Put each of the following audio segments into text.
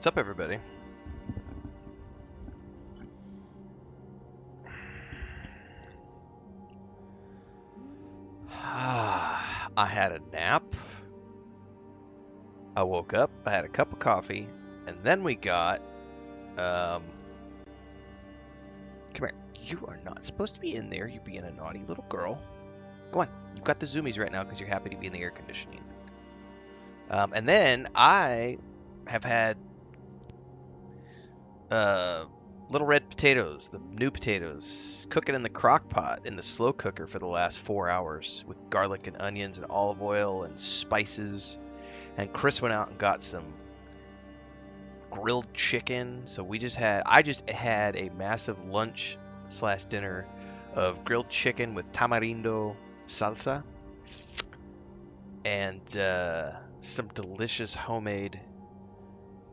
What's up, everybody? I had a nap. I woke up, I had a cup of coffee, and then we got, come here. You are not supposed to be in there. You're being a naughty little girl. Go on. You've got the zoomies right now because you're happy to be in the air conditioning. And then I have had little red potatoes, the new potatoes, cooking in the crock pot in the slow cooker for the last 4 hours with garlic and onions and olive oil and spices. And Chris went out and got some grilled chicken. So I just had a massive lunch / dinner of grilled chicken with tamarindo salsa and some delicious homemade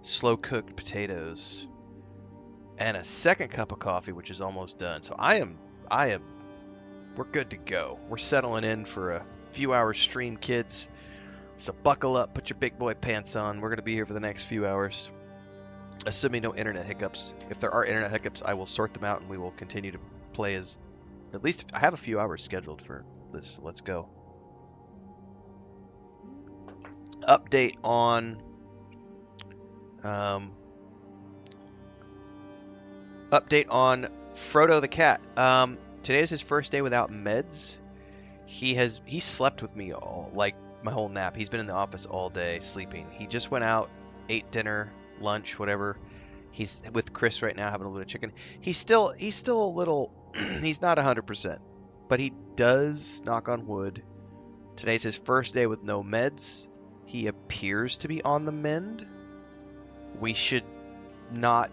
slow cooked potatoes and a second cup of coffee, which is almost done. So we're good to go. We're settling in for a few hours stream, kids. So buckle up, put your big boy pants on. We're going to be here for the next few hours, assuming no internet hiccups. If there are internet hiccups, I will sort them out and we will continue to play as, at least I have a few hours scheduled for this. Let's go. Update on Frodo the cat. Today is his first day without meds. He slept with me all, like, my whole nap. He's been in the office all day sleeping. He just went out, ate dinner, lunch, whatever. He's with Chris right now having a little chicken. He's still a little he's not 100%, but he does, knock on wood. Today's his first day with no meds. He appears to be on the mend. We should not,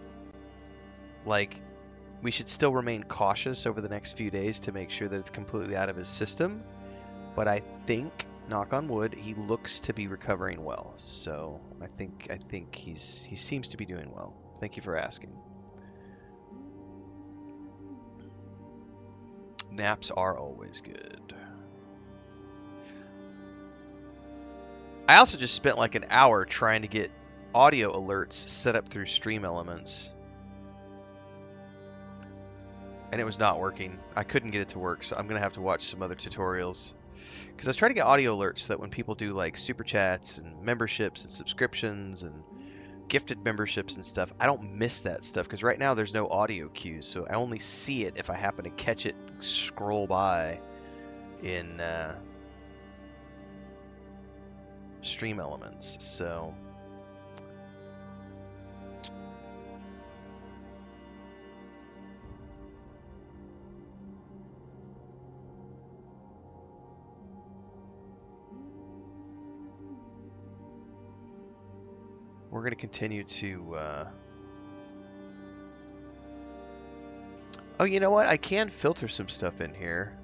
we should still remain cautious over the next few days to make sure that it's completely out of his system. But I think, knock on wood, he looks to be recovering well. So I think he seems to be doing well. Thank you for asking. Naps are always good. I also just spent like an hour trying to get audio alerts set up through Stream Elements. And it was not working. I couldn't get it to work, so I'm going to have to watch some other tutorials. Because I was trying to get audio alerts so that when people do like super chats and memberships and subscriptions and gifted memberships and stuff, I don't miss that stuff. Because right now there's no audio cues, so I only see it if I happen to catch it scroll by in Stream Elements. So we're going to continue to... Oh, you know what? I can filter some stuff in here.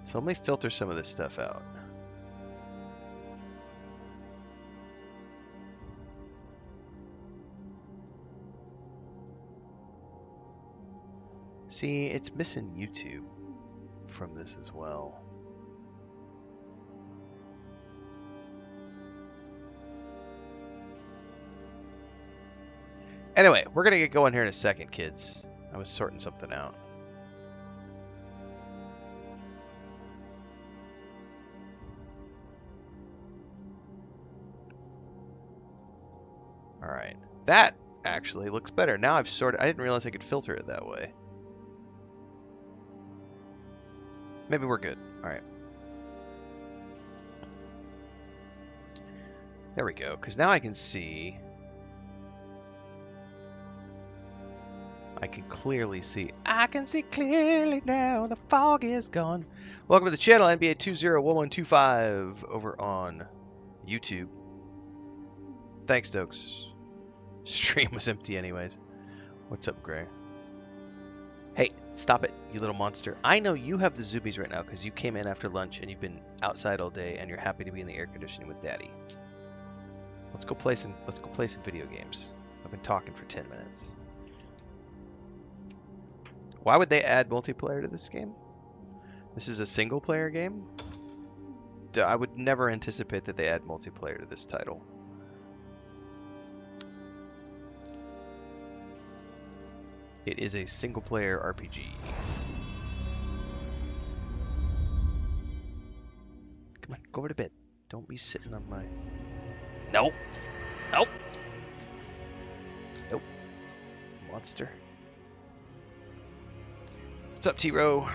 So let me filter some of this stuff out. See, it's missing YouTube from this as well. Anyway, we're going to get going here in a second, kids. I was sorting something out. Alright. That actually looks better. Now I've sorted... I didn't realize I could filter it that way. Maybe we're good. Alright. There we go. Because now I can see... I can clearly see. I can see clearly now. The fog is gone. Welcome to the channel, NBA 201125 over on YouTube. Thanks, Stokes. Stream was empty anyways. What's up, Gray? Hey, stop it, you little monster. I know you have the zoomies right now because you came in after lunch and you've been outside all day and you're happy to be in the air conditioning with Daddy. Let's go play some video games. I've been talking for 10 minutes. Why would they add multiplayer to this game? This is a single player game? I would never anticipate that they add multiplayer to this title. It is a single-player RPG. Come on, go over to bed. Don't be sitting on my... Nope. Nope. Nope. Monster. What's up, T-Row?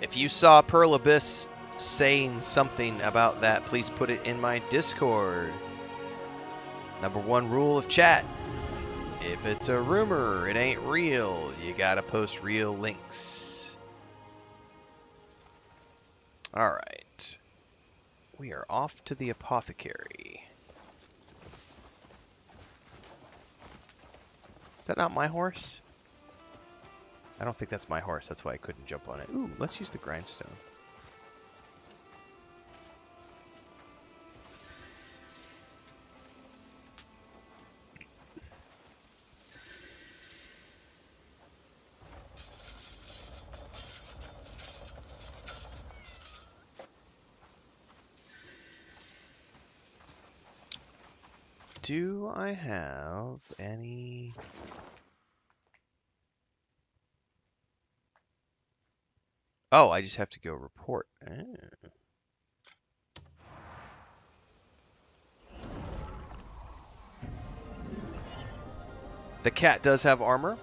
If you saw Pearl Abyss saying something about that, please put it in my Discord. Number one rule of chat: if it's a rumor, it ain't real. You gotta post real links. Alright. We are off to the apothecary. Is that not my horse? I don't think that's my horse. That's why I couldn't jump on it. Ooh, let's use the grindstone. Do I have any... Oh, I just have to go report. The cat does have armor.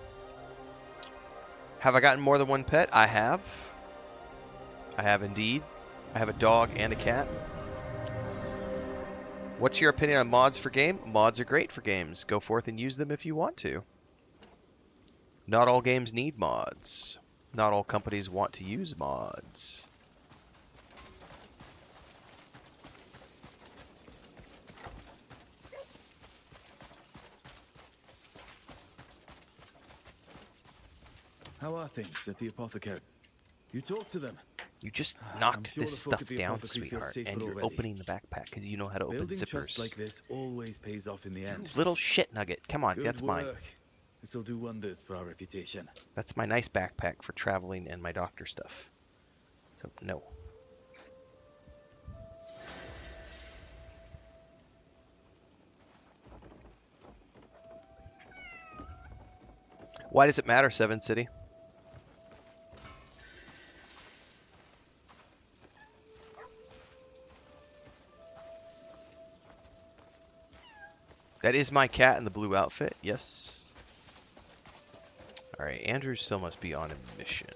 Have I gotten more than one pet? I have. I have indeed. I have a dog and a cat. What's your opinion on mods for game? Mods are great for games. Go forth and use them if you want to. Not all games need mods. Not all companies want to use mods. How are things at the apothecary? You talk to them. You just knocked this stuff down, sweetheart, and you're opening the backpack because you know how to open Building zippers. trust like this always pays off in the end. You little shit nugget. Come on, Good that's mine. work. This will do wonders for our reputation. That's my nice backpack for traveling and my doctor stuff. So, no. Why does it matter, Seven City? That is my cat in the blue outfit, yes. Alright, Andrew still must be on a mission.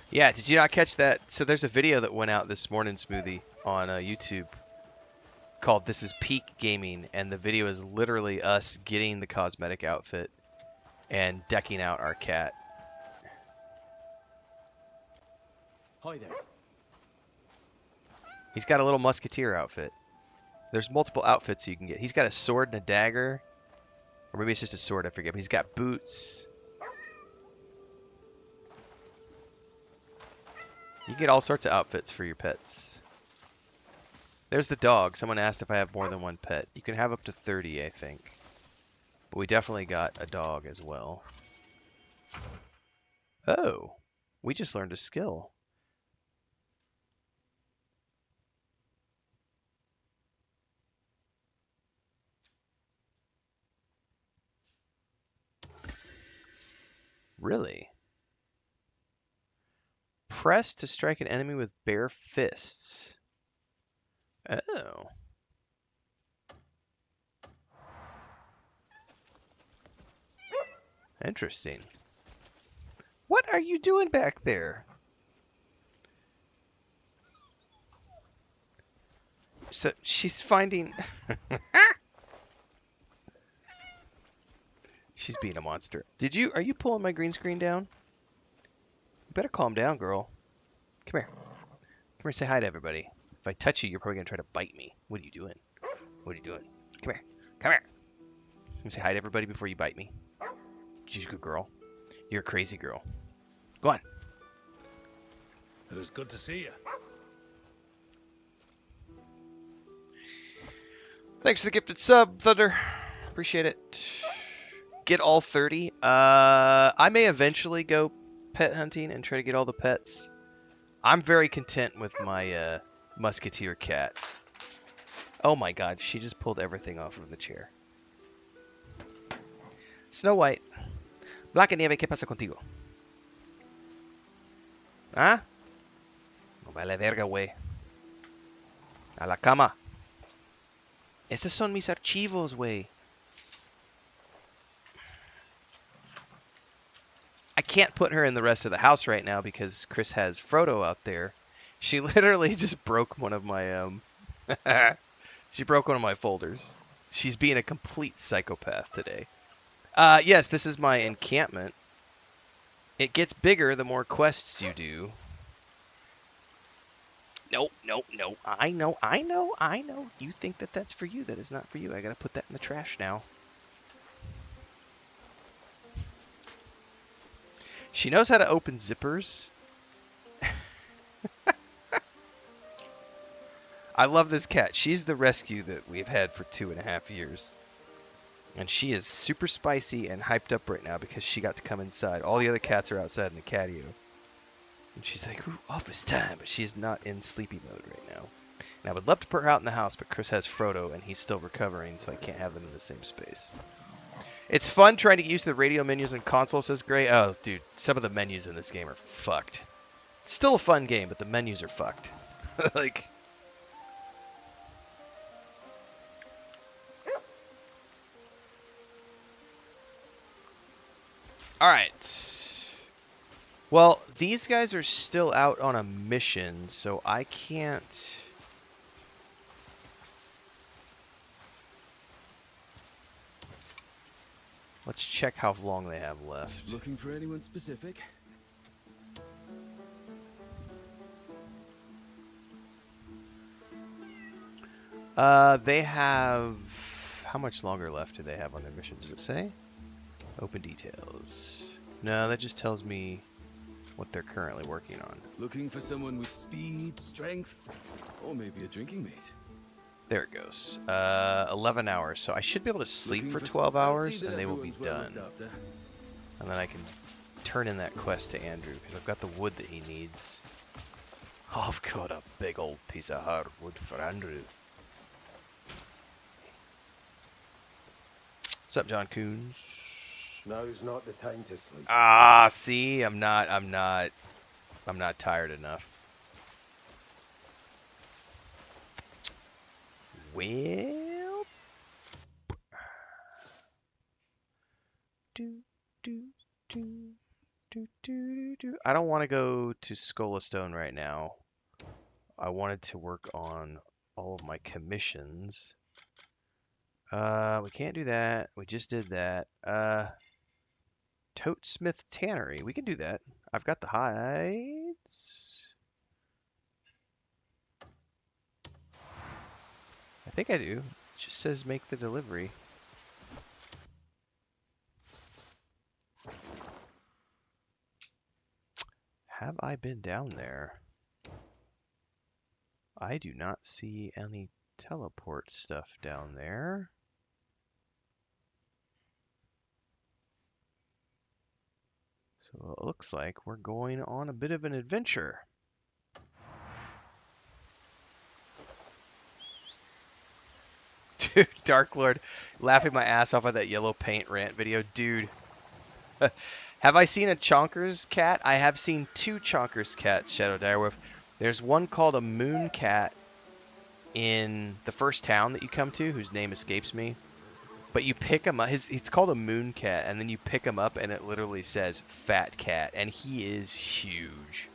Yeah, did you not catch that? So there's a video that went out this morning, Smoothie, on YouTube called This Is Peak Gaming, and the video is literally us getting the cosmetic outfit and decking out our cat. Hi there. He's got a little musketeer outfit. There's multiple outfits you can get. He's got a sword and a dagger. Or maybe it's just a sword, I forget. But he's got boots. You can get all sorts of outfits for your pets. There's the dog. Someone asked if I have more than one pet. You can have up to 30, I think. But we definitely got a dog as well. Oh, we just learned a skill. Really? Press to strike an enemy with bare fists. Oh. Interesting. What are you doing back there? So she's finding... She's being a monster. Are you pulling my green screen down? You better calm down, girl. Come here. here, say hi to everybody. If I touch you, you're probably gonna try to bite me. What are you doing? What are you doing? Come here. Come here. Let me say hi to everybody before you bite me. She's a good girl. You're a crazy girl. Go on. It is good to see you. Thanks for the gifted sub, Thunder. Appreciate it. Get all 30. I may eventually go pet hunting and try to get all the pets. I'm very content with my musketeer cat. Oh my god, she just pulled everything off of the chair. Snow White. Blancanieves, ¿qué pasa contigo? ¿Ah? No vale verga, güey. A la cama. Estos son mis archivos, güey. I can't put her in the rest of the house right now because Chris has Frodo out there. She literally just broke one of my she broke one of my folders. She's being a complete psychopath today. Yes, this is my encampment. It gets bigger the more quests you do. No. I know. You think that that's for you. That is not for you. I gotta put that in the trash now. She knows how to open zippers. I love this cat. She's the rescue that we've had for 2.5 years. And she is super spicy and hyped up right now because she got to come inside. All the other cats are outside in the catio. And she's like, ooh, office time. But she's not in sleepy mode right now. And I would love to put her out in the house, but Chris has Frodo and he's still recovering, so I can't have them in the same space. It's fun trying to use the radio menus in console, says Gray. Oh, dude, some of the menus in this game are fucked. It's still a fun game, but the menus are fucked. Like... Alright. Well, these guys are still out on a mission, so I can't... Let's check how long they have left. Looking for anyone specific? They have... How much longer left do they have on their mission? Does it say? Open details. No, that just tells me what they're currently working on. Looking for someone with speed, strength, or maybe a drinking mate. There it goes. 11 hours. So I should be able to sleep for 12 hours and they will be done. And then I can turn in that quest to Andrew because I've got the wood that he needs. Oh, I've got a big old piece of hardwood for Andrew. What's up, John Coons? Now's not the time to sleep. Ah, see, I'm not tired enough. Well, I don't want to go to Skull of Stone right now. I wanted to work on all of my commissions. We can't do that. We just did that. Totesmith Tannery. We can do that. I've got the hides. I think I do. It just says make the delivery. Have I been down there? I do not see any teleport stuff down there. So it looks like we're going on a bit of an adventure. Dude, Dark Lord, laughing my ass off at that yellow paint rant video. Dude, have I seen a Chonkers cat? I have seen 2 Chonkers cats, Shadow Direwolf. There's one called a moon cat in the first town that you come to, whose name escapes me. But you pick him up, it's called a moon cat, and then you pick him up and it literally says fat cat, and he is huge.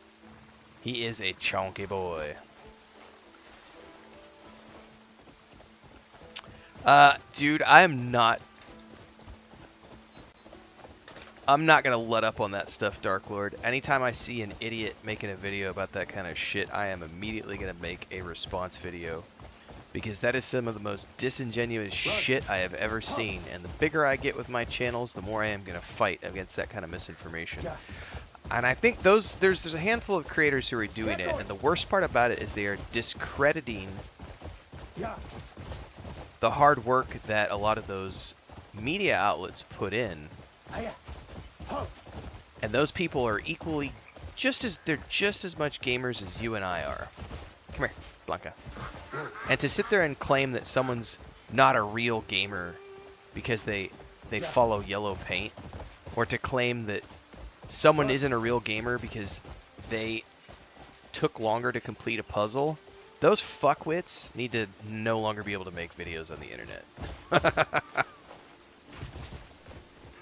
He is a chonky boy. Dude, I am not I'm not gonna let up on that stuff, Dark Lord. Anytime I see an idiot making a video about that kind of shit, I am immediately gonna make a response video. Because that is some of the most disingenuous shit I have ever seen. And the bigger I get with my channels, the more I am gonna fight against that kind of misinformation. And I think there's a handful of creators who are doing it, and the worst part about it is they are discrediting the hard work that a lot of those media outlets put in. And those people are equally they're just as much gamers as you and I are. Come here, Blanca. And to sit there and claim that someone's not a real gamer because they follow yellow paint, or to claim that someone isn't a real gamer because they took longer to complete a puzzle, those fuckwits need to no longer be able to make videos on the internet.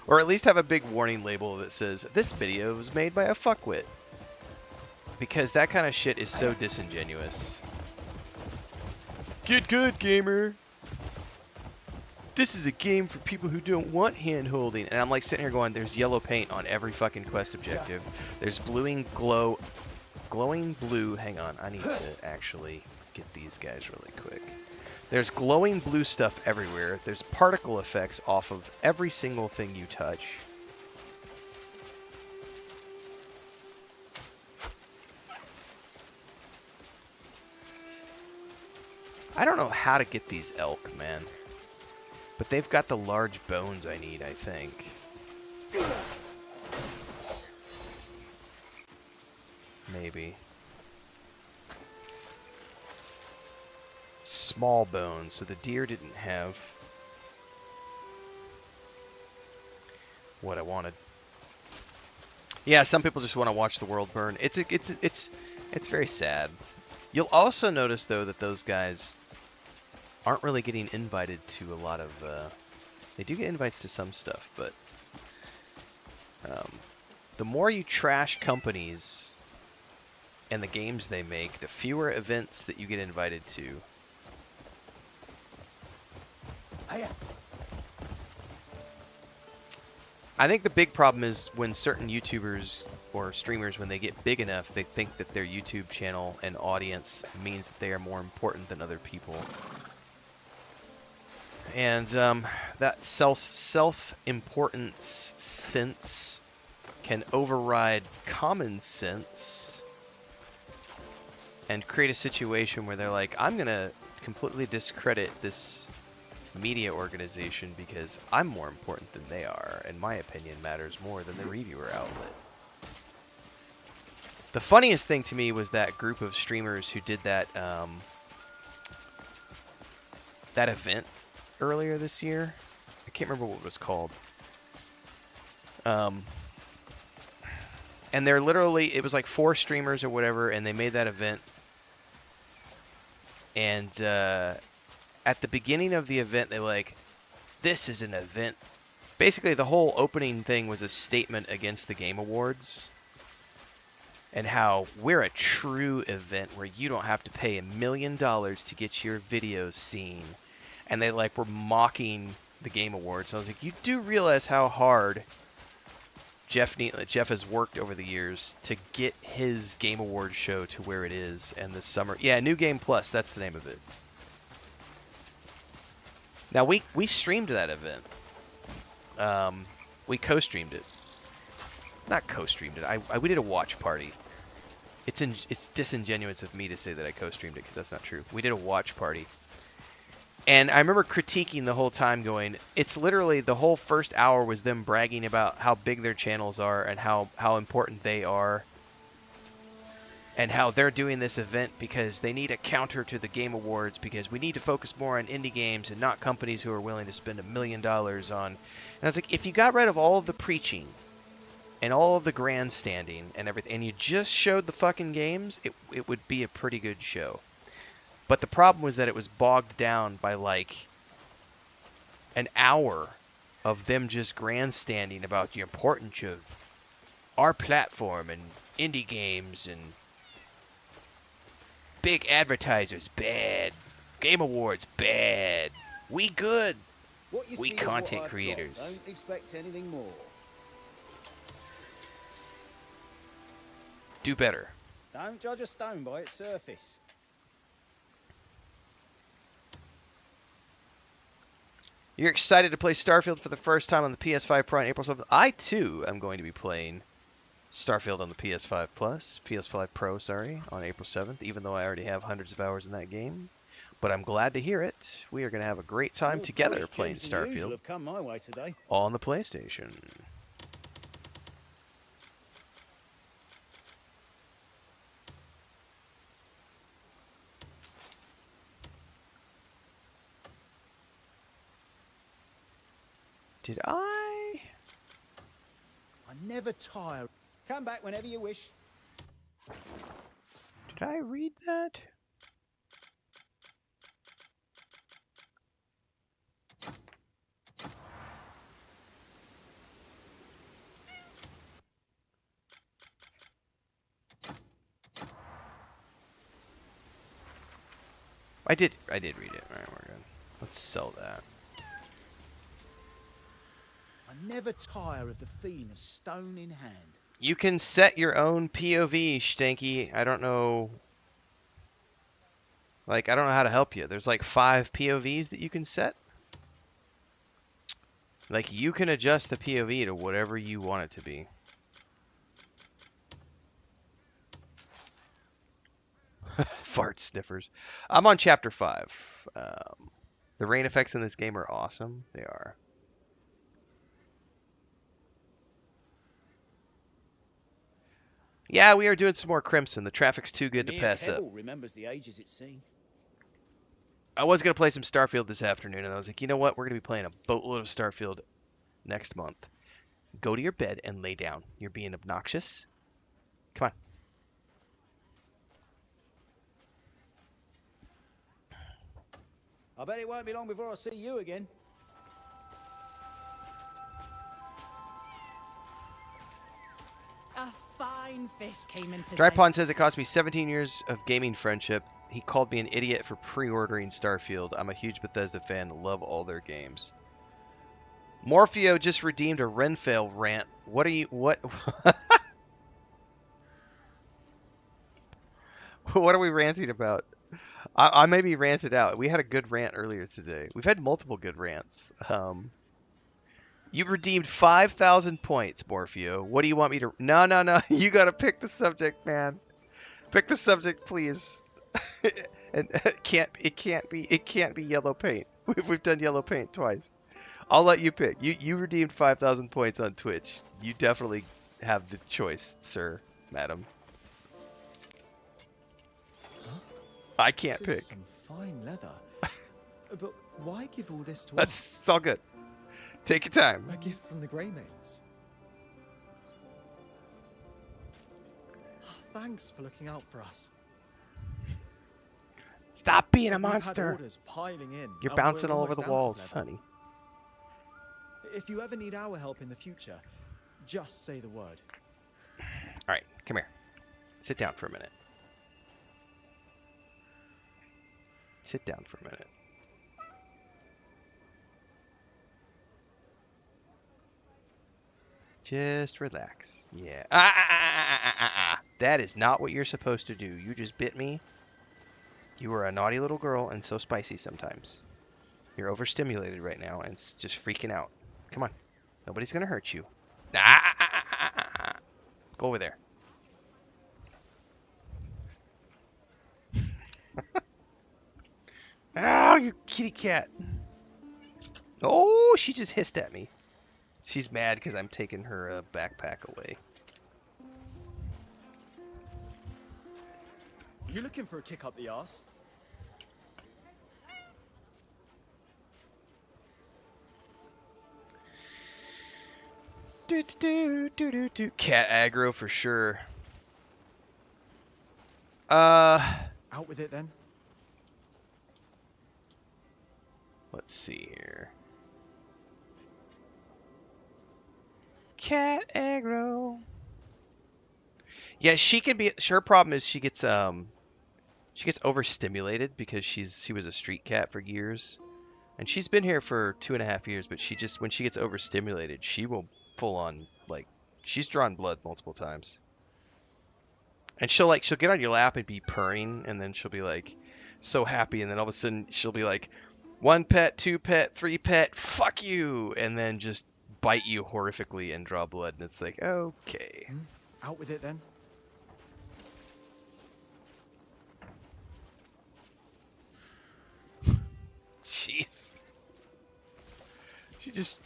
Or at least have a big warning label that says, this video was made by a fuckwit. Because that kind of shit is so disingenuous. Get good, gamer! This is a game for people who don't want hand-holding. And I'm like sitting here going, there's yellow paint on every fucking quest objective. There's glowing blue, hang on, I need to actually get these guys really quick. There's glowing blue stuff everywhere. There's particle effects off of every single thing you touch. I don't know how to get these elk, man. But they've got the large bones I need, I think. Maybe. Small bones, so the deer didn't have what I wanted. Yeah, some people just want to watch the world burn. It's very sad. You'll also notice though that those guys aren't really getting invited to a lot of. They do get invites to some stuff, but the more you trash companies and the games they make, the fewer events that you get invited to. I think the big problem is when certain YouTubers or streamers, when they get big enough, they think that their YouTube channel and audience means that they are more important than other people. And that self-importance sense can override common sense and create a situation where they're like, I'm going to completely discredit this media organization because I'm more important than they are, and my opinion matters more than the reviewer outlet. The funniest thing to me was that group of streamers who did that that event earlier this year. I can't remember what it was called. And they're literally, it was like 4 streamers or whatever, and they made that event. And at the beginning of the event, they were like, this is an event. Basically, the whole opening thing was a statement against the Game Awards. And how we're a true event where you don't have to pay $1 million to get your videos seen. And they like were mocking the Game Awards. So I was like, you do realize how hard Jeff has worked over the years to get his Game Awards show to where it is, and this summer. Yeah, New Game Plus, that's the name of it. Now, we streamed that event. We co-streamed it. Not co-streamed it. We did a watch party. It's disingenuous of me to say that I co-streamed it, because that's not true. We did a watch party. And I remember critiquing the whole time going, it's literally the whole first hour was them bragging about how big their channels are and how important they are. And how they're doing this event because they need a counter to the Game Awards, because we need to focus more on indie games and not companies who are willing to spend $1 million on. And I was like, if you got rid of all of the preaching and all of the grandstanding and everything, and you just showed the fucking games, it would be a pretty good show. But the problem was that it was bogged down by like an hour of them just grandstanding about the importance of our platform and indie games and big advertisers, bad. Game Awards, bad. We good. We content creators. Don't expect anything more. Do better. Don't judge a stone by its surface. You're excited to play Starfield for the first time on the PS5 Pro on April 7th. I, too, am going to be playing Starfield on the PS5 Plus, PS5 Pro, sorry, on April 7th, even though I already have hundreds of hours in that game. But I'm glad to hear it. We are going to have a great time More together polished playing gems than usual Starfield have come my way today. on the PlayStation. Did I? I never tire. Come back whenever you wish. Did I read that? I did read it. All right, we're good. Let's sell that. I never tire of the feeling of stone in hand. You can set your own POV, Stanky. I don't know. Like, I don't know how to help you. There's like 5 POVs that you can set. Like, you can adjust the POV to whatever you want it to be. Fart sniffers. I'm on chapter 5. The rain effects in this game are awesome. They are. Yeah, we are doing some more Crimson. The traffic's too good to Mere pass up. pebble remembers the ages it's seen. I was going to play some Starfield this afternoon, and I was like, you know what? We're going to be playing a boatload of Starfield next month. Go to your bed and lay down. You're being obnoxious. Come on. I bet it won't be long before I see you again. A fine fish came in today. Drypond says it cost me 17 years of gaming friendship. He called me an idiot for pre-ordering Starfield. I'm a huge Bethesda fan. Love all their games. Morpheo just redeemed a Renfail rant. What are you... What... What are we ranting about? I may be ranted out. We had a good rant earlier today. We've had multiple good rants. You redeemed 5,000 points, Morpheo. What do you want me to... No. You gotta pick the subject, man. Pick the subject, please. And it can't be yellow paint. We've done yellow paint twice. I'll let you pick. You redeemed 5,000 points on Twitch. You definitely have the choice, sir, madam. I can't pick. Some fine leather. But why give all this to It's us? all good. Take your time. A gift from the Greymaids. Thanks for looking out for us. Stop being a We've had monster. orders piling in, You're and bouncing we're all over almost the out of walls, leather. honey. If you ever need our help in the future, just say the word. All right, come here. Sit down for a minute. Sit down for a minute. Just relax. Yeah. That is not what you're supposed to do. You just bit me. You are a naughty little girl and so spicy sometimes. You're overstimulated right now and just freaking out. Come on. Nobody's going to hurt you. Go over there. Oh, you kitty cat. Oh, she just hissed at me. She's mad because I'm taking her backpack away. You looking for a kick up the arse? Cat aggro for sure. Out with it then. Let's see here. Cat aggro. Yeah, she can be. Her problem is she gets overstimulated because she was a street cat for years, and she's been here for 2.5 years. But she just when she gets overstimulated, she will full on like she's drawn blood multiple times. And she'll get on your lap and be purring, and then she'll be like so happy, and then all of a sudden she'll be like, 1 pet, 2 pet, 3 pet, fuck you, and then just bite you horrifically and draw blood, and it's like, okay. Out with it then. Jeez.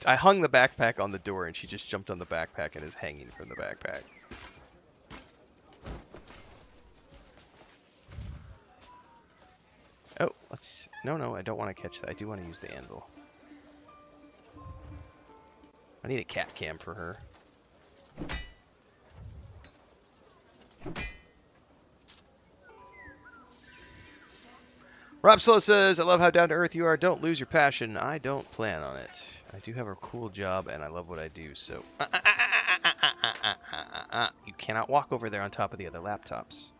I hung the backpack on the door, and she just jumped on the backpack and is hanging from the backpack. Oh, no, I don't want to catch that. I do want to use the anvil. I need a cat cam for her. Rob Solo says, I love how down to earth you are. Don't lose your passion. I don't plan on it. I do have a cool job and I love what I do, so. You cannot walk over there on top of the other laptops.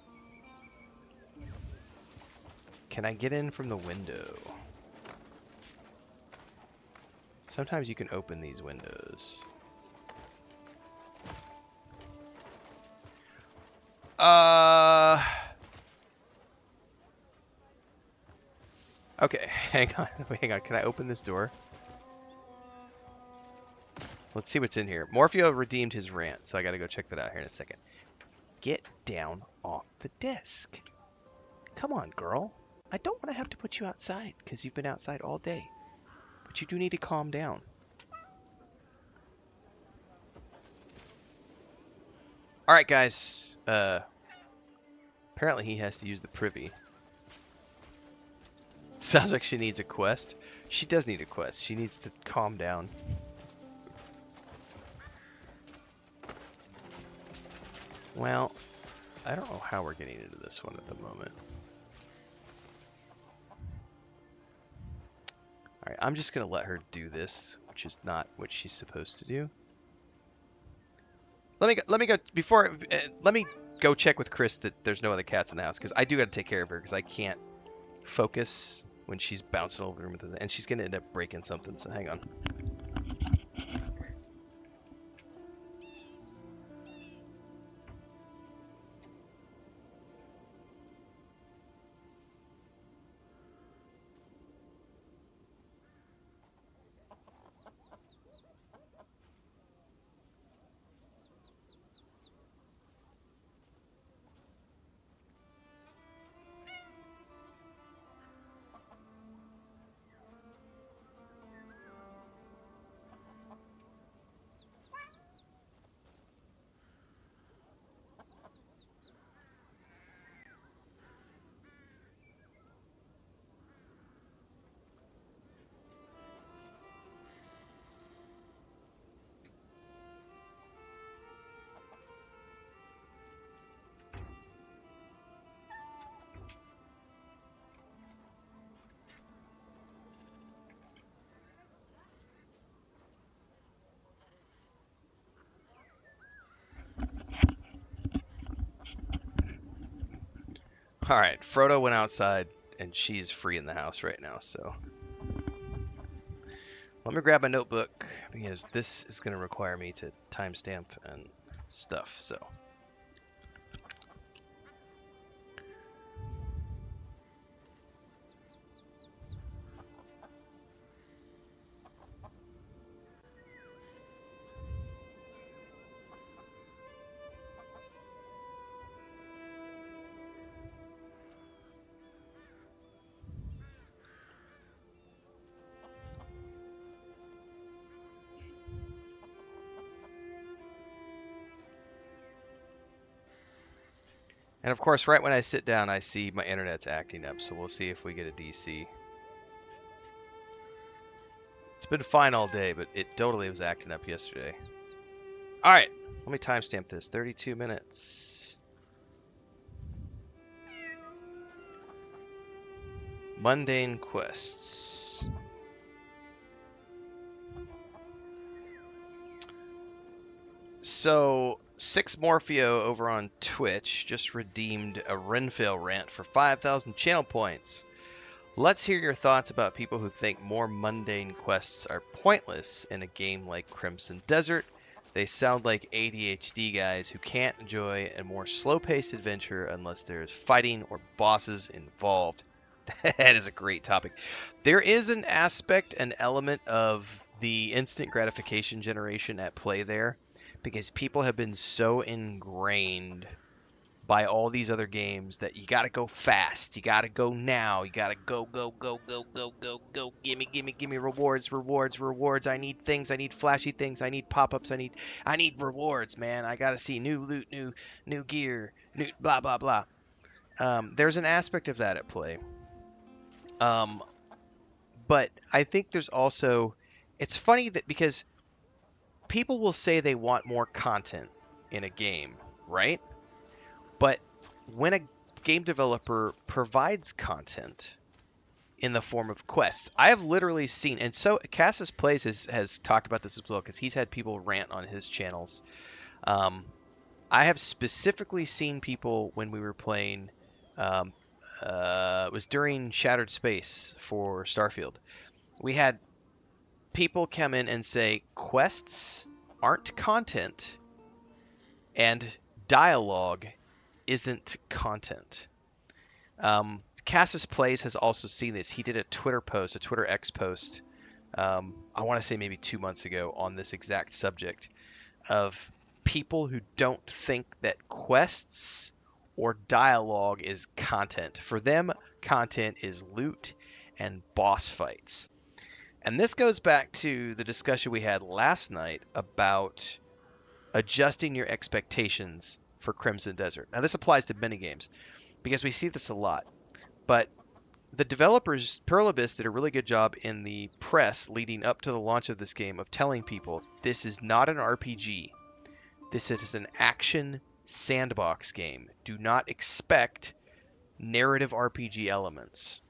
Can I get in from the window? Sometimes you can open these windows. Okay, hang on. Can I open this door? Let's see what's in here. Morpheo redeemed his rant, so I gotta go check that out here in a second. Get down off the desk. Come on, girl. I don't want to have to put you outside, because you've been outside all day. But you do need to calm down. Alright, guys. Apparently he has to use the privy. Sounds like she needs a quest. She does need a quest. She needs to calm down. Well, I don't know how we're getting into this one at the moment. Alright, I'm just going to let her do this, which is not what she's supposed to do. Let me go check with Chris that there's no other cats in the house, because I do got to take care of her, because I can't focus when she's bouncing over the room, and she's going to end up breaking something, so hang on. Alright, Frodo went outside, and she's free in the house right now, so. Let me grab my notebook, because this is going to require me to timestamp and stuff, so. And of course, right when I sit down, I see my internet's acting up, so we'll see if we get a DC. It's been fine all day, but it totally was acting up yesterday. Alright, let me timestamp this. 32 minutes. Mundane quests. So, 6 Morpheo over on Twitch just redeemed a Renfail rant for 5,000 channel points. Let's hear your thoughts about people who think more mundane quests are pointless in a game like Crimson Desert. They sound like ADHD guys who can't enjoy a more slow-paced adventure unless there's fighting or bosses involved. That is a great topic. There is an aspect, an element of the instant gratification generation at play there, because people have been so ingrained by all these other games that you got to go fast, you got to go now, you got to go, go, go, go, go, go, go, gimme, gimme, gimme rewards, rewards, rewards. I need things, I need flashy things, I need pop-ups, I need rewards, man. I got to see new loot, new gear, new blah blah blah. There's an aspect of that at play. But I think there's also, it's funny that because people will say they want more content in a game, right? But when a game developer provides content in the form of quests, I have literally seen, and so Cassis Plays has talked about this as well because he's had people rant on his channels. I have specifically seen people when we were playing, it was during Shattered Space for Starfield. We had people come in and say quests aren't content and dialogue isn't content. Cassis Plays has also seen this. He did a Twitter post, a Twitter X post, I want to say maybe 2 months ago on this exact subject of people who don't think that quests or dialogue is content. For them, content is loot and boss fights. And this goes back to the discussion we had last night about adjusting your expectations for Crimson Desert. Now, this applies to many games because we see this a lot. But the developers, Pearl Abyss, did a really good job in the press leading up to the launch of this game of telling people this is not an RPG. This is an action sandbox game. Do not expect narrative RPG elements.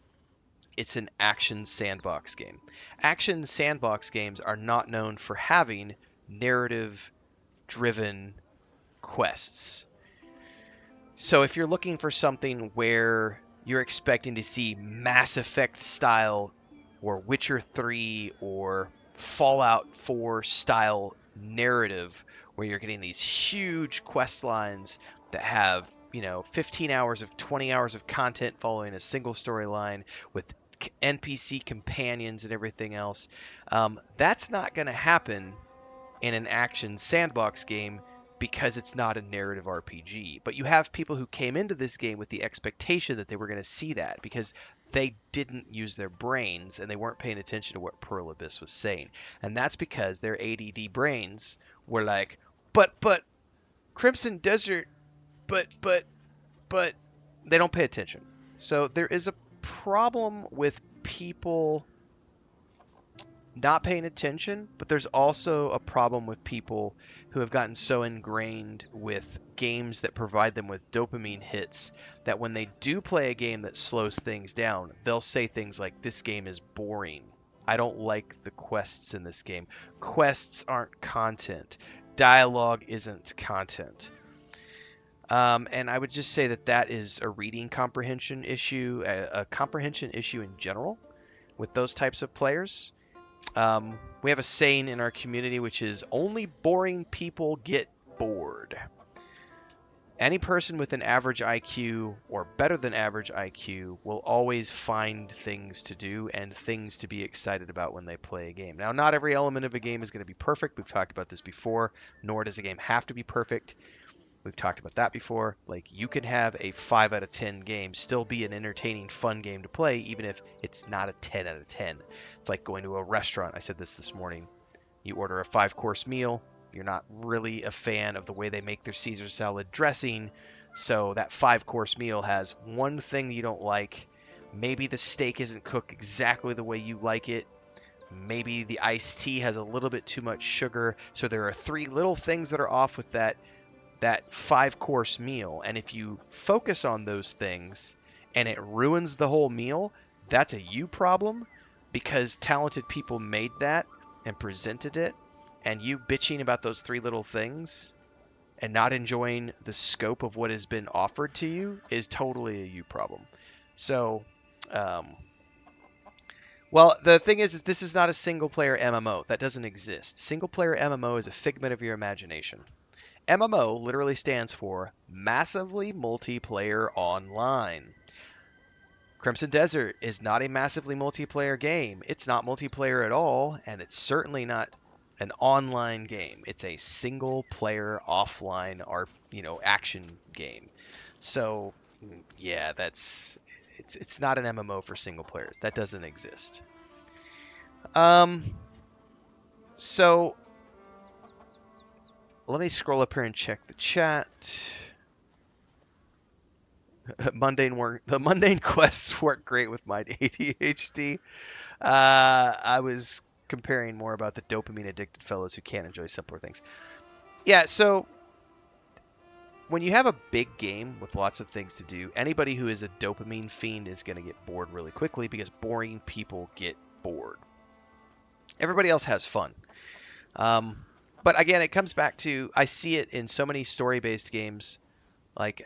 It's an action sandbox game. Action sandbox games are not known for having narrative-driven quests. So if you're looking for something where you're expecting to see Mass Effect style or Witcher 3 or Fallout 4 style narrative where you're getting these huge quest lines that have, 15 hours of 20 hours of content following a single storyline with NPC companions and everything else, that's not going to happen in an action sandbox game because it's not a narrative RPG. But you have people who came into this game with the expectation that they were going to see that because they didn't use their brains and they weren't paying attention to what Pearl Abyss was saying. And that's because their ADD brains were like, but Crimson Desert, but they don't pay attention. So there is a problem with people not paying attention, but there's also a problem with people who have gotten so ingrained with games that provide them with dopamine hits that when they do play a game that slows things down, they'll say things like, this game is boring. I don't like the quests in this game. Quests aren't content. Dialogue isn't content. And I would just say that is a reading comprehension issue, a comprehension issue in general with those types of players. We have a saying in our community, which is only boring people get bored. Any person with an average IQ or better than average IQ will always find things to do and things to be excited about when they play a game. Now, not every element of a game is going to be perfect. We've talked about this before, nor does a game have to be perfect. We've talked about that before. Like, you can have a 5 out of 10 game still be an entertaining, fun game to play, even if it's not a 10 out of 10. It's like going to a restaurant. I said this morning. You order a 5-course meal. You're not really a fan of the way they make their Caesar salad dressing, so that 5-course meal has one thing you don't like. Maybe the steak isn't cooked exactly the way you like it. Maybe the iced tea has a little bit too much sugar. So there are 3 little things that are off with that 5-course meal, and if you focus on those things and it ruins the whole meal, that's a you problem because talented people made that and presented it, and you bitching about those 3 little things and not enjoying the scope of what has been offered to you is totally a you problem. So Well, the thing is this is not a single-player MMO. That doesn't exist. Single-player MMO is a figment of your imagination. MMO literally stands for Massively Multiplayer Online. Crimson Desert is not a massively multiplayer game. It's not multiplayer at all, and it's certainly not an online game. It's a single-player offline action game. So, yeah, it's not an MMO for single players. That doesn't exist. So let me scroll up here and check the chat. The mundane quests work great with my ADHD. I was comparing more about the dopamine addicted fellows who can't enjoy simpler things. Yeah, so when you have a big game with lots of things to do, anybody who is a dopamine fiend is going to get bored really quickly because boring people get bored. Everybody else has fun. But again, it comes back to, I see it in so many story-based games. Like,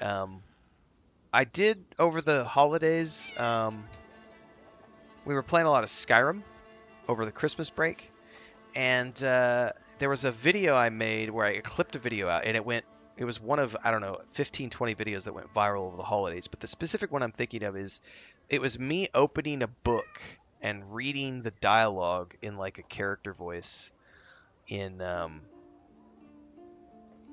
I did over the holidays, we were playing a lot of Skyrim over the Christmas break. And there was a video I made where I clipped a video out, and it was one of, I don't know, 15, 20 videos that went viral over the holidays. But the specific one I'm thinking of is, it was me opening a book and reading the dialogue in like a character voice in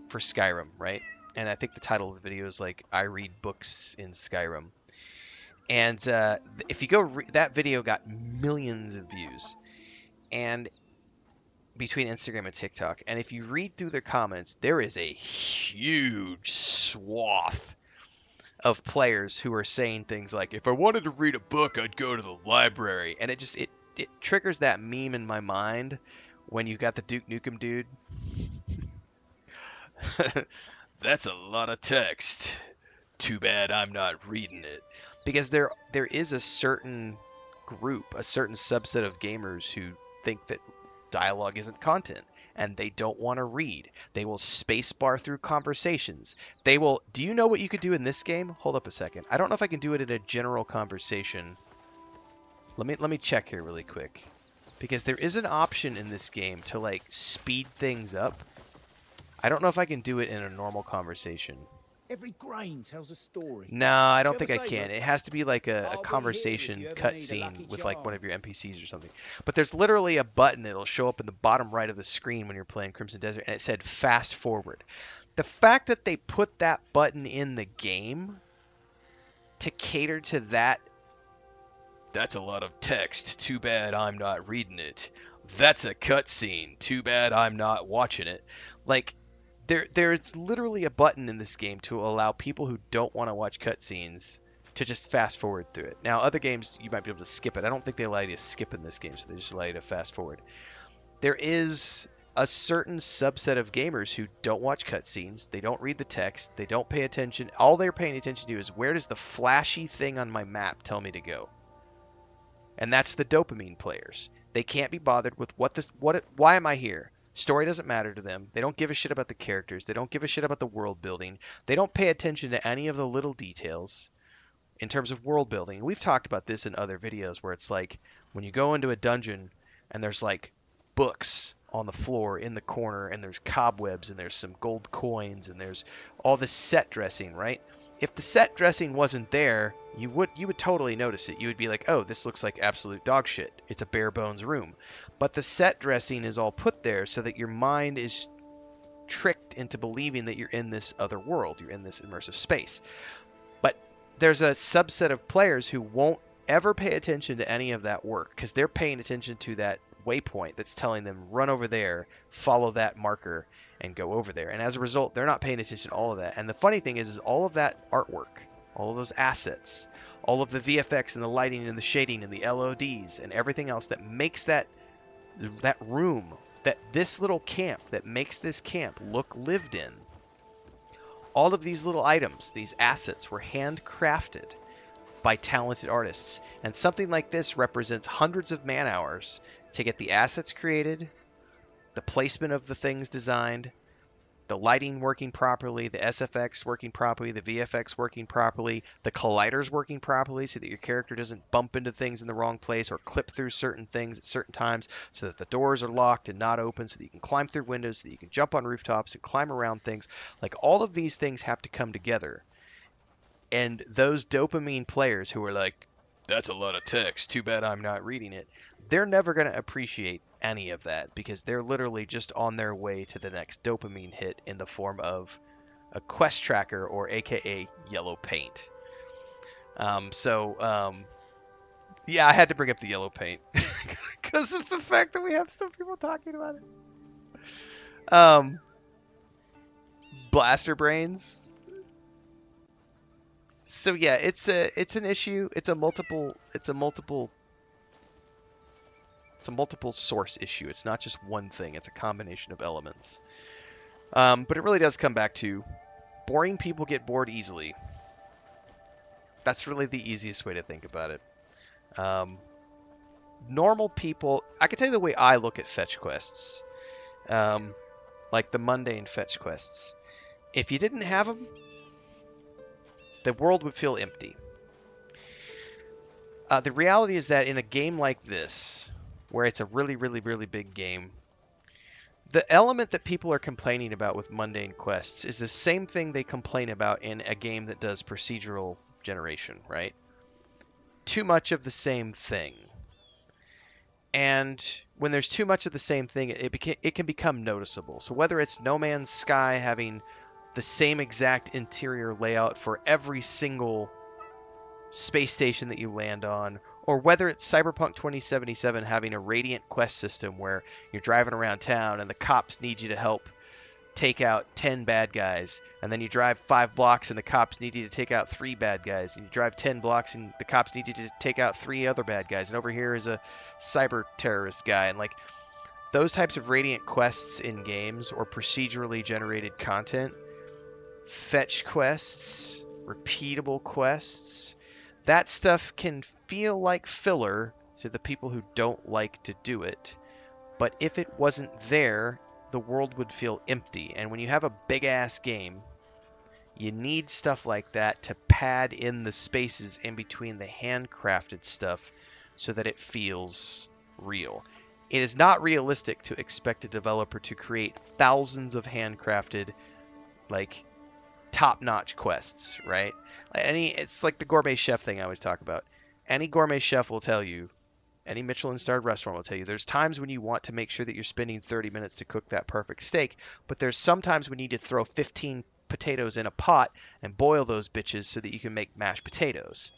for Skyrim, right? And I think the title of the video is like, I read books in Skyrim. And if you go, that video got millions of views. And between Instagram and TikTok. And if you read through the comments, there is a huge swath of players who are saying things like, if I wanted to read a book, I'd go to the library. And it triggers that meme in my mind when you got the Duke Nukem dude. That's a lot of text. Too bad I'm not reading it. Because there is a certain group, a certain subset of gamers who think that dialogue isn't content, and they don't want to read. They will spacebar through conversations. They will. Do you know what you could do in this game? Hold up a second. I don't know if I can do it in a general conversation. Let me check here really quick, because there is an option in this game to like speed things up. I don't know if I can do it in a normal conversation. Every grain tells a story. No, I don't Do you think I have a can. favourite? It has to be like a I'll be conversation here if you ever need a cutscene lucky with like charm. one of your NPCs or something. But there's literally a button that'll show up in the bottom right of the screen when you're playing Crimson Desert, and it said fast forward. The fact that they put that button in the game to cater to that, that's a lot of text. Too bad I'm not reading it. That's a cutscene. Too bad I'm not watching it. Like, there's literally a button in this game to allow people who don't want to watch cutscenes to just fast forward through it. Now, other games, you might be able to skip it. I don't think they allow you to skip in this game, so they just allow you to fast forward. There is a certain subset of gamers who don't watch cutscenes. They don't read the text. They don't pay attention. All they're paying attention to is, where does the flashy thing on my map tell me to go? And that's the dopamine players. They can't be bothered with why am I here? Story doesn't matter to them. They don't give a shit about the characters. They don't give a shit about the world building. They don't pay attention to any of the little details in terms of world building. We've talked about this in other videos where it's like, when you go into a dungeon and there's like books on the floor in the corner, and there's cobwebs, and there's some gold coins, and there's all this set dressing, right? If the set dressing wasn't there, you would totally notice it. You would be like, oh, this looks like absolute dog shit. It's a bare bones room. But the set dressing is all put there so that your mind is tricked into believing that you're in this other world. You're in this immersive space. But there's a subset of players who won't ever pay attention to any of that work, because they're paying attention to that waypoint that's telling them, run over there, follow that marker, and go over there. And as a result, they're not paying attention to all of that. And the funny thing is all of that artwork, all of those assets, all of the VFX and the lighting and the shading and the LODs and everything else that makes that room, this little camp, that makes this camp look lived in, all of these little items, these assets, were handcrafted by talented artists. And something like this represents hundreds of man hours to get the assets created, the placement of the things designed, the lighting working properly, the SFX working properly, the VFX working properly, the colliders working properly so that your character doesn't bump into things in the wrong place or clip through certain things at certain times, so that the doors are locked and not open, so that you can climb through windows, so that you can jump on rooftops and climb around things. Like, all of these things have to come together. And those dopamine players who are like, that's a lot of text, too bad I'm not reading it, they're never going to appreciate any of that, because they're literally just on their way to the next dopamine hit in the form of a quest tracker, or AKA yellow paint. Yeah, I had to bring up the yellow paint because of the fact that we have some people talking about it. Blaster brains. So yeah, it's an issue. It's a multiple source issue. It's not just one thing. It's a combination of elements. But it really does come back to boring people get bored easily. That's really the easiest way to think about it. Normal people, I can tell you the way I look at fetch quests, like the mundane fetch quests. If you didn't have them, the world would feel empty. The reality is that in a game like this, where it's a really, really, really big game, the element that people are complaining about with mundane quests is the same thing they complain about in a game that does procedural generation, right? Too much of the same thing. And when there's too much of the same thing, it can become noticeable. So whether it's No Man's Sky having the same exact interior layout for every single space station that you land on, or whether it's Cyberpunk 2077 having a radiant quest system where you're driving around town and the cops need you to help take out 10 bad guys, and then you drive 5 blocks and the cops need you to take out 3 bad guys, and you drive 10 blocks and the cops need you to take out 3 other bad guys, and over here is a cyber terrorist guy. And like, those types of radiant quests in games, or procedurally generated content, fetch quests, repeatable quests, that stuff can feel like filler to the people who don't like to do it. But if it wasn't there, the world would feel empty. And when you have a big ass game, you need stuff like that to pad in the spaces in between the handcrafted stuff so that it feels real. It is not realistic to expect a developer to create thousands of handcrafted, like, top-notch quests, right? It's like the gourmet chef thing I always talk about. Any gourmet chef will tell you, any Michelin-starred restaurant will tell you, there's times when you want to make sure that you're spending 30 minutes to cook that perfect steak, but there's sometimes we need to throw 15 potatoes in a pot and boil those bitches so that you can make mashed potatoes.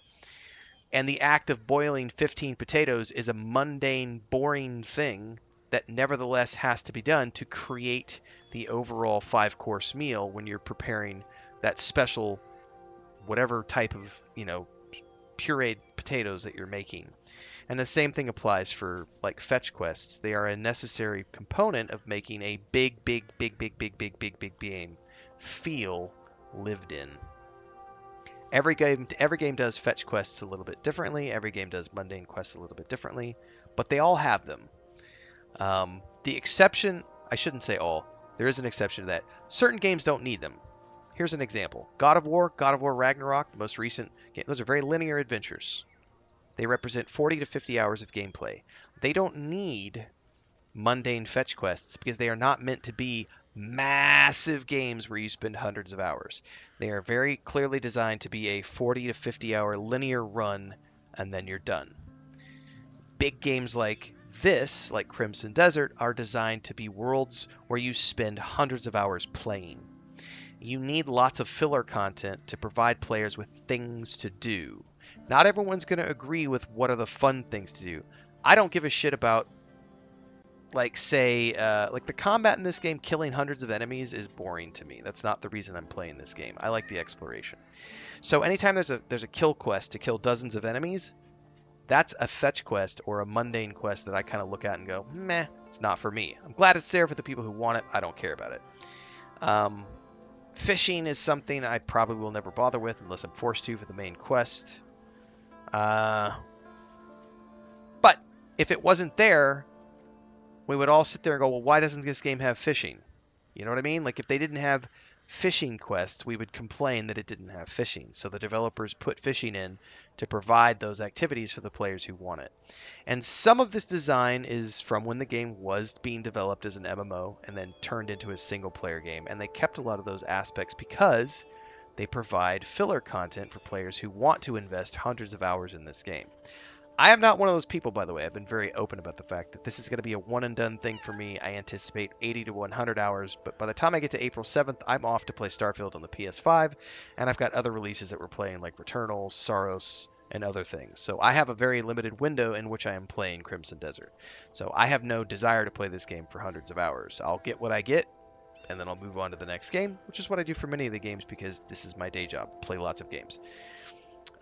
And the act of boiling 15 potatoes is a mundane, boring thing that nevertheless has to be done to create the overall 5-course meal when you're preparing that special whatever type of, pureed potatoes that you're making. And the same thing applies for, like, fetch quests. They are a necessary component of making a big game feel lived in. Every game does fetch quests a little bit differently. Every game does mundane quests a little bit differently, but they all have them. The exception, I shouldn't say all, there is an exception to that. Certain games don't need them. Here's an example. God of War Ragnarok, the most recent game, those are very linear adventures. They represent 40 to 50 hours of gameplay. They don't need mundane fetch quests because they are not meant to be massive games where you spend hundreds of hours. They are very clearly designed to be a 40 to 50 hour linear run, and then you're done. Big games like this, like Crimson Desert, are designed to be worlds where you spend hundreds of hours playing. You need lots of filler content to provide players with things to do. Not everyone's going to agree with what are the fun things to do. I don't give a shit about, like, say, like the combat in this game, killing hundreds of enemies is boring to me. That's not the reason I'm playing this game. I like the exploration. So anytime there's a kill quest to kill dozens of enemies, that's a fetch quest or a mundane quest that I kind of look at and go, meh, it's not for me. I'm glad it's there for the people who want it. I don't care about it. Fishing is something I probably will never bother with unless I'm forced to for the main quest. But if it wasn't there, we would all sit there and go, well, why doesn't this game have fishing? You know what I mean? Like if they didn't have fishing quests, we would complain that it didn't have fishing. So the developers put fishing in to provide those activities for the players who want it. And some of this design is from when the game was being developed as an MMO and then turned into a single player game. And they kept a lot of those aspects because they provide filler content for players who want to invest hundreds of hours in this game. I am not one of those people, by the way. I've been very open about the fact that this is going to be a one and done thing for me. I anticipate 80 to 100 hours, but by the time I get to April 7th, I'm off to play Starfield on the PS5, and I've got other releases that we're playing like Returnal, Saros, and other things. So I have a very limited window in which I am playing Crimson Desert. So I have no desire to play this game for hundreds of hours. I'll get what I get, and then I'll move on to the next game, which is what I do for many of the games because this is my day job, play lots of games.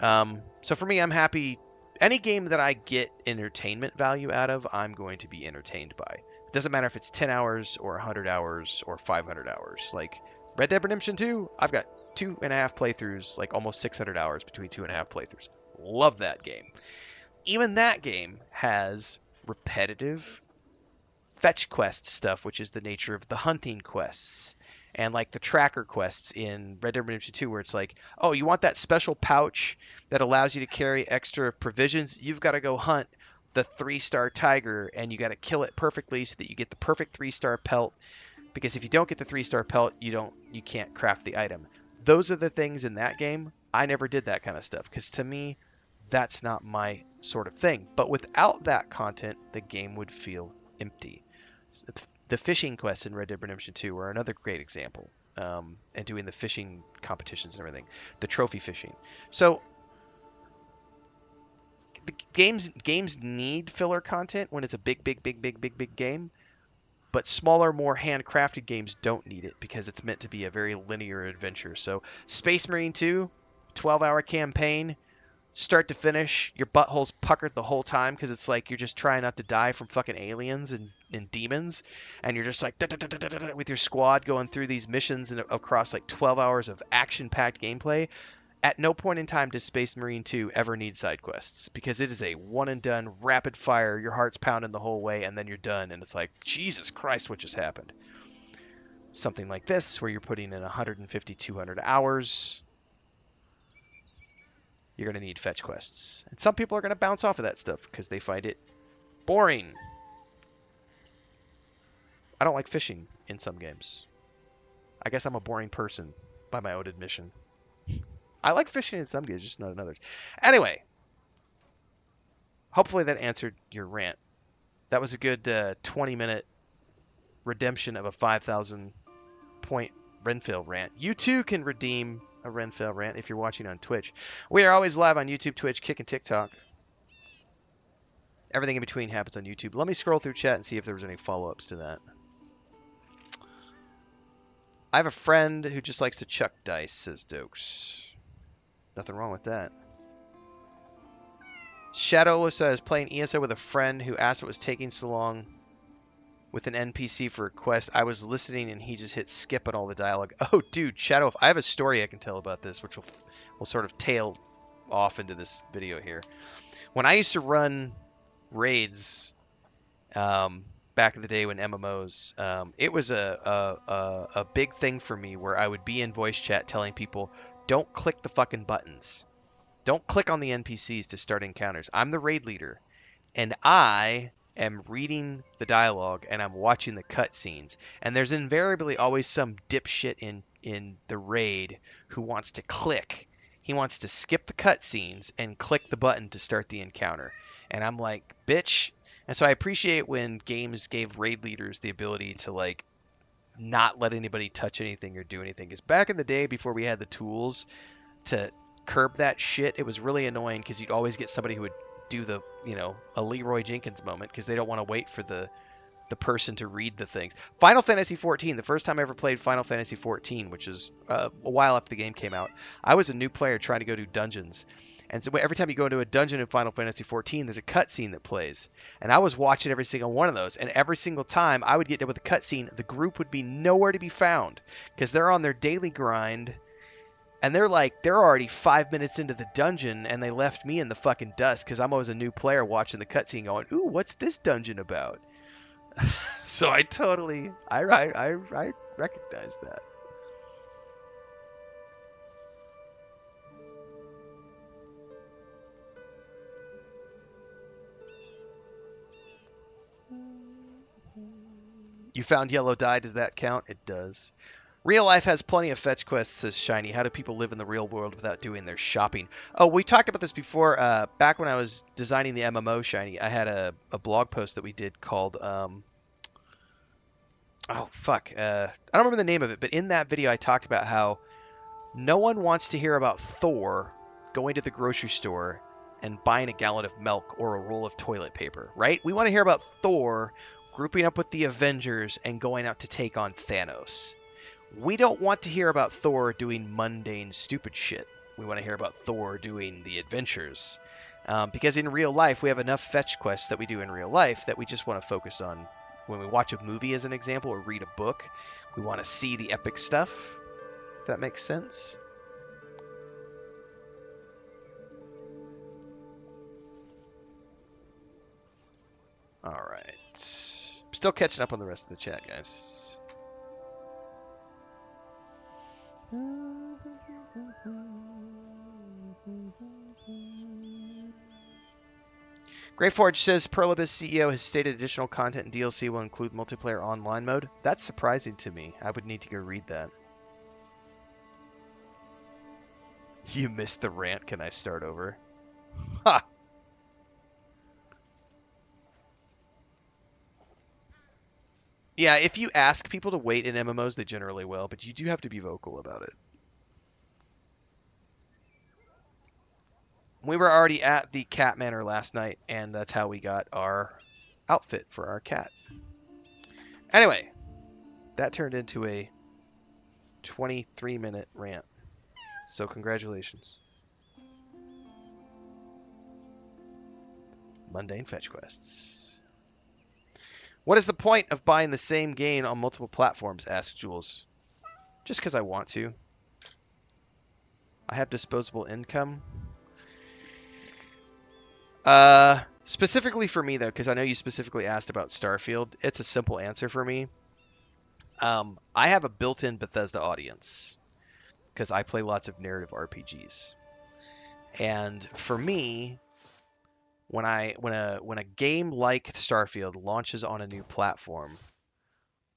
So for me, I'm happy. Any game that I get entertainment value out of, I'm going to be entertained by. It doesn't matter if it's 10 hours or 100 hours or 500 hours. Like Red Dead Redemption 2, I've got 2.5 playthroughs, like almost 600 hours between 2.5 playthroughs. Love that game. Even that game has repetitive fetch quest stuff, which is the nature of the hunting quests. And like the tracker quests in Red Dead Redemption 2 where it's like, oh, you want that special pouch that allows you to carry extra provisions? You've got to go hunt the 3-star tiger and you got to kill it perfectly so that you get the perfect 3-star pelt. Because if you don't get the 3-star pelt, you can't craft the item. Those are the things in that game. I never did that kind of stuff because to me, that's not my sort of thing. But without that content, the game would feel empty. The fishing quests in Red Dead Redemption 2 are another great example, and doing the fishing competitions and everything, the trophy fishing. So the games need filler content when it's a big game, but smaller, more handcrafted games don't need it because it's meant to be a very linear adventure. So Space Marine 2, 12-hour campaign, start to finish, your butthole's puckered the whole time because it's like you're just trying not to die from fucking aliens and demons, and you're just like with your squad going through these missions and across like 12 hours of action-packed gameplay. At no point in time does Space Marine 2 ever need side quests because it is a one-and-done, rapid-fire, your heart's pounding the whole way, and then you're done, and it's like, Jesus Christ, what just happened? Something like this, where you're putting in 150, 200 hours, you're going to need fetch quests. And some people are going to bounce off of that stuff because they find it boring. I don't like fishing in some games. I guess I'm a boring person by my own admission. I like fishing in some games, just not in others. Anyway, hopefully that answered your rant. That was a good 20-minute redemption of a 5,000-point Renfail rant. You too can redeem a Renfail rant if you're watching on Twitch. We are always live on YouTube, Twitch, Kick, and TikTok. Everything in between happens on YouTube. Let me scroll through chat and see if there was any follow-ups to that. I have a friend who just likes to chuck dice, says Dokes. Nothing wrong with that. Shadow says, playing ESO with a friend who asked what was taking so long with an NPC for a quest. I was listening and he just hit skip on all the dialogue. Oh, dude, Shadow, I have a story I can tell about this, which will sort of tail off into this video here. When I used to run raids back in the day when MMOs, it was a big thing for me where I would be in voice chat telling people, don't click the fucking buttons. Don't click on the NPCs to start encounters. I'm the raid leader, and I am reading the dialogue and I'm watching the cutscenes. And there's invariably always some dipshit in the raid who wants to click. He wants to skip the cutscenes and click the button to start the encounter. And I'm like, bitch. And so I appreciate when games gave raid leaders the ability to like not let anybody touch anything or do anything. Because back in the day, before we had the tools to curb that shit, it was really annoying because you'd always get somebody who would do the, a Leroy Jenkins moment because they don't want to wait for the person to read the things. Final Fantasy XIV, the first time I ever played Final Fantasy XIV, which is a while after the game came out, I was a new player trying to go do dungeons. And so every time you go into a dungeon in Final Fantasy XIV, there's a cutscene that plays. And I was watching every single one of those. And every single time I would get done with a cutscene, the group would be nowhere to be found. Because they're on their daily grind. And they're already 5 minutes into the dungeon. And they left me in the fucking dust. Because I'm always a new player watching the cutscene going, ooh, what's this dungeon about? So I totally, I recognize that. You found yellow dye. Does that count? It does. Real life has plenty of fetch quests, says Shiny. How do people live in the real world without doing their shopping? Oh, we talked about this before. Back when I was designing the MMO, Shiny, I had a blog post that we did called, oh, fuck. I don't remember the name of it, but in that video I talked about how no one wants to hear about Thor going to the grocery store and buying a gallon of milk or a roll of toilet paper, right? We want to hear about Thor grouping up with the Avengers and going out to take on Thanos. We don't want to hear about Thor doing mundane, stupid shit. We want to hear about Thor doing the adventures. Because in real life, we have enough fetch quests that we do in real life that we just want to focus on. When we watch a movie, as an example, or read a book, we want to see the epic stuff. If that makes sense. Alright. Still catching up on the rest of the chat, guys. Greyforge says Perlibus CEO has stated additional content and DLC will include multiplayer online mode. That's surprising to me. I would need to go read that. You missed the rant. Can I start over? Ha! Yeah, if you ask people to wait in MMOs, they generally will, but you do have to be vocal about it. We were already at the cat manor last night, and that's how we got our outfit for our cat. Anyway, that turned into a 23-minute rant. So congratulations. Mundane fetch quests. What is the point of buying the same game on multiple platforms? Asked Jules. Just because I want to. I have disposable income. Specifically for me, though, because I know you specifically asked about Starfield, it's a simple answer for me. I have a built-in Bethesda audience because I play lots of narrative RPGs. And for me, when a game like Starfield launches on a new platform,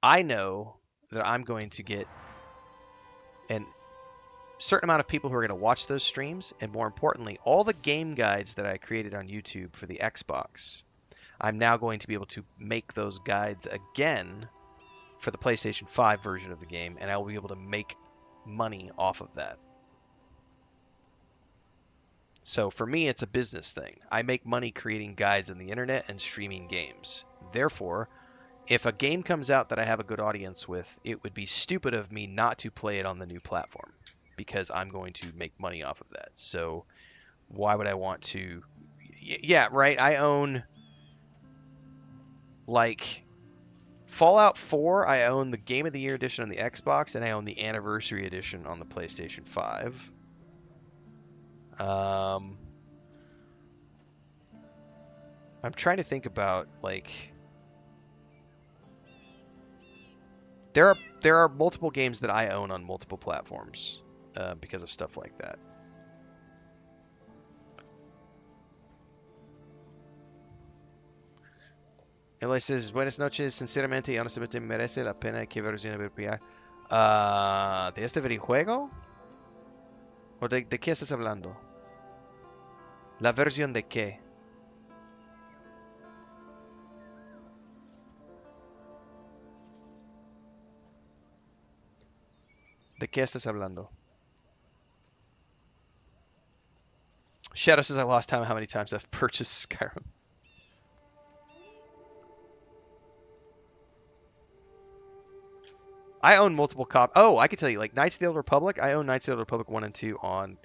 I know that I'm going to get a certain amount of people who are going to watch those streams, and more importantly, all the game guides that I created on YouTube for the Xbox, I'm now going to be able to make those guides again for the PlayStation 5 version of the game, and I will be able to make money off of that. So for me, it's a business thing. I make money creating guides on the internet and streaming games. Therefore, if a game comes out that I have a good audience with, it would be stupid of me not to play it on the new platform, because I'm going to make money off of that. So why would I want to? Yeah, right. I own, like, Fallout 4. I own the Game of the Year edition on the Xbox, and I own the Anniversary edition on the PlayStation 5. I'm trying to think about, like, there are multiple games that I own on multiple platforms because of stuff like that. Eloy says, buenas noches, sinceramente, honestamente merece la pena que versión de ¿de este videojuego? ¿O de qué estás hablando? ¿La versión de qué? ¿De qué estás hablando? Shadow says, I lost time how many times I've purchased Skyrim. I own multiple copies. Oh, I can tell you, like, Knights of the Old Republic, I own Knights of the Old Republic 1 and 2 on...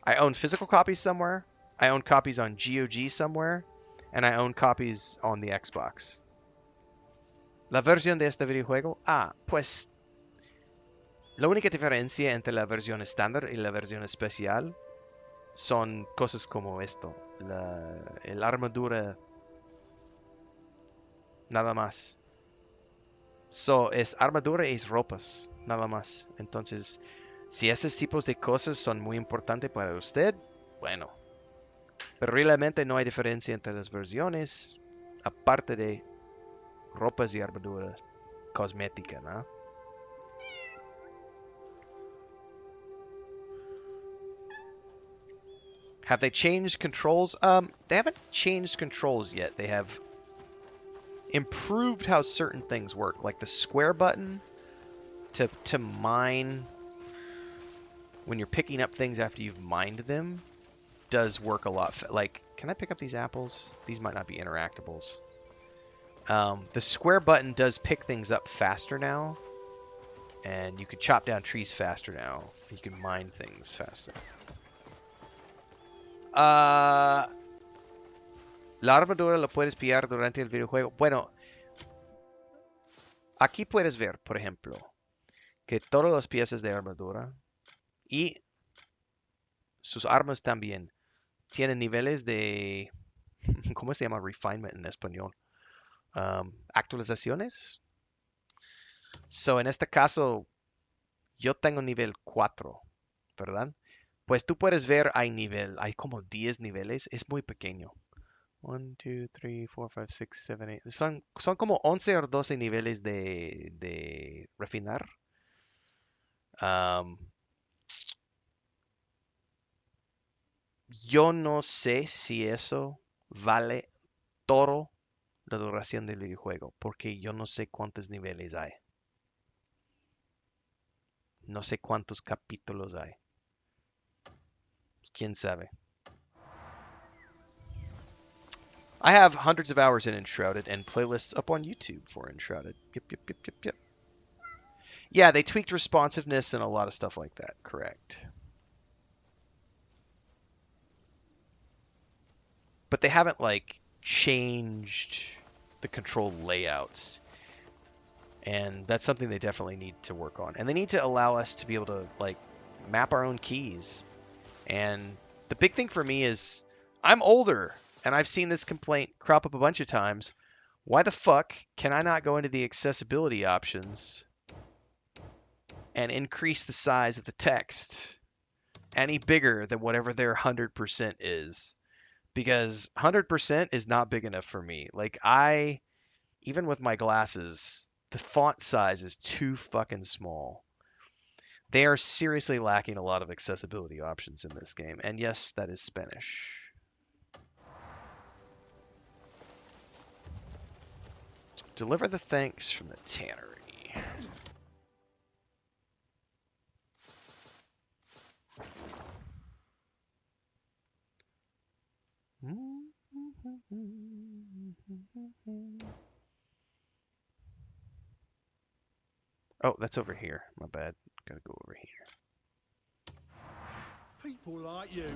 I own physical copies somewhere. I own copies on GOG somewhere. And I own copies on the Xbox. La versión de este videojuego? Ah, pues... La única diferencia entre la versión estándar y la versión especial son cosas como esto. La armadura Nada más. So, es armadura y es ropas. Nada más. Entonces, si esos tipos de cosas son muy importantes para usted, bueno. Pero realmente no hay diferencia entre las versiones, aparte de ropas y armaduras cosmética, ¿no? Have they changed controls? They haven't changed controls yet. They have improved how certain things work, like the square button to mine when you're picking up things after you've mined them does work a lot. Like, can I pick up these apples? These might not be interactables. The square button does pick things up faster now, and you can chop down trees faster now. You can mine things faster. La armadura lo puedes pillar durante el videojuego. Bueno, aquí puedes ver, por ejemplo, que todas las piezas de armadura y sus armas también tienen niveles de... ¿Cómo se llama refinement en español? Actualizaciones. So, en este caso, yo tengo nivel 4, ¿verdad? Pues tú puedes ver, hay como 10 niveles, es muy pequeño. 1, 2, 3, 4, 5, 6, 7, 8. Son como 11 o 12 niveles de refinar. Yo no sé si eso vale todo la duración del videojuego, porque yo no sé cuántos niveles hay. No sé cuántos capítulos hay. ¿Quién sabe? I have hundreds of hours in Enshrouded and playlists up on YouTube for Enshrouded. Yep. Yeah, they tweaked responsiveness and a lot of stuff like that. Correct. But they haven't, like, changed the control layouts. And that's something they definitely need to work on. And they need to allow us to be able to, like, map our own keys. And the big thing for me is I'm older, and I've seen this complaint crop up a bunch of times. Why the fuck can I not go into the accessibility options and increase the size of the text any bigger than whatever their 100% is? Because 100% is not big enough for me. Like, even with my glasses, the font size is too fucking small. They are seriously lacking a lot of accessibility options in this game. And yes, that is Spanish. Deliver the thanks from the tannery. Oh, that's over here. My bad. Gotta go over here. People like you.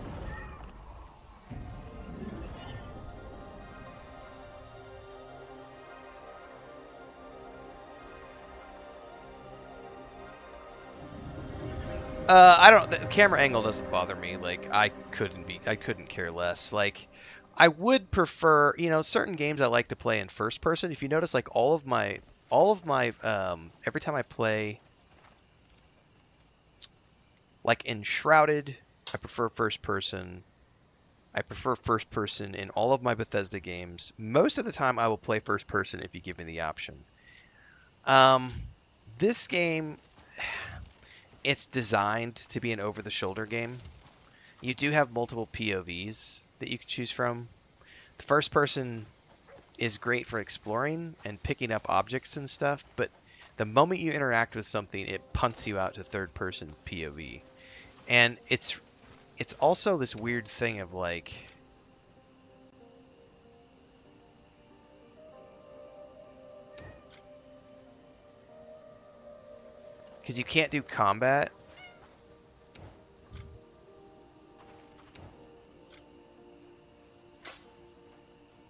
I don't. The camera angle doesn't bother me. Like, I couldn't care less. Like, I would prefer, certain games I like to play in first person. If you notice, like all of my, every time I play, like Enshrouded, I prefer first person. I prefer first person in all of my Bethesda games. Most of the time, I will play first person if you give me the option. This game, it's designed to be an over-the-shoulder game. You do have multiple POVs that you can choose from. The first person is great for exploring and picking up objects and stuff, but the moment you interact with something, it punts you out to third-person POV. And it's also this weird thing of, like, because you can't do combat.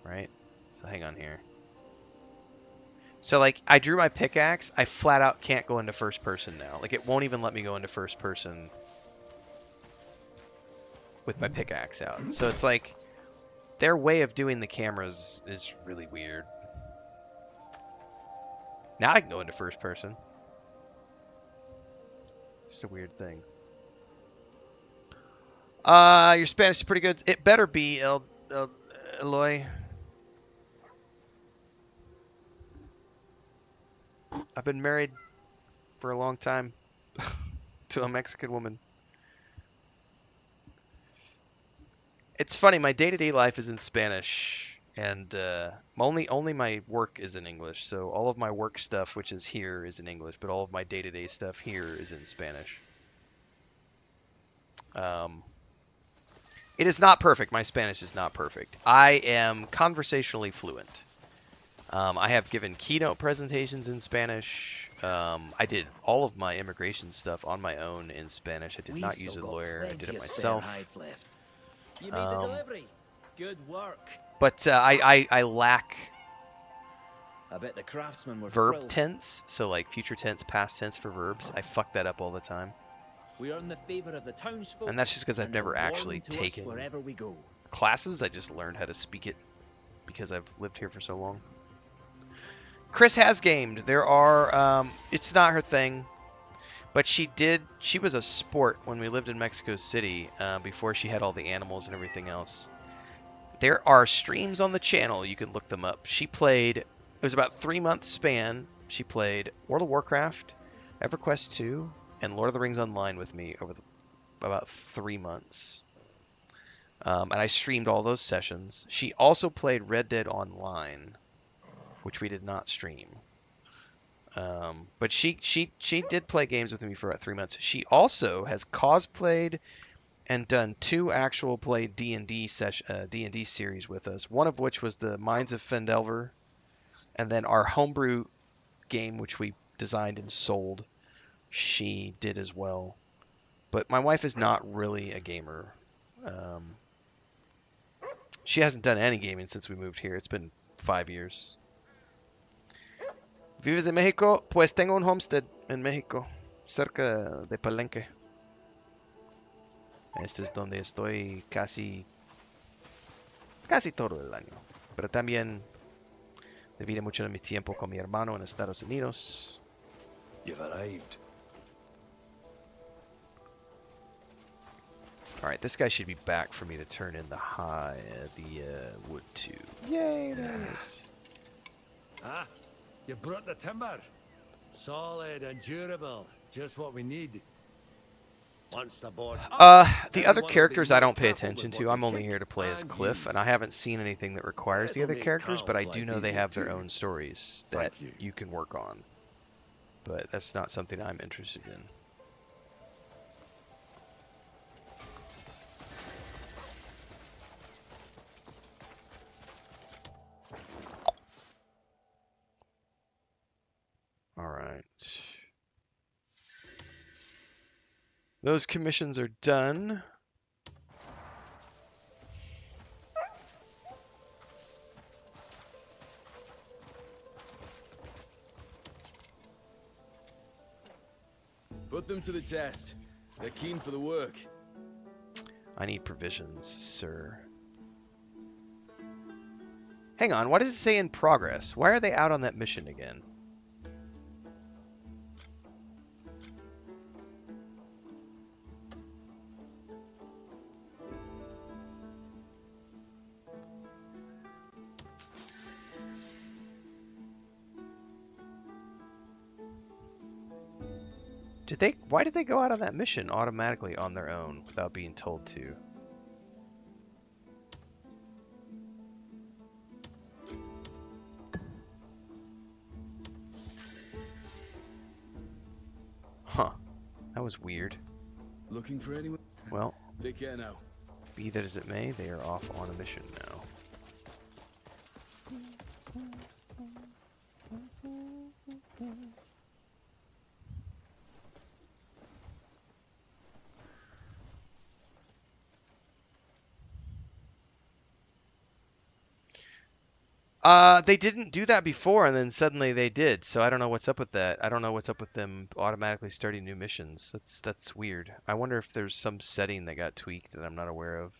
Right? So hang on here. So, like, I drew my pickaxe. I flat out can't go into first person now. Like, it won't even let me go into first person with my pickaxe out. So it's like, their way of doing the cameras is really weird. Now I can go into first person. It's a weird thing. Your Spanish is pretty good. It better be, Eloy. I've been married for a long time to a Mexican woman. It's funny, my day-to-day life is in Spanish, and only my work is in English. So all of my work stuff, which is here, is in English, but all of my day-to-day stuff here is in Spanish. It is not perfect. My Spanish is not perfect. I am conversationally fluent. I have given keynote presentations in Spanish. I did all of my immigration stuff on my own in Spanish. I did not use a lawyer. I did it myself. You made the delivery. Good work. But I lack I bet the craftsmen were verb thrilled. tense, so like future tense, past tense for verbs. I fuck that up all the time. We earn the favor of the townsfolk, And that's just because I've and they're never actually warm to us taken wherever we go. classes. I just learned how to speak it because I've lived here for so long. Chris has gamed. There are, it's not her thing, but she was a sport when we lived in Mexico City, before she had all the animals and everything else. There are streams on the channel. You can look them up. She played, it was about 3-month span. She played World of Warcraft, EverQuest 2, and Lord of the Rings Online with me over about 3 months. And I streamed all those sessions. She also played Red Dead Online, which we did not stream. But she did play games with me for about 3 months. She also has cosplayed and done 2 actual play D&D series with us. One of which was the Mines of Fendelver, and then our homebrew game, which we designed and sold, she did as well. But my wife is not really a gamer. She hasn't done any gaming since we moved here. It's been 5 years. ¿Vives en México? Pues tengo un homestead en México, cerca de Palenque. Este es donde estoy casi todo el año. Pero también divido mucho de mi tiempo con mi hermano en Estados Unidos. You've arrived. Alright, this guy should be back for me to turn in the wood to. Yay, there it is. Ah, you brought the timber. Solid and durable. Just what we need. Once the board's The other characters I don't pay attention to. I'm only here to play as Cliff, and I haven't seen anything that requires the other characters, but I do know they have their own stories that you can work on. But that's not something I'm interested in. Alright. Those commissions are done. Put them to the test. They're keen for the work. I need provisions, sir. Hang on, why does it say in progress? Why are they out on that mission again? Why did they go out on that mission automatically on their own without being told to? Huh. That was weird. Looking for anyone? Well, Take care now. be that as it may, they are off on a mission now. They didn't do that before, and then suddenly they did. So I don't know what's up with that. I don't know what's up with them automatically starting new missions. That's weird. I wonder if there's some setting that got tweaked that I'm not aware of.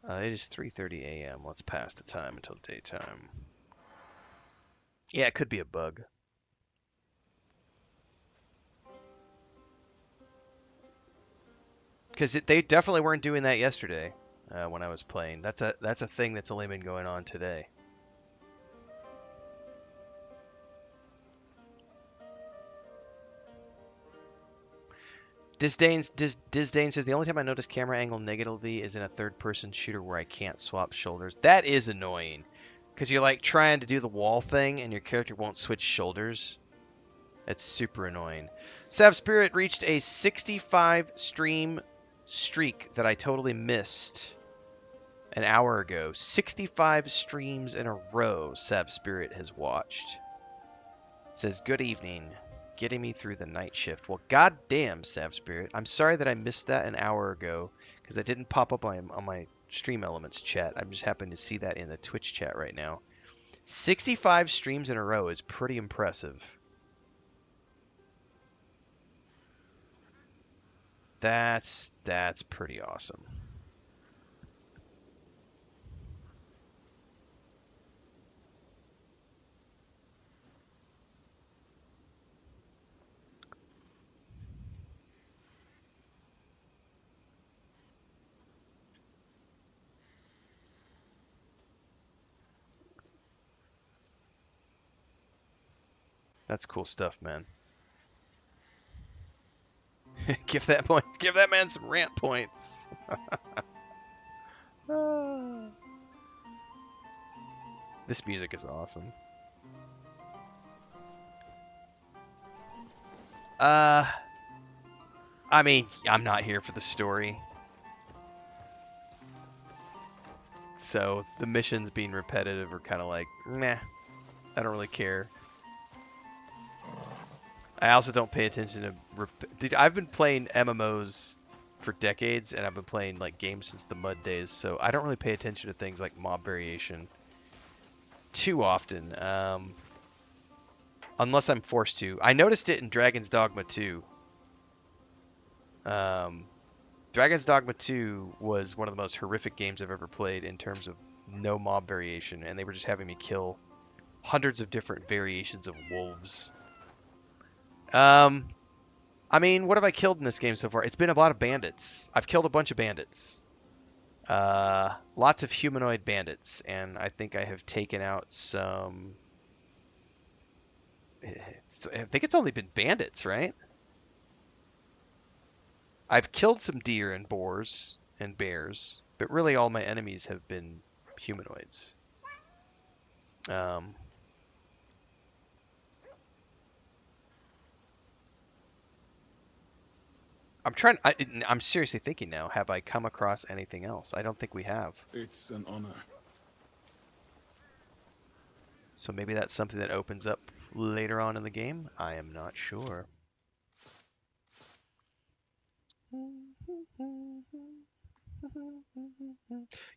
It is 3:30 a.m. Let's pass the time until daytime. Yeah, it could be a bug. Because they definitely weren't doing that yesterday when I was playing. That's a thing that's only been going on today. Disdain says the only time I notice camera angle negatively is in a third-person shooter where I can't swap shoulders. That is annoying, because you're like trying to do the wall thing and your character won't switch shoulders. That's super annoying. Sav Spirit reached a 65 stream streak that I totally missed an hour ago. 65 streams in a row Sav Spirit has watched. Says, good evening. Getting me through the night shift. Well, goddamn, Sav Spirit. I'm sorry that I missed that an hour ago because that didn't pop up on my Stream Elements chat. I'm just happening to see that in the Twitch chat right now. 65 streams in a row is pretty impressive. That's pretty awesome. That's cool stuff, man. Give that man some rant points. This music is awesome. I mean, I'm not here for the story. So the missions being repetitive are kind of like, meh, I don't really care. I also don't pay attention to... Dude, I've been playing MMOs for decades, and I've been playing like games since the mud days, so I don't really pay attention to things like mob variation too often, unless I'm forced to. I noticed it in Dragon's Dogma 2. Dragon's Dogma 2 was one of the most horrific games I've ever played in terms of no mob variation, and they were just having me kill hundreds of different variations of wolves. I mean, what have I killed in this game so far? It's been a lot of bandits. I've killed a bunch of bandits. Lots of humanoid bandits, and I think I have taken out some... I think it's only been bandits, right? I've killed some deer and boars and bears, but really all my enemies have been humanoids. I'm seriously thinking now, have I come across anything else? I don't think we have. It's an honor. So maybe that's something that opens up later on in the game? I am not sure.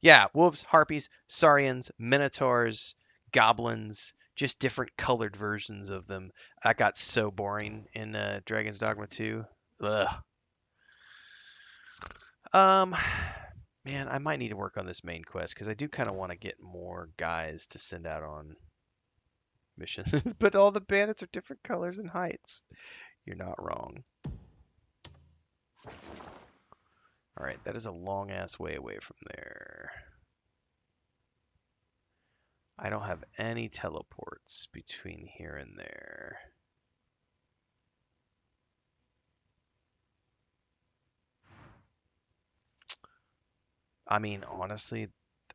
Yeah, wolves, harpies, saurians, minotaurs, goblins, just different colored versions of them. That got so boring in Dragon's Dogma 2. Ugh. Man, I might need to work on this main quest because I do kind of want to get more guys to send out on missions. But all the bandits are different colors and heights. You're not wrong. All right, that is a long ass way away from there. I don't have any teleports between here and there. I mean, honestly,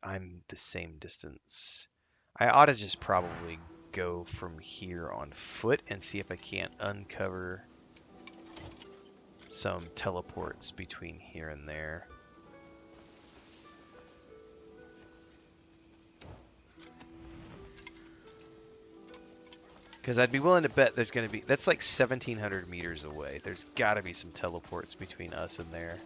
I'm the same distance. I ought to just probably go from here on foot and see if I can't uncover some teleports between here and there. Because I'd be willing to bet there's going to be... That's like 1,700 meters away. There's got to be some teleports between us and there.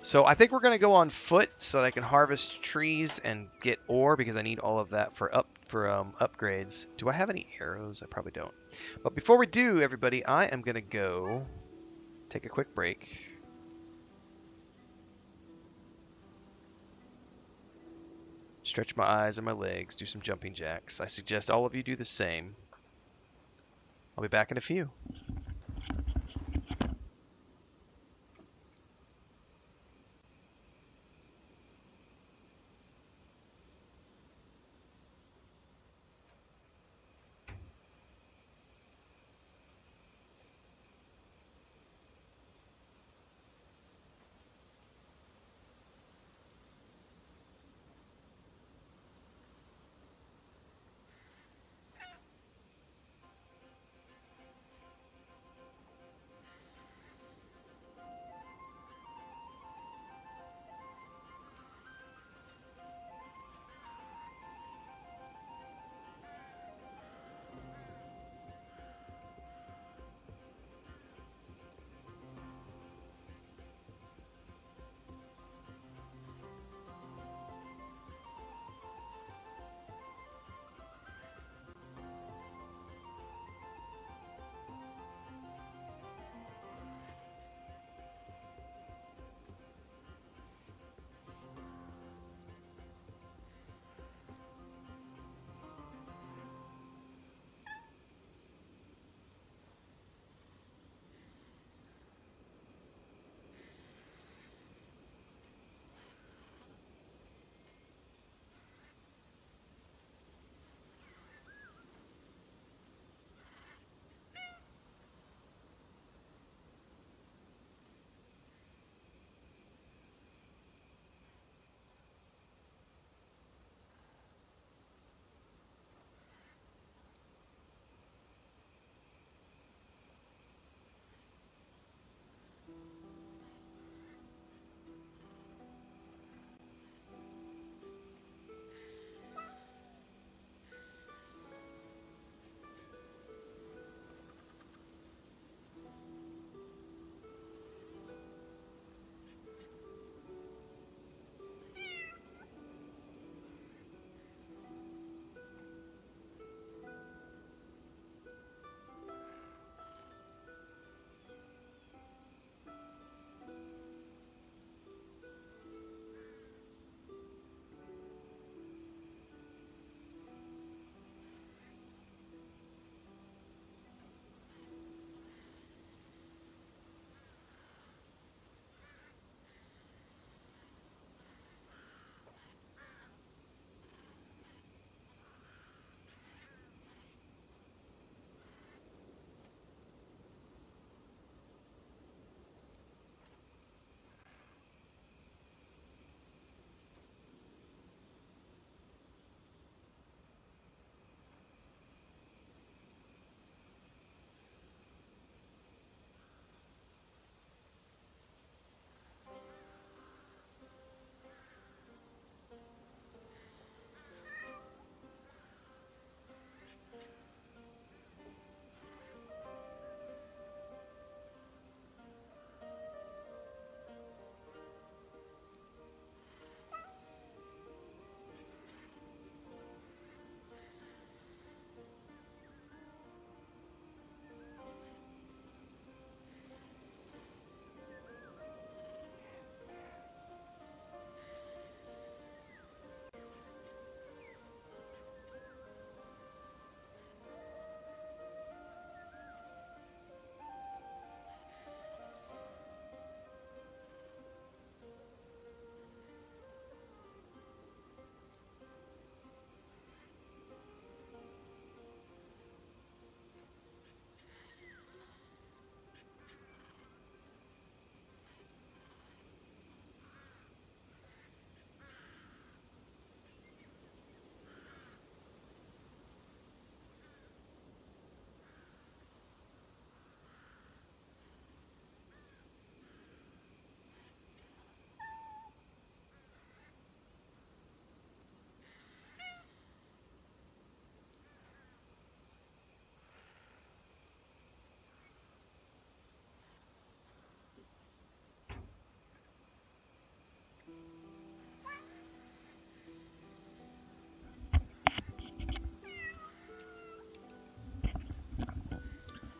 So I think we're going to go on foot so that I can harvest trees and get ore because I need all of that for upgrades. Do I have any arrows? I probably don't. But before we do, everybody, I am going to go take a quick break. Stretch my eyes and my legs, do some jumping jacks. I suggest all of you do the same. I'll be back in a few.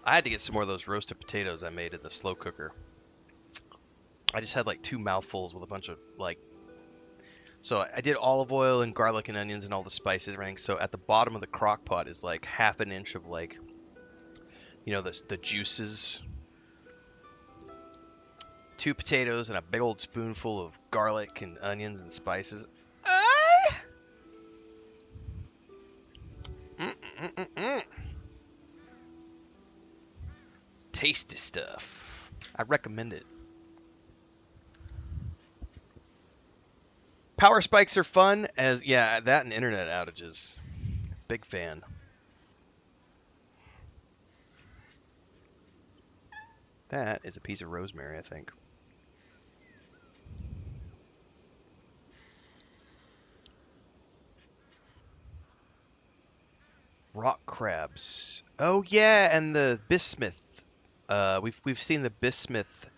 I had to get some more of those roasted potatoes I made in the slow cooker. I just had like 2 mouthfuls with a bunch of like So I did olive oil and garlic and onions and all the spices and everything. So at the bottom of the crock pot is like half an inch of like, you know, the juices. 2 potatoes and a big old spoonful of garlic and onions and spices. Tasty stuff. I recommend it. Power spikes are fun as yeah, that and internet outages. Big fan. That is a piece of rosemary, I think. Rock crabs. Oh yeah, and the bismuth. We've seen the bismuth.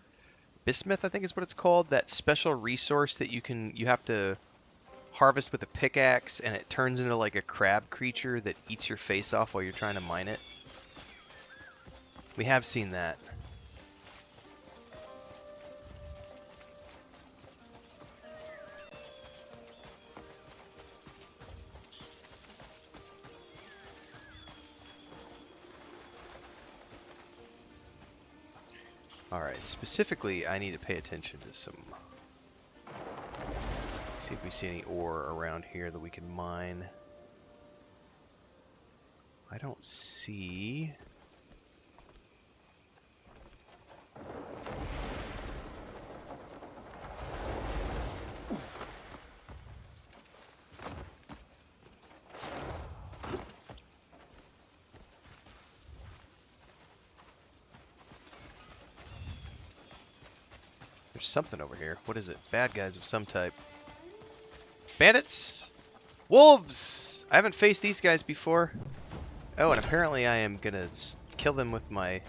Bismuth, I think is what it's called. That special resource that you have to harvest with a pickaxe, and it turns into like a crab creature that eats your face off while you're trying to mine it. We have seen that. Alright, specifically, I need to pay attention to some... See if we see any ore around here that we can mine. I don't see... There's something over here. What is it? Bad guys of some type. Bandits! Wolves! I haven't faced these guys before. Oh, and apparently I am gonna kill them with my...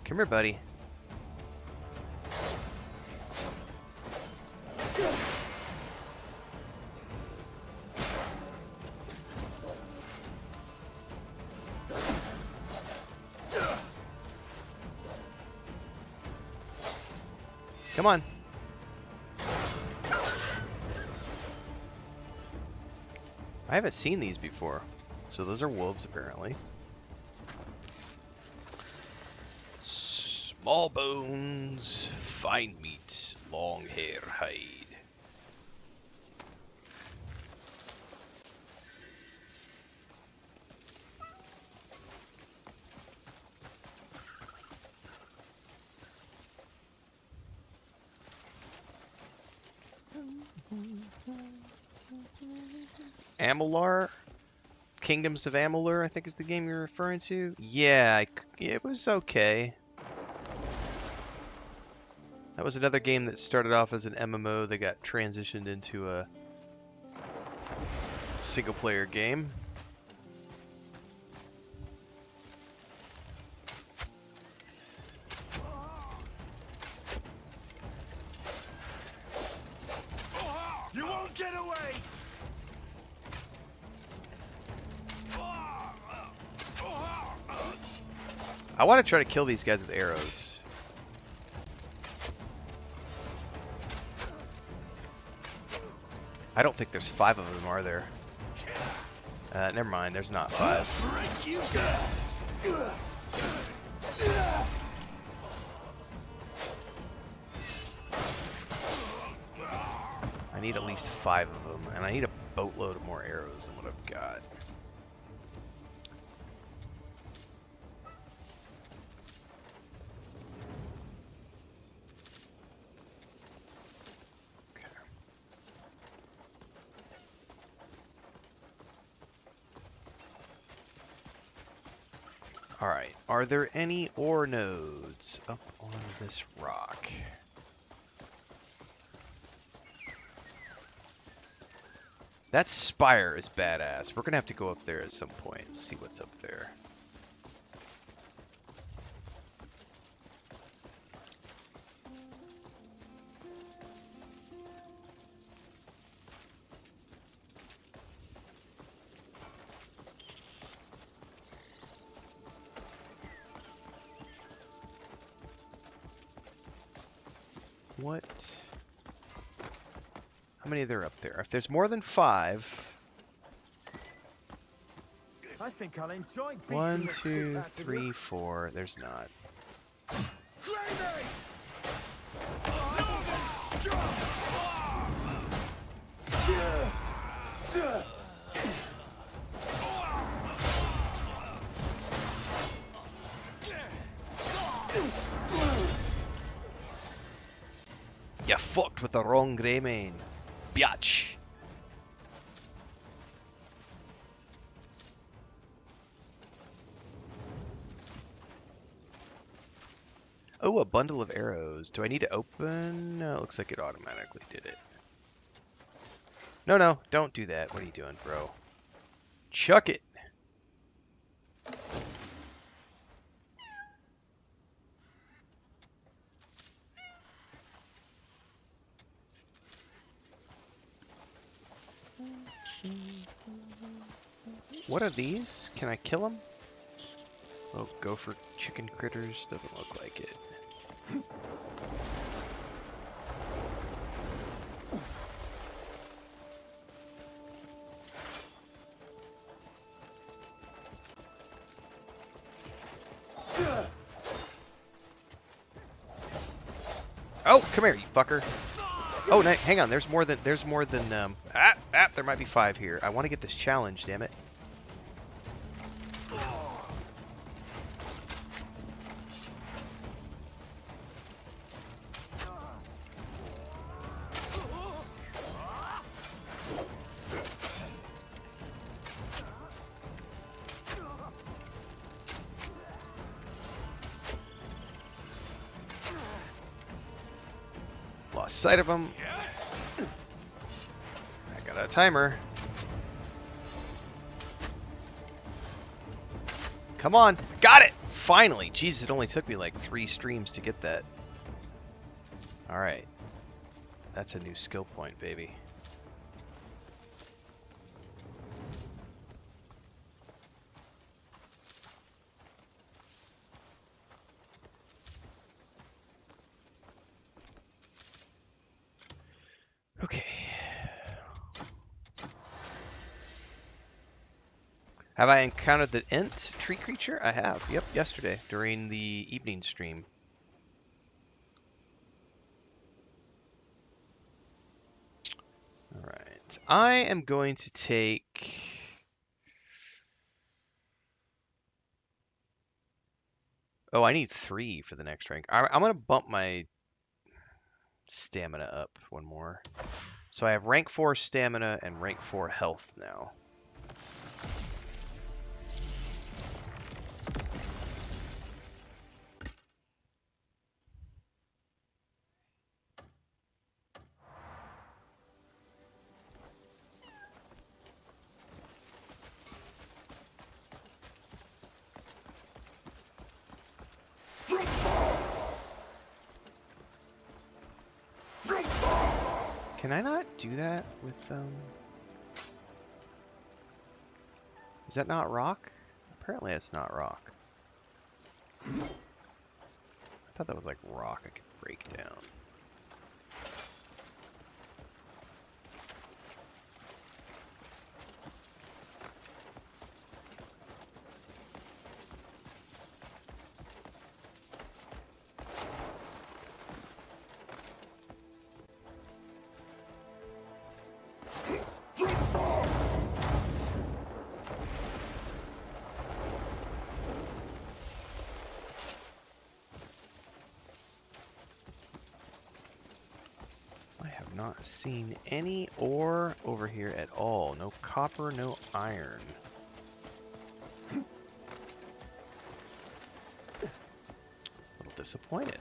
Come here, buddy. Come on. I haven't seen these before. So those are wolves, apparently. Small bones, fine meat, long hair, hide. Amalur? Kingdoms of Amalur, I think is the game you're referring to? Yeah, it was okay. That was another game that started off as an MMO that got transitioned into a single-player game. You won't get away! I want to try to kill these guys with arrows. I don't think there's 5 of them, are there? Never mind, there's not 5. I need at least 5 of them, and I need a boatload of more arrows than what I've got. Alright, are there any ore nodes up on this rock? That spire is badass. We're gonna have to go up there at some point and see what's up there. What? How many are there up there? If there's more than 5... I think I'll enjoy 1, 2, 3, 4. There's not. You fucked with the wrong Greymane. Biatch. Oh, a bundle of arrows. Do I need to open? No, it looks like it automatically did it. No, no, don't do that. What are you doing, bro? Chuck it. What are these? Can I kill them? Oh, gopher chicken critters? Doesn't look like it. Oh, come here, you fucker. Oh, no, hang on. There's more than there might be 5 here. I want to get this challenge, damn it. Lost sight of him. I got a timer. Come on. Got it! Finally. Jesus, it only took me like 3 streams to get that. Alright. That's a new skill point, baby. Okay. Have I encountered the Ent tree creature? I have. Yep, yesterday during the evening stream. Alright. I am going to take... Oh, I need 3 for the next rank. I'm going to bump my stamina up 1 more. So I have rank 4 stamina and rank 4 health now. Can I not do that with Is that not rock? Apparently it's not rock. I thought that was like rock I could break down. Not seen any ore over here at all. No copper, no iron. A little disappointed.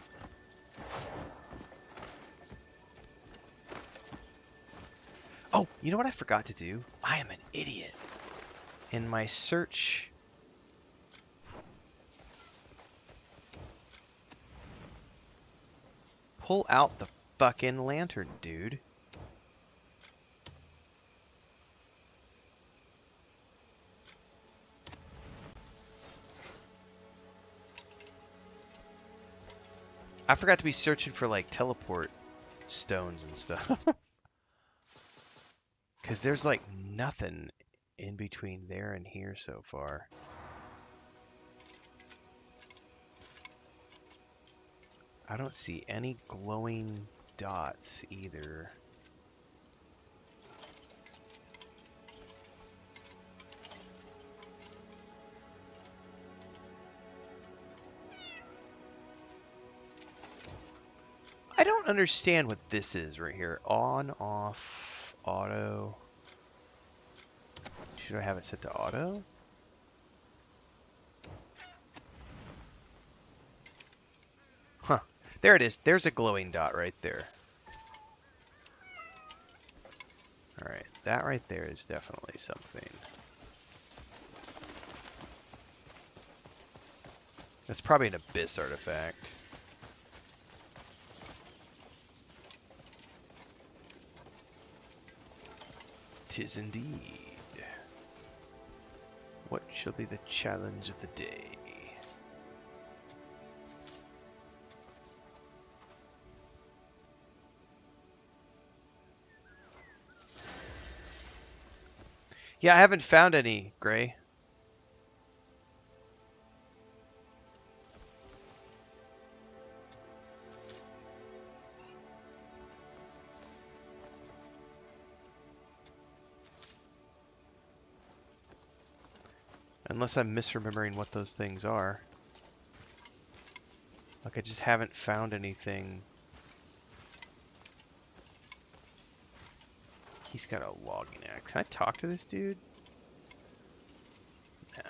Oh, you know what I forgot to do? I am an idiot. In my search... Pull out the fucking lantern, dude. I forgot to be searching for like teleport stones and stuff. Because there's like nothing in between there and here so far. I don't see any glowing dots either. I don't understand what this is right here. On, off, auto. Should I have it set to auto? Huh. There it is. There's a glowing dot right there. Alright, that right there is definitely something. That's probably an abyss artifact. Tis indeed. What shall be the challenge of the day? Yeah, I haven't found any, Gray. Unless I'm misremembering what those things are. Like, I just haven't found anything. He's got a logging axe. Can I talk to this dude? No.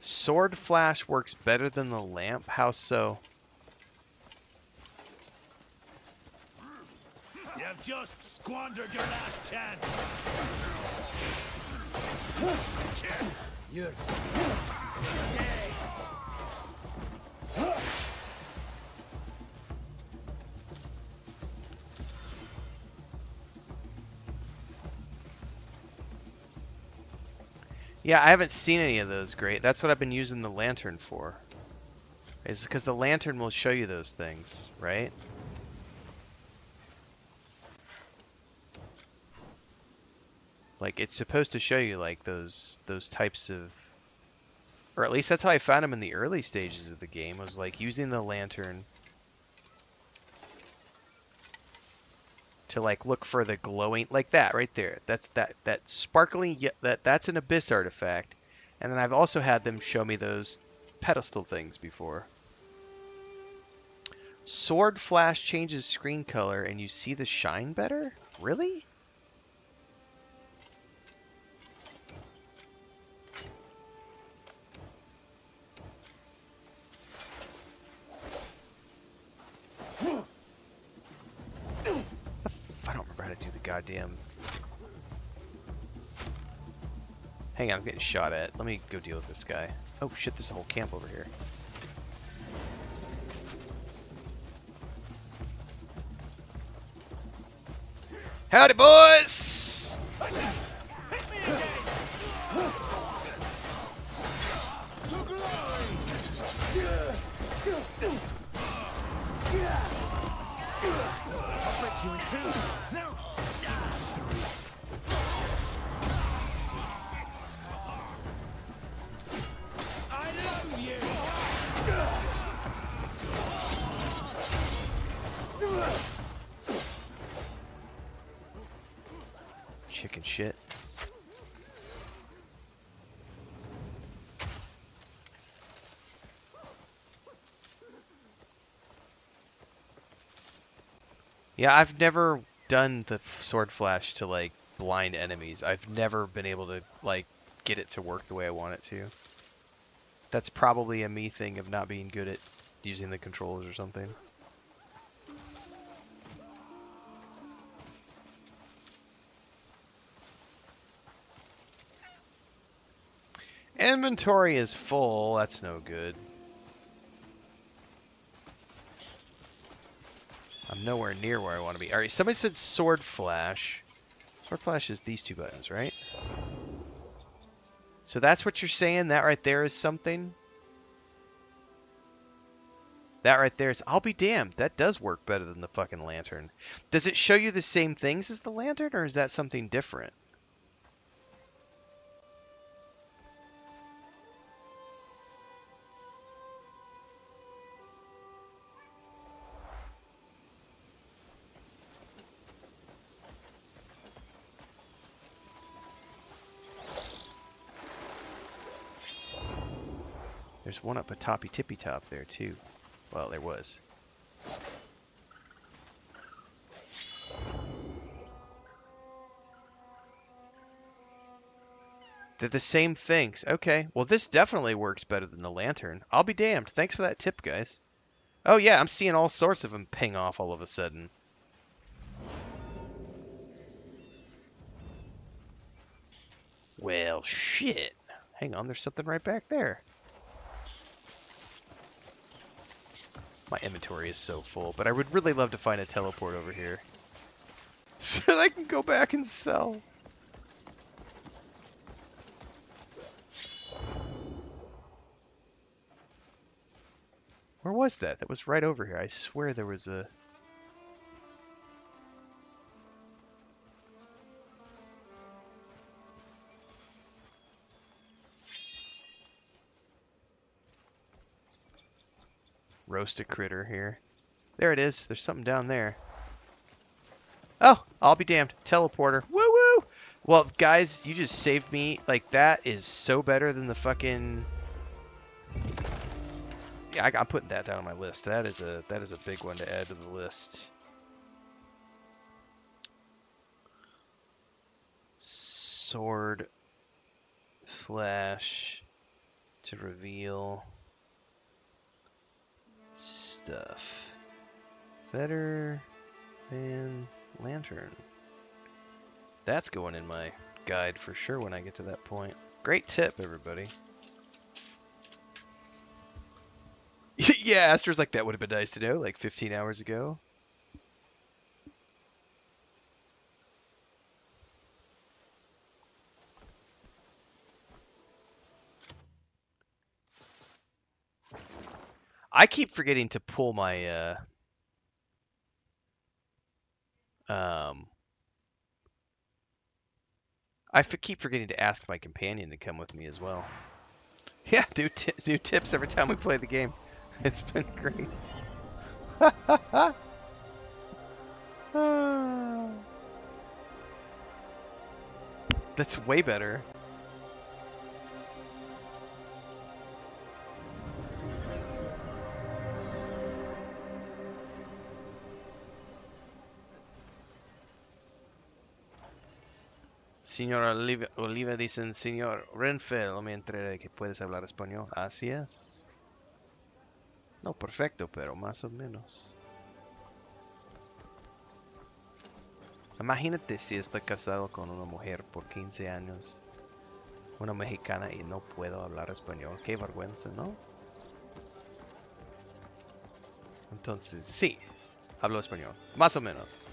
Sword flash works better than the lamp? How so? You've just squandered your last chance. You're dead. Yeah, I haven't seen any of those. Great. That's what I've been using the lantern for. Is because the lantern will show you those things, right? Like, it's supposed to show you, like, those types of... Or at least that's how I found them in the early stages of the game, was, like, using the lantern to, like, look for the glowing... Like that, right there. That's that sparkling... That's an abyss artifact. And then I've also had them show me those pedestal things before. Sword flash changes screen color and you see the shine better? Really? I don't remember how to do the goddamn... Hang on, I'm getting shot at. Let me go deal with this guy. Oh shit, there's a whole camp over here. Howdy, boys! Chicken shit. Yeah, I've never done the sword flash to, like, blind enemies. I've never been able to, like, get it to work the way I want it to. That's probably a me thing of not being good at using the controllers or something. Inventory is full. That's no good. I'm nowhere near where I want to be. Alright, somebody said sword flash. Sword flash is these two buttons, right? So that's what you're saying? That right there is something? That right there is, I'll be damned, that does work better than the fucking lantern. Does it show you the same things as the lantern, or is that something different? There's one up a toppy tippy top there too. Well, there was. They're the same things. Okay, well this definitely works better than the lantern. I'll be damned. Thanks for that tip, guys. Oh yeah, I'm seeing all sorts of them ping off all of a sudden. Well, shit. Hang on, there's something right back there. My inventory is so full, but I would really love to find a teleport over here. So that I can go back and sell. Where was that? That was right over here. I swear there was a... roast a critter here. There it is. There's something down there. Oh, I'll be damned. Teleporter. Woo woo! Well, guys, you just saved me. Like, that is so better than the fucking... Yeah, I'm putting that down on my list. That is a big one to add to the list. Sword flash to reveal stuff. Better than lantern. That's going in my guide for sure when I get to that point. Great tip, everybody. Yeah, Astra's like, that would have been nice to know, like 15 hours ago. I keep forgetting to pull my, keep forgetting to ask my companion to come with me as well. Yeah, do tips every time we play the game. It's been great. That's way better. Señor Oliva dicen, señor Renfail, no me enteré que puedes hablar español. Así es. No perfecto, pero más o menos. Imagínate si estoy casado con una mujer por 15 años, una mexicana, y no puedo hablar español. Qué vergüenza, ¿no? Entonces, sí, hablo español. Más o menos.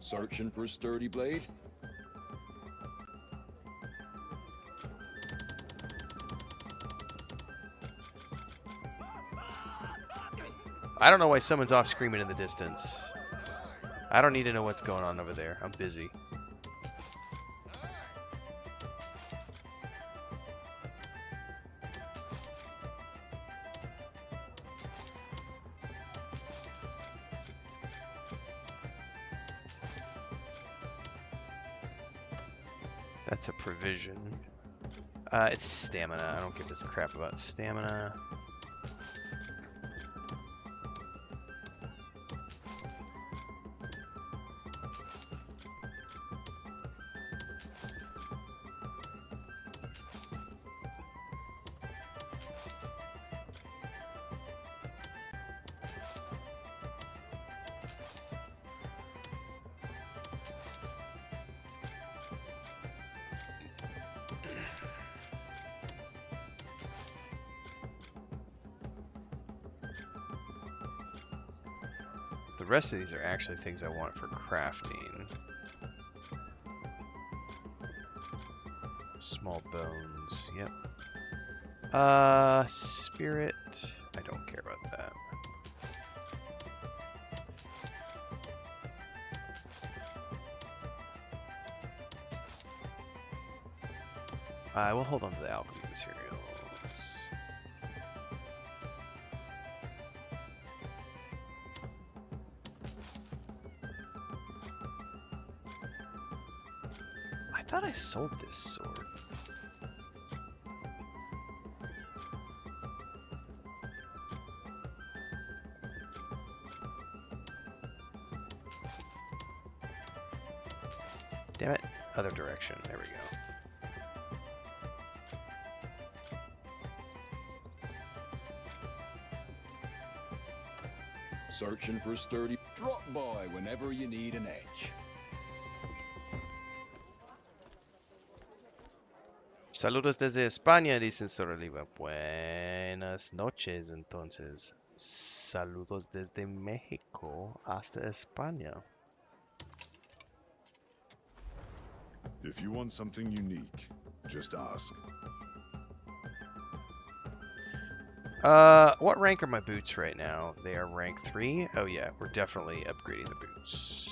Searching for a sturdy blade? I don't know why someone's off screaming in the distance. I don't need to know what's going on over there. I'm busy. That's a provision. It's stamina. I don't give this crap about stamina. The rest of these are actually things I want for crafting. Small bones. Yep. Spirit. I don't care about that. I will hold on to the alchemy materials. I thought I sold this sword. Damn it. Other direction. There we go. Searching for sturdy. Drop by whenever you need an edge. Saludos desde España, dicen sobre Oliva. Buenas noches, entonces. Saludos desde México hasta España. If you want something unique, just ask. What rank are my boots right now? They are rank 3? Oh yeah, we're definitely upgrading the boots.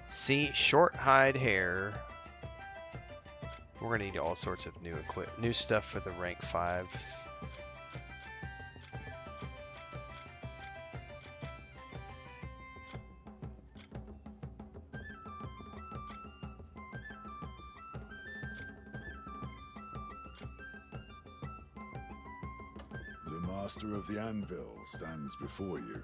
See, short hide hair. We're gonna need all sorts of new stuff for the rank 5s. The master of the anvil stands before you.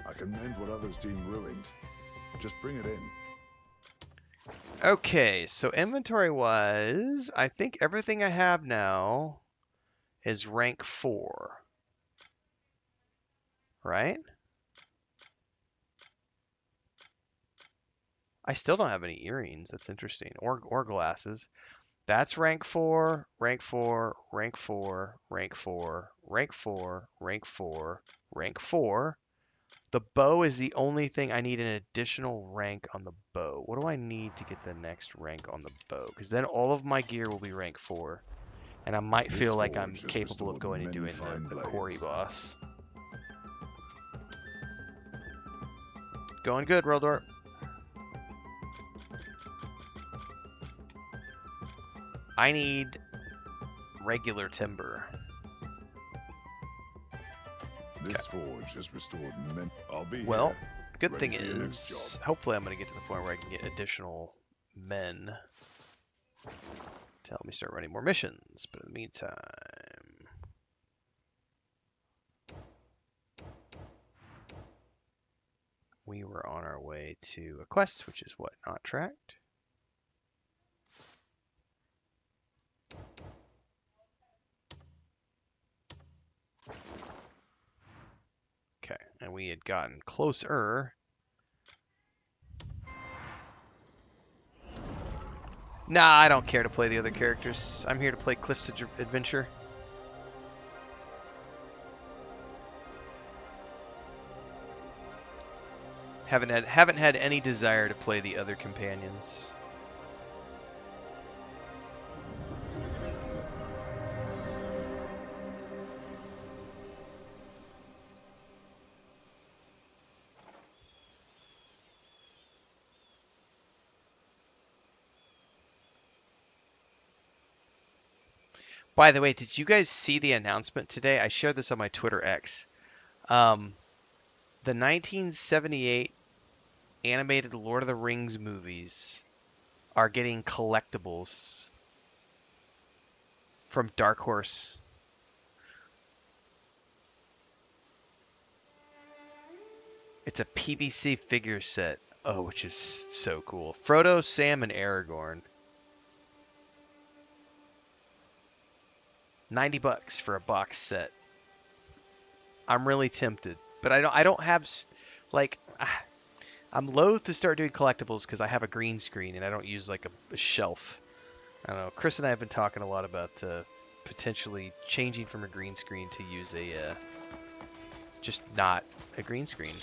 I can mend what others deem ruined. Just bring it in. Okay, so inventory-wise, I think everything I have now is rank 4. Right? I still don't have any earrings. That's interesting. Or glasses. That's rank 4, rank 4, rank 4, rank 4, rank 4, rank 4, rank 4. The bow is the only thing I need an additional rank on the bow. What do I need to get the next rank on the bow? Because then all of my gear will be rank 4. And I might feel like I'm capable of going and doing the quarry boss. Going good, Roldor. I need regular timber. This forge has restored men. I'll be Well, here. good Ready thing for your next is, job. hopefully I'm going to get to the point where I can get additional men to help me start running more missions. But in the meantime, we were on our way to a quest, which is what? Not tracked? Okay, and we had gotten closer. Nah, I don't care to play the other characters. I'm here to play Cliff's Adventure. Haven't had any desire to play the other companions. By the way, did you guys see the announcement today? I shared this on my Twitter X. The 1978 animated Lord of the Rings movies are getting collectibles from Dark Horse. It's a PVC figure set. Oh, which is so cool. Frodo, Sam, and Aragorn. $90 for a box set. I'm really tempted, but I don't have like I'm loath to start doing collectibles because I have a green screen and I don't use like a shelf. I don't know. Chris and I have been talking a lot about potentially changing from a green screen to use a just not a green screen.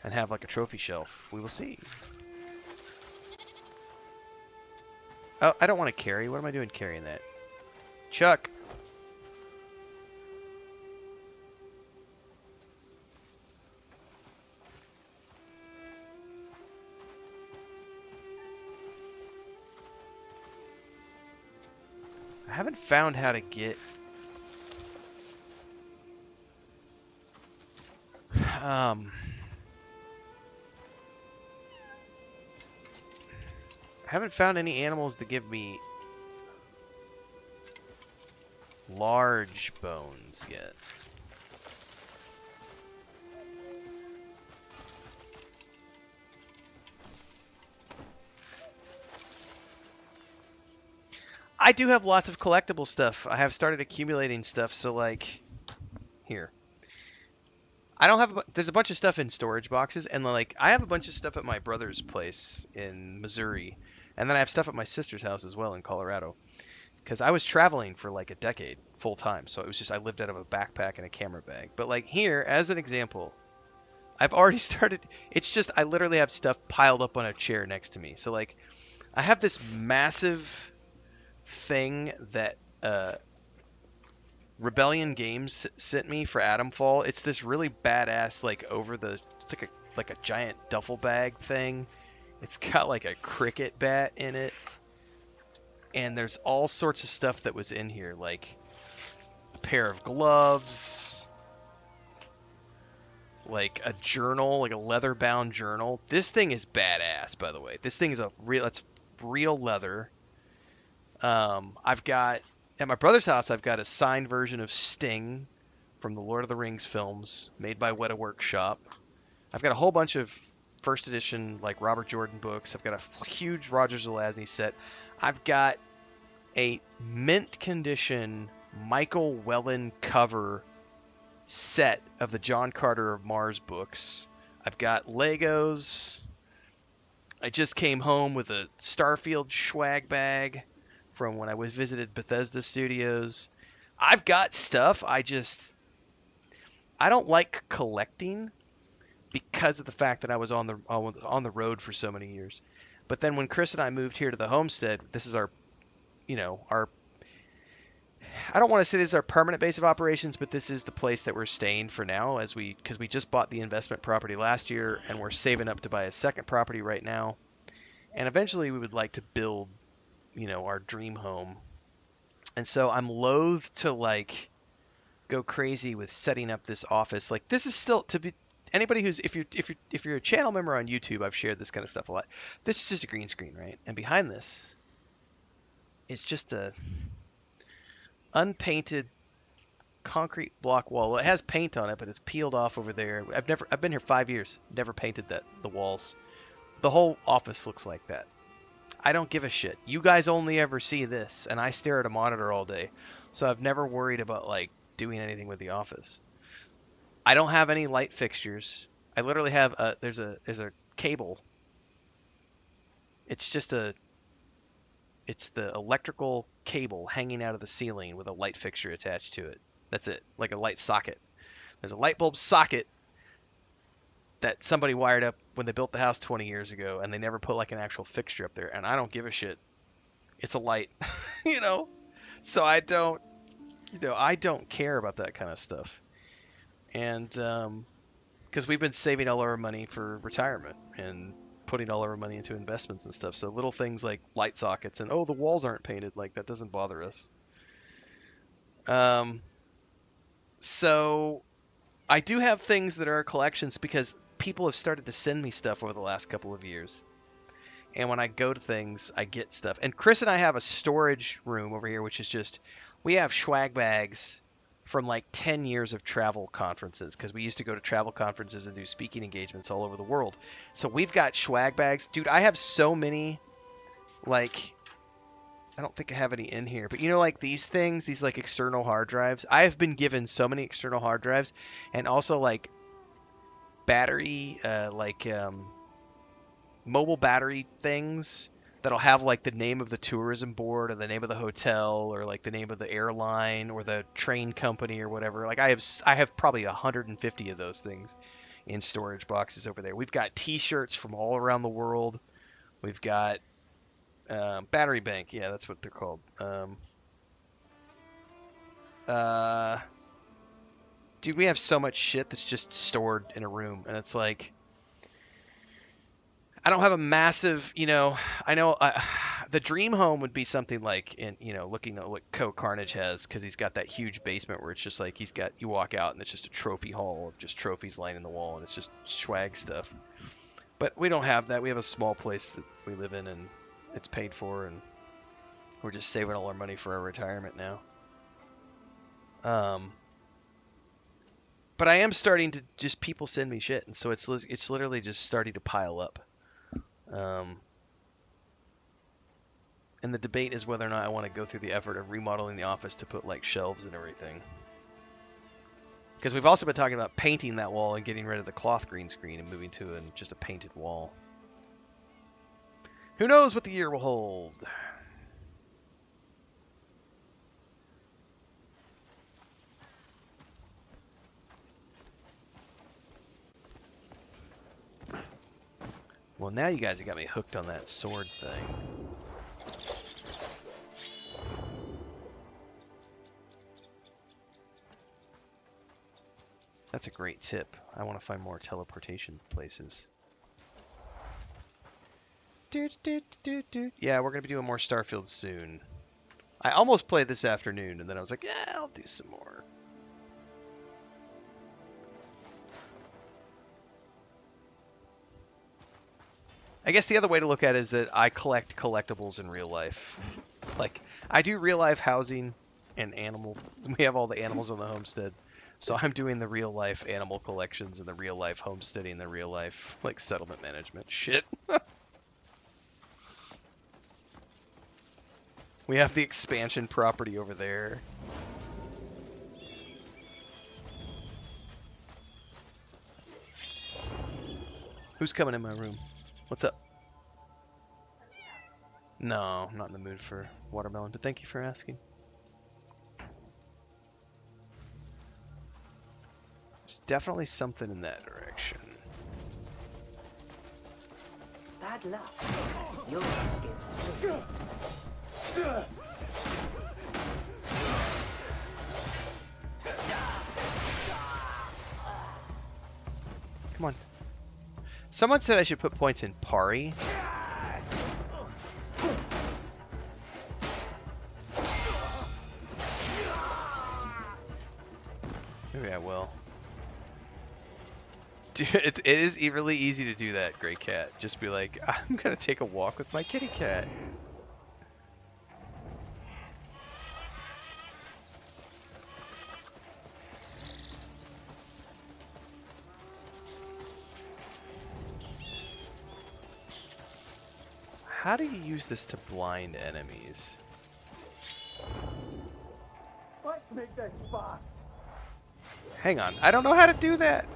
And have like a trophy shelf. We will see. Oh, I don't want to carry. What am I doing carrying that? Chuck! I haven't found how to get... I haven't found any animals that give me large bones yet. I do have lots of collectible stuff. I have started accumulating stuff, so like here. I don't have there's a bunch of stuff in storage boxes, and like I have a bunch of stuff at my brother's place in Missouri, and then I have stuff at my sister's house as well in Colorado. Because I was traveling for like a decade full time, so it was just I lived out of a backpack and a camera bag. But like here, as an example, I've already started. It's just I literally have stuff piled up on a chair next to me. So like I have this massive thing that Rebellion Games sent me for Atomfall. It's this really badass like it's like a giant duffel bag thing. It's got like a cricket bat in it. And there's all sorts of stuff that was in here, like a pair of gloves, like a journal, like a leather-bound journal. This thing is badass, by the way. This thing is it's real leather. I've got at my brother's house. I've got a signed version of Sting from the Lord of the Rings films, made by Weta Workshop. I've got a whole bunch of first edition, like Robert Jordan books. I've got a huge Roger Zelazny set. I've got a mint condition Michael Whelan cover set of the John Carter of Mars books. I've got Legos. I just came home with a Starfield swag bag from when I visited Bethesda Studios. I've got stuff. I don't like collecting because of the fact that I was on the road for so many years. But then when Chris and I moved here to the homestead, this is our I don't want to say this is our permanent base of operations, but this is the place that we're staying for now because we just bought the investment property last year and we're saving up to buy a second property right now. And eventually we would like to build, our dream home. And so I'm loath to like go crazy with setting up this office. Like this is still to be anybody who's if you're a channel member on YouTube, I've shared this kind of stuff a lot. This is just a green screen, right? And behind this is just a unpainted concrete block wall. It has paint on it, but it's peeled off over there. I've been here 5 years. Never painted the walls. The whole office looks like that. I don't give a shit. You guys only ever see this, and I stare at a monitor all day. So I've never worried about like doing anything with the office. I don't have any light fixtures. I literally have there's a cable. It's the electrical cable hanging out of the ceiling with a light fixture attached to it. That's it, like a light socket. There's a light bulb socket that somebody wired up when they built the house 20 years ago, and they never put like an actual fixture up there. And I don't give a shit. It's a light, So I don't care about that kind of stuff. And because we've been saving all our money for retirement and putting all our money into investments and stuff. So little things like light sockets and, the walls aren't painted, like that doesn't bother us. So I do have things that are collections because people have started to send me stuff over the last couple of years. And when I go to things, I get stuff. And Chris and I have a storage room over here, which is just, we have swag bags from like 10 years of travel conferences, because we used to go to travel conferences and do speaking engagements all over the world. So we've got swag bags. Dude, I have so many like I don't think I have any in here, but you know, like these things, these like external hard drives. I have been given so many external hard drives, and also like battery, mobile battery things that'll have like the name of the tourism board or the name of the hotel or like the name of the airline or the train company or whatever. Like I have probably 150 of those things in storage boxes over there. We've got T-shirts from all around the world. We've got battery bank. Yeah, that's what they're called. Dude, we have so much shit that's just stored in a room, and it's like I don't have a massive, I know the dream home would be something like looking at what Carnage has, because he's got that huge basement where it's just like you walk out and it's just a trophy hall of just trophies lining the wall and it's just swag stuff. But we don't have that. We have a small place that we live in and it's paid for, and we're just saving all our money for our retirement now. But I am starting to just people send me shit, and so it's literally just starting to pile up. And the debate is whether or not I want to go through the effort of remodeling the office to put like shelves and everything. Because we've also been talking about painting that wall and getting rid of the cloth green screen and moving to just a painted wall. Who knows what the year will hold? Well, now you guys have got me hooked on that sword thing. That's a great tip. I want to find more teleportation places. Yeah, we're going to be doing more Starfield soon. I almost played this afternoon, and then I was like, yeah, I'll do some more. I guess the other way to look at it is that I collect collectibles in real life. Like, I do real life housing and animal. We have all the animals on the homestead. So I'm doing the real life animal collections and the real life homesteading and the real life, like, settlement management shit. We have the expansion property over there. Who's coming in my room? What's up? No, I'm not in the mood for watermelon, but thank you for asking. There's definitely something in that direction. Bad luck. You're up against me. Come on. Someone said I should put points in Pari. Maybe I will. Dude, it is really easy to do that, Gray Cat. Just be like, I'm gonna take a walk with my kitty cat. How do you use this to blind enemies? Let's make this fast. Hang on, I don't know how to do that.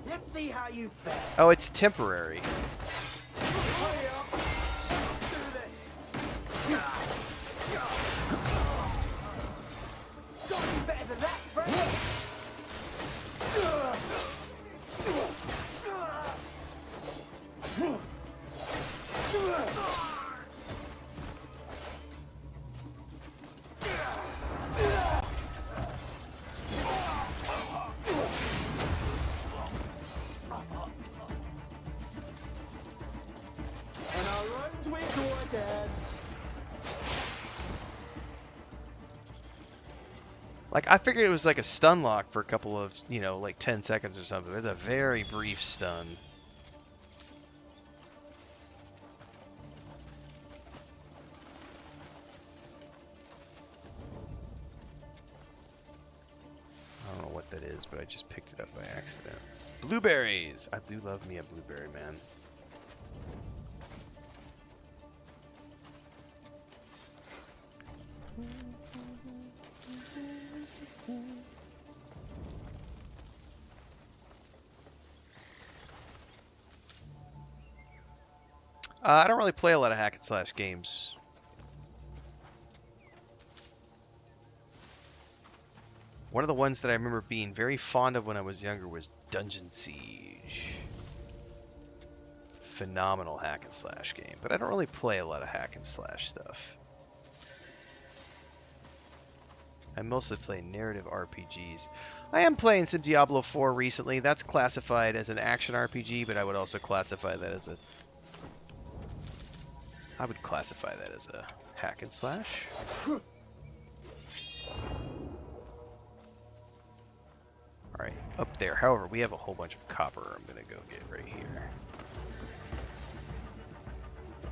Let's see how you fare. Oh, it's temporary. Hurry up. Let's do this. Got to be better than that, friend. Like, I figured it was like a stun lock for a couple of, like 10 seconds or something. It's a very brief stun. I don't know what that is, but I just picked it up by accident. Blueberries! I do love me a blueberry, man. I don't really play a lot of hack and slash games. One of the ones that I remember being very fond of when I was younger was Dungeon Siege. Phenomenal hack and slash game, but I don't really play a lot of hack and slash stuff. I mostly play narrative RPGs. I am playing some Diablo 4 recently. That's classified as an action RPG, but I would also classify that as a... I would classify that as a hack and slash. Alright, up there. However, we have a whole bunch of copper I'm going to go get right here.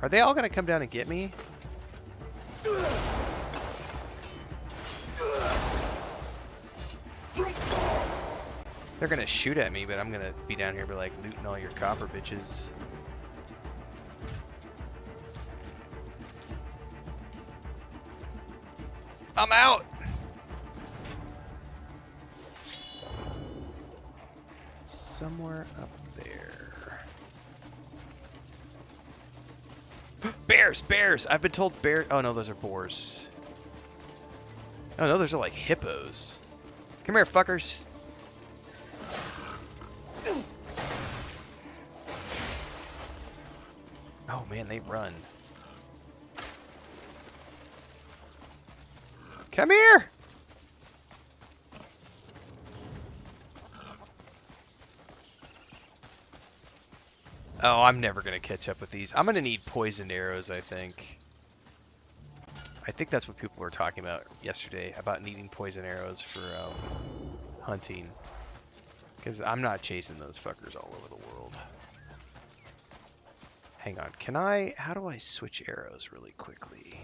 Are they all going to come down and get me? They're going to shoot at me, but I'm going to be down here and be like, looting all your copper, bitches. I'm out! Somewhere up there. Bears! Bears! I've been told bears... Oh no, those are boars. Oh no, those are like hippos. Come here, fuckers. Oh man, they run. Come here! Oh, I'm never going to catch up with these. I'm going to need poisoned arrows, I think. I think that's what people were talking about yesterday, about needing poison arrows for hunting. Because I'm not chasing those fuckers all over the world. Hang on, can I... How do I switch arrows really quickly?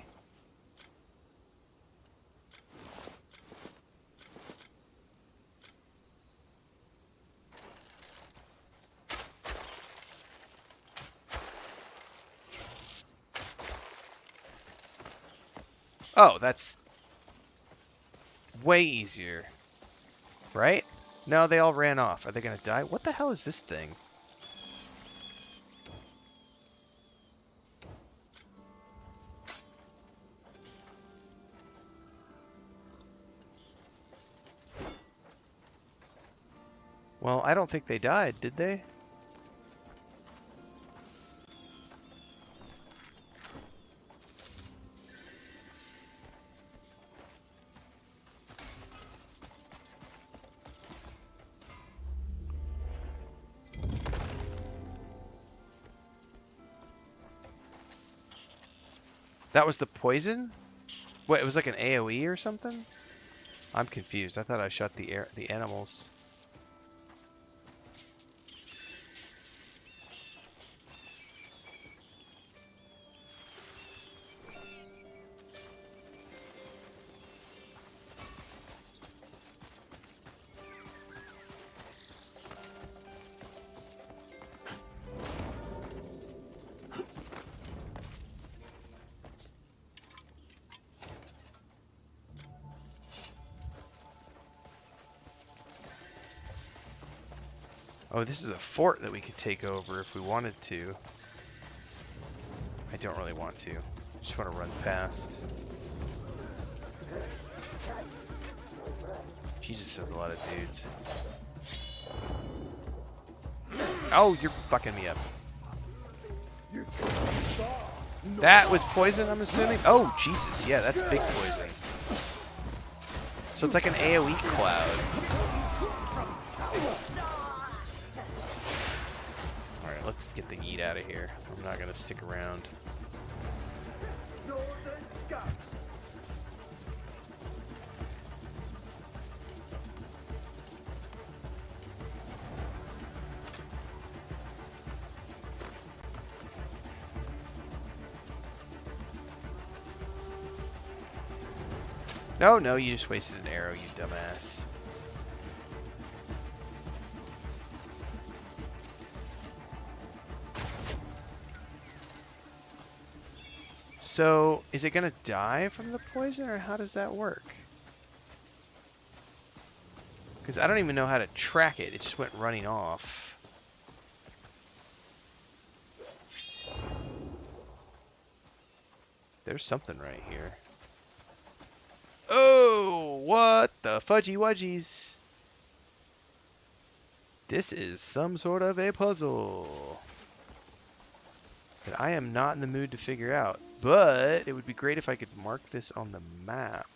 Oh, that's way easier. Right? No, they all ran off. Are they gonna die? What the hell is this thing? Well, I don't think they died, did they? That was the poison? What, it was like an AoE or something? I'm confused. I thought I shot the animals. Oh, this is a fort that we could take over if we wanted to. I don't really want to. I just want to run past. Jesus, there's a lot of dudes. Oh, you're fucking me up. That was poison, I'm assuming? Oh, Jesus, yeah, that's big poison. So it's like an AoE cloud. Alright, let's get the yeet out of here. I'm not gonna stick around. No, no, you just wasted an arrow, you dumbass. So, is it gonna die from the poison, or how does that work? Because I don't even know how to track it, it just went running off. There's something right here. Oh, what the fudgy wudgies? This is some sort of a puzzle that I am not in the mood to figure out, but it would be great if I could mark this on the map.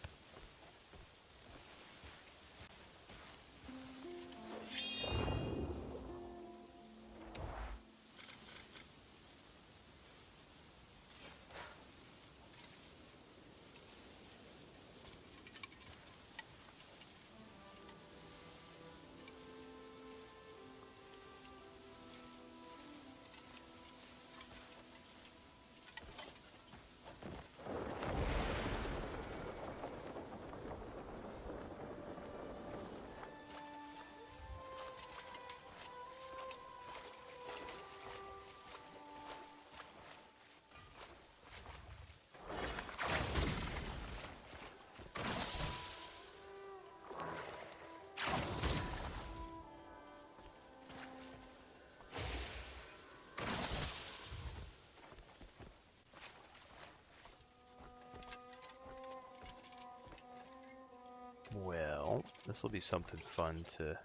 Well, this will be something fun to...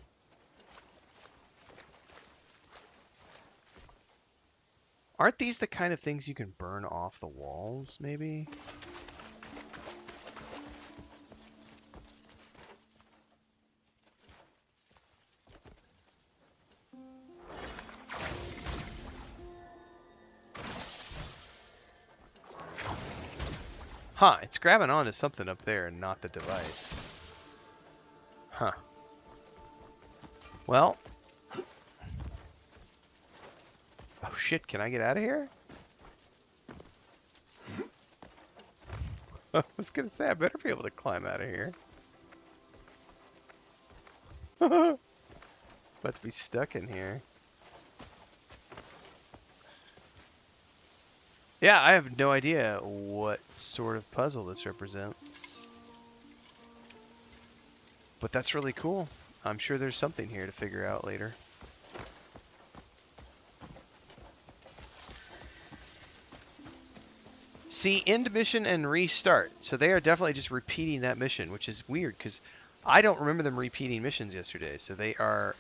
Aren't these the kind of things you can burn off the walls, maybe? Huh, it's grabbing onto something up there and not the device. Huh. Well. Oh shit, can I get out of here? I was gonna say, I better be able to climb out of here. About to be stuck in here. Yeah, I have no idea what sort of puzzle this represents. But that's really cool. I'm sure there's something here to figure out later. See, end mission and restart. So they are definitely just repeating that mission, which is weird because I don't remember them repeating missions yesterday. So they are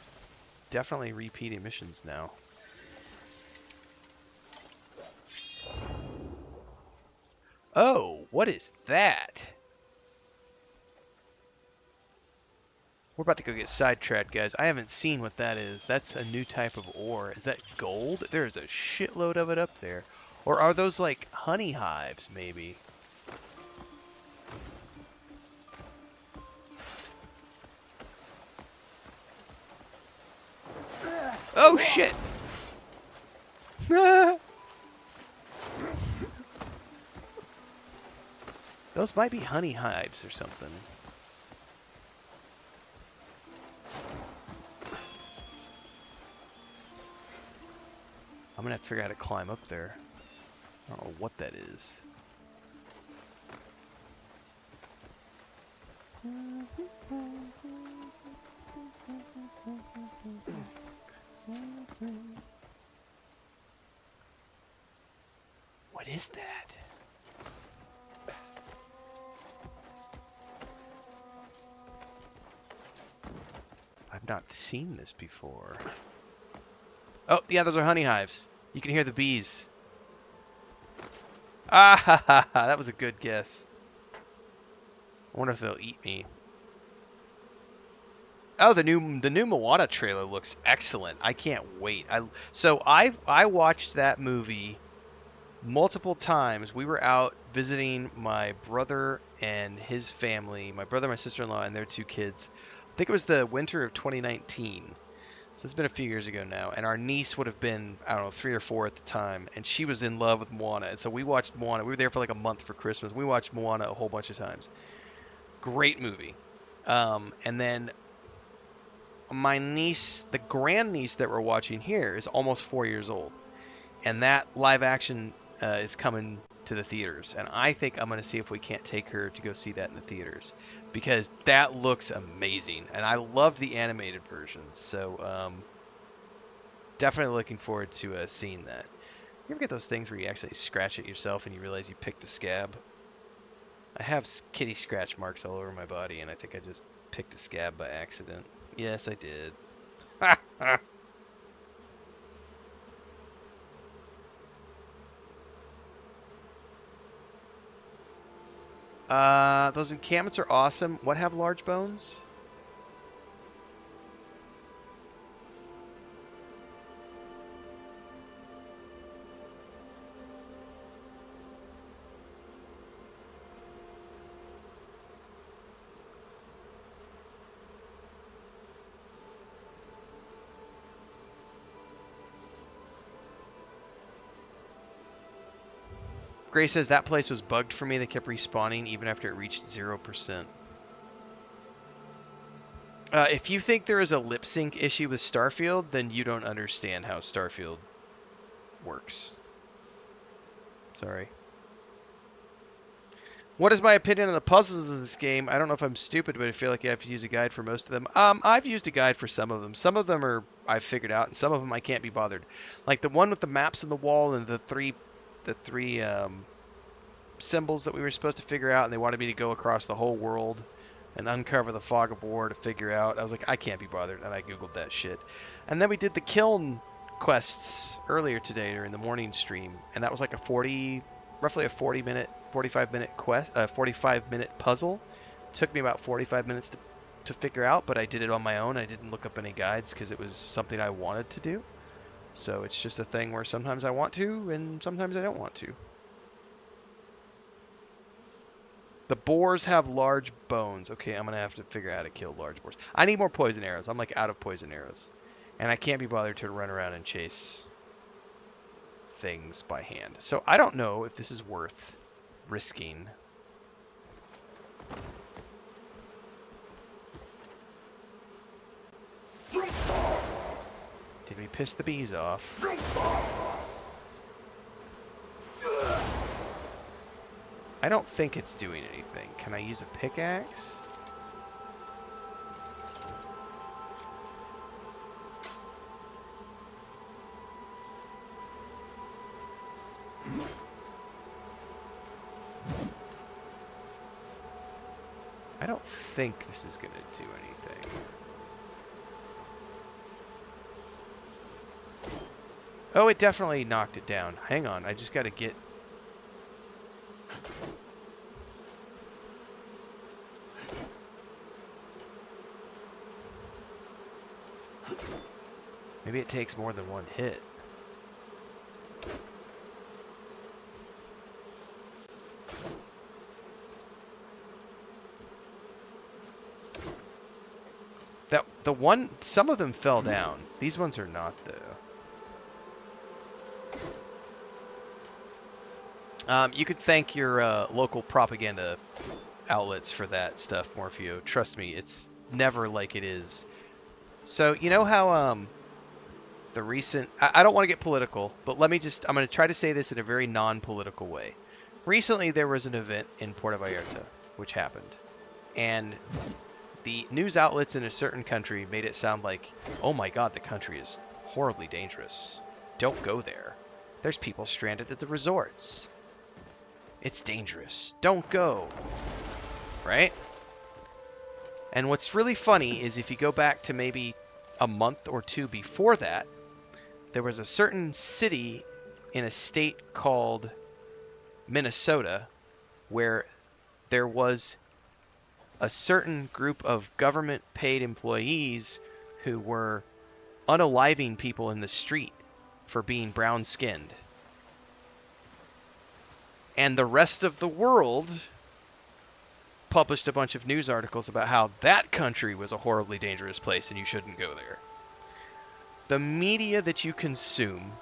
definitely repeating missions now. Oh, what is that? We're about to go get sidetracked, guys. I haven't seen what that is. That's a new type of ore. Is that gold? There's a shitload of it up there. Or are those like honey hives, maybe? Oh, shit! Those might be honey hives or something. I'm gonna have to figure out how to climb up there. I don't know what that is. What is that? I've not seen this before. Oh, yeah, those are honey hives. You can hear the bees. Ah, ha, ha, ha, that was a good guess. I wonder if they'll eat me. Oh, the new Moana trailer looks excellent. I can't wait. I watched that movie multiple times. We were out visiting my brother and his family, my brother, my sister-in-law, and their two kids. I think it was the winter of 2019. So it's been a few years ago now, and our niece would have been, I don't know, 3 or 4 at the time, and she was in love with Moana, and so we watched Moana. We were there for like a month for Christmas. We watched Moana a whole bunch of times. Great movie. And then my niece, the grandniece that we're watching here, is almost 4 years old, and that live action is coming to the theaters, and I think I'm going to see if we can't take her to go see that in the theaters, because that looks amazing, and I loved the animated versions, so definitely looking forward to seeing that. You ever get those things where you actually scratch it yourself and you realize you picked a scab? I have kitty scratch marks all over my body, and I think I just picked a scab by accident. Yes, I did. Those encampments are awesome. What have large bones? Gray says that place was bugged for me. They kept respawning even after it reached 0%. If you think there is a lip sync issue with Starfield, then you don't understand how Starfield works. Sorry. What is my opinion on the puzzles of this game? I don't know if I'm stupid, but I feel like you have to use a guide for most of them. I've used a guide for some of them. Some of them are I've figured out, and some of them I can't be bothered. Like the one with the maps on the wall and the three symbols that we were supposed to figure out, and they wanted me to go across the whole world and uncover the fog of war to figure out. I was like, I can't be bothered, and I googled that shit. And then we did the kiln quests earlier today during the morning stream, and that was like roughly a 45-minute quest, 45-minute puzzle. Took me about 45 minutes to figure out, but I did it on my own. I didn't look up any guides because it was something I wanted to do. So it's just a thing where sometimes I want to and sometimes I don't want to. The boars have large bones. Okay, I'm going to have to figure out how to kill large boars. I need more poison arrows. I'm like out of poison arrows. And I can't be bothered to run around and chase things by hand. So I don't know if this is worth risking. Did we piss the bees off? I don't think it's doing anything. Can I use a pickaxe? I don't think this is going to do anything. Oh, it definitely knocked it down. Hang on, I just got to get... Maybe it takes more than one hit. Some of them fell down. These ones are not, though. You could thank your local propaganda outlets for that stuff, Morpheo. Trust me, it's never like it is. So, you know how the recent... I don't want to get political, but I'm going to try to say this in a very non-political way. Recently, there was an event in Puerto Vallarta, which happened. And the news outlets in a certain country made it sound like, oh my god, the country is horribly dangerous. Don't go there. There's people stranded at the resorts. It's dangerous. Don't go. Right? And what's really funny is if you go back to maybe a month or two before that, there was a certain city in a state called Minnesota where there was a certain group of government-paid employees who were unaliving people in the street for being brown-skinned. And the rest of the world published a bunch of news articles about how that country was a horribly dangerous place and you shouldn't go there. The media that you consume,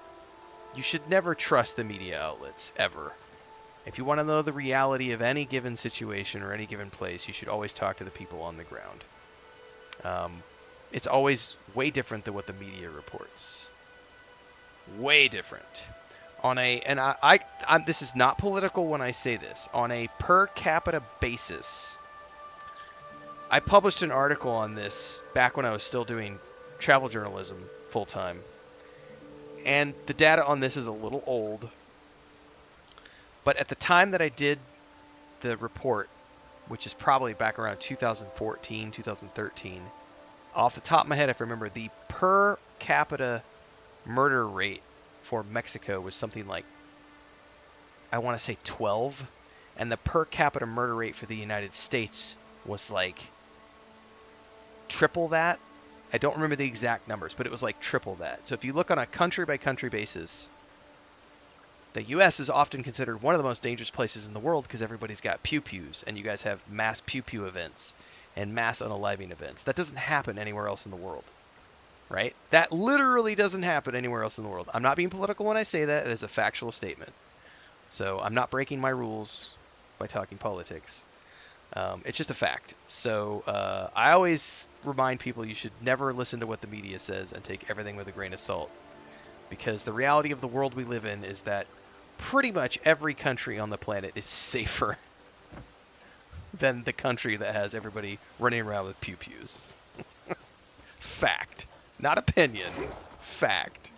you should never trust the media outlets, ever. If you want to know the reality of any given situation or any given place, you should always talk to the people on the ground. It's always way different than what the media reports. Way different. This is not political when I say this. On a per capita basis, I published an article on this back when I was still doing travel journalism full time. and the data on this is a little old, but at the time that I did the report, which is probably back around 2014, 2013, off the top of my head, if I remember, the per capita murder rate for Mexico was something like, I want to say 12, and the per capita murder rate for the United States was like triple that. I don't remember the exact numbers, but it was like triple that. So if you look on a country by country basis, the U.S. is often considered one of the most dangerous places in the world because everybody's got pew-pews, and you guys have mass pew-pew events and mass unaliving events. That doesn't happen anywhere else in the world, right? That literally doesn't happen anywhere else in the world. I'm not being political when I say that. It is a factual statement. So I'm not breaking my rules by talking politics. It's just a fact. So I always remind people you should never listen to what the media says and take everything with a grain of salt. Because the reality of the world we live in is that pretty much every country on the planet is safer than the country that has everybody running around with pew-pews. Fact. Not opinion. Fact.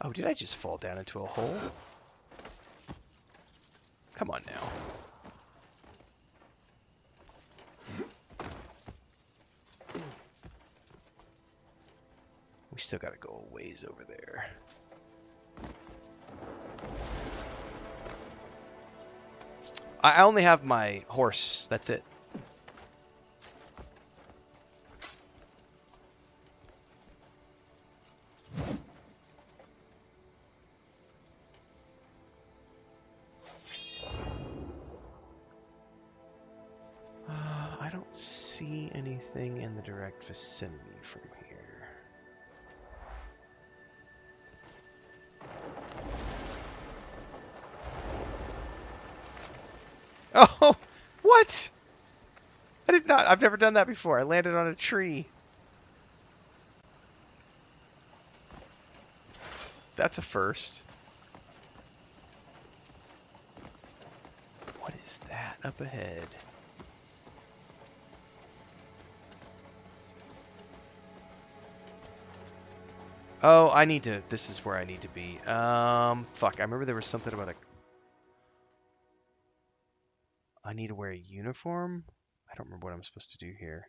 Oh, did I just fall down into a hole? Come on now. We still gotta go a ways over there. I only have my horse. That's it. I don't see anything in the direct vicinity from here. Oh, what? I did not. I've never done that before. I landed on a tree. That's a first. What is that up ahead? Oh, I need to. This is where I need to be. Fuck. I remember there was something about a. I need to wear a uniform? I don't remember what I'm supposed to do here.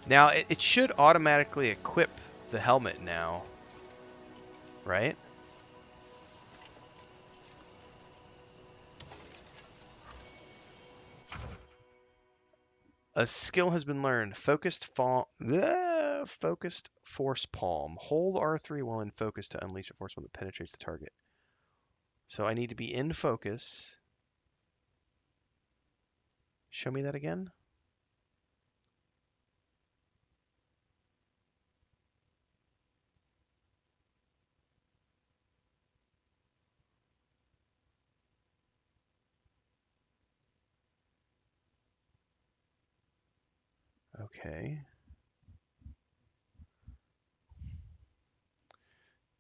Now, it should automatically equip the helmet now, right? A skill has been learned. Focused force palm. Hold R3 while in focus to unleash a force palm that penetrates the target. So I need to be in focus. Show me that again. Okay.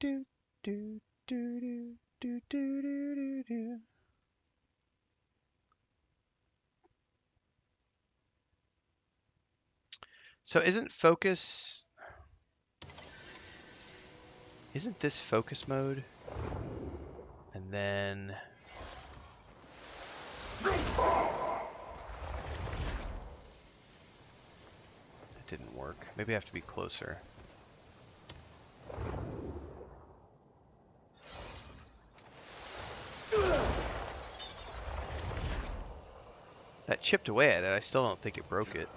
Do do do do do do do do. So isn't this focus mode? And then it didn't work. Maybe I have to be closer. That chipped away at it. I still don't think it broke it.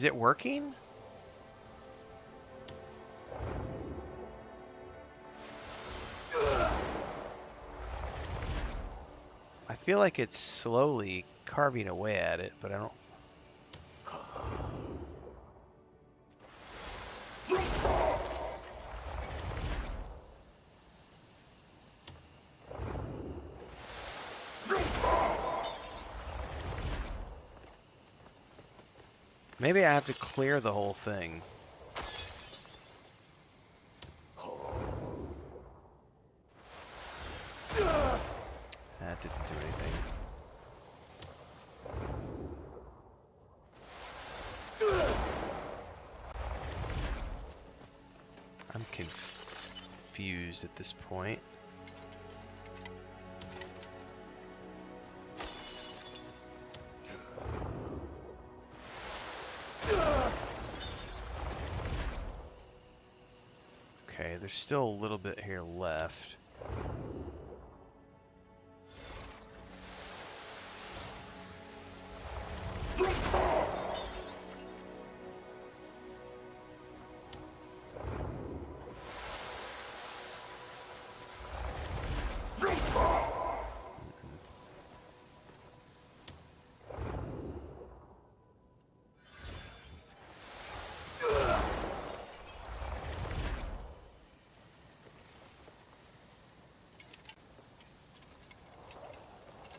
Is it working? I feel like it's slowly carving away at it, but I don't... Maybe I have to clear the whole thing. That didn't do anything. I'm confused at this point. Okay, there's still a little bit here left.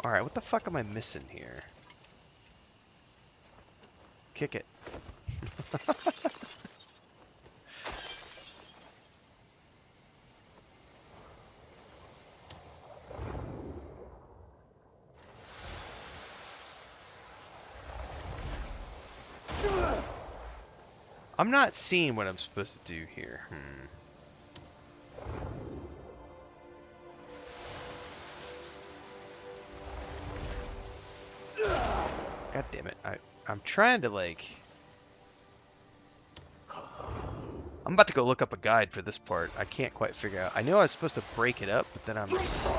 Alright, what the fuck am I missing here? Kick it. I'm not seeing what I'm supposed to do here. God damn it. I'm trying to, like... I'm about to go look up a guide for this part. I can't quite figure out. I know I was supposed to break it up, but then I'm just...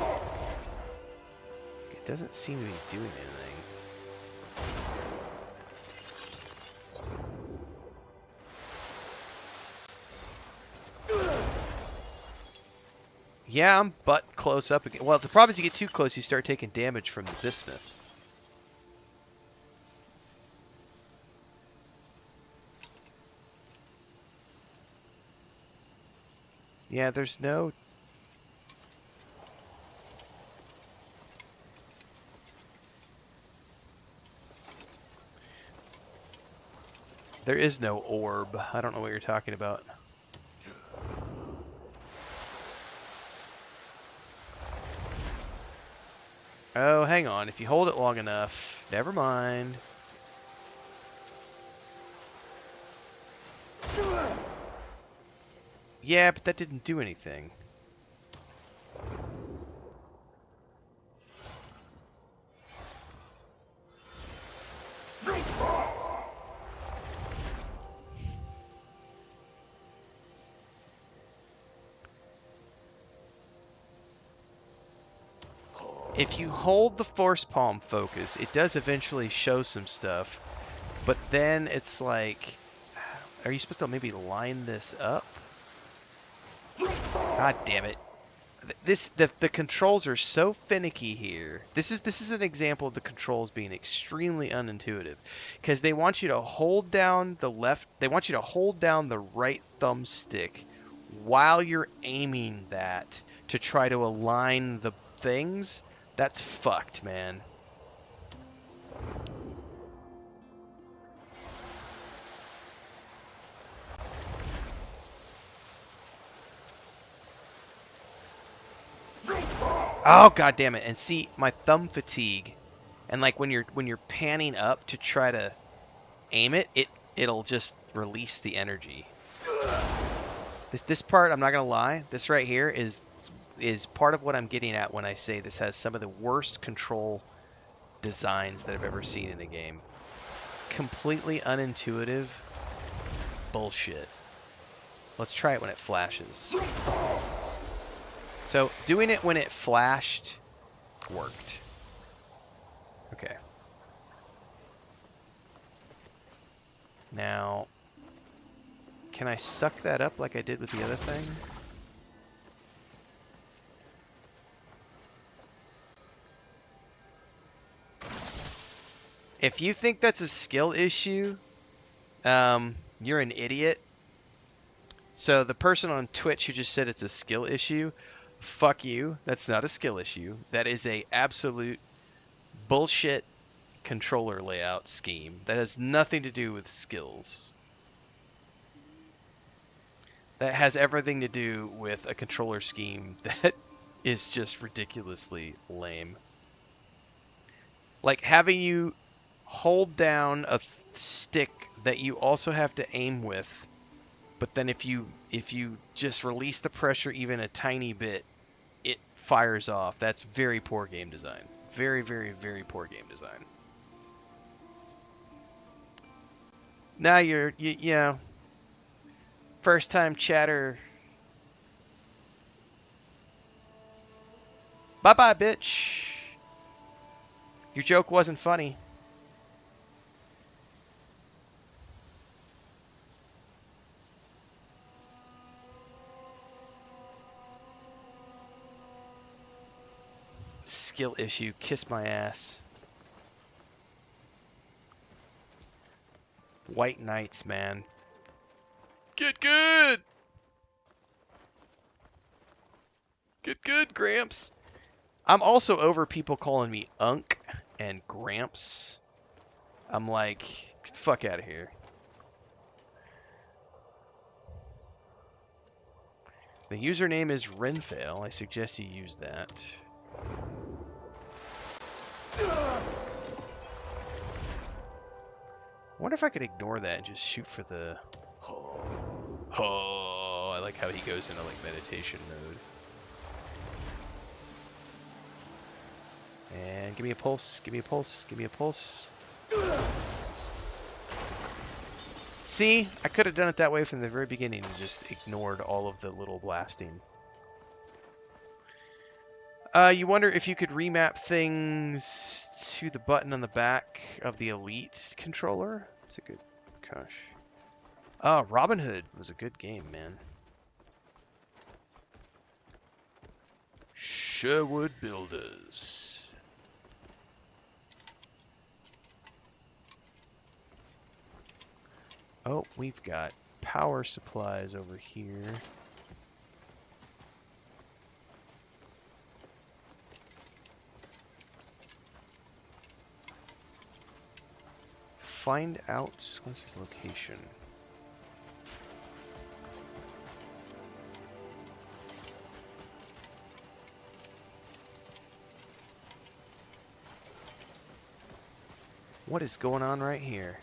It doesn't seem to be doing anything. Yeah, I'm butt close up again. Well, the problem is you get too close, you start taking damage from the bismuth. Yeah, there's no... There is no orb. I don't know what you're talking about. Oh, hang on. If you hold it long enough... Never mind. Yeah, but that didn't do anything. If you hold the force palm focus, it does eventually show some stuff, but then it's like, are you supposed to maybe line this up? God damn it. The controls are so finicky here. This is an example of the controls being extremely unintuitive, because they want you to hold down the right thumbstick while you're aiming that to try to align the things. That's fucked, man. Oh, god damn it. And see, my thumb fatigue, and like when you're panning up to try to aim it, it'll just release the energy. This part, I'm not gonna lie, this right here is part of what I'm getting at when I say this has some of the worst control designs that I've ever seen in a game. Completely unintuitive bullshit. Let's try it when it flashes. So, doing it when it flashed worked. Okay. Now, can I suck that up like I did with the other thing? If you think that's a skill issue, you're an idiot. So the person on Twitch who just said it's a skill issue, fuck you. That's not a skill issue. That is a absolute bullshit controller layout scheme that has nothing to do with skills. That has everything to do with a controller scheme that is just ridiculously lame. Like having you hold down a stick that you also have to aim with, but then if you just release the pressure even a tiny bit, it fires off. That's very poor game design. Very, very, very poor game design. Now you know, first time chatter. Bye-bye, bitch. Your joke wasn't funny. Skill issue. Kiss my ass. White Knights, man. Get good! Get good, Gramps. I'm also over people calling me Unk and Gramps. I'm like, get the fuck out of here. The username is Renfail. I suggest you use that. I wonder if I could ignore that and just shoot for the... Oh, I like how he goes into like meditation mode. And give me a pulse, give me a pulse, give me a pulse. See, I could have done it that way from the very beginning and just ignored all of the little blasting. You wonder if you could remap things to the button on the back of the Elite controller? That's a good... Gosh. Oh, Robin Hood was a good game, man. Sherwood Builders. Oh, we've got power supplies over here. Find out what's his location. What is going on right here?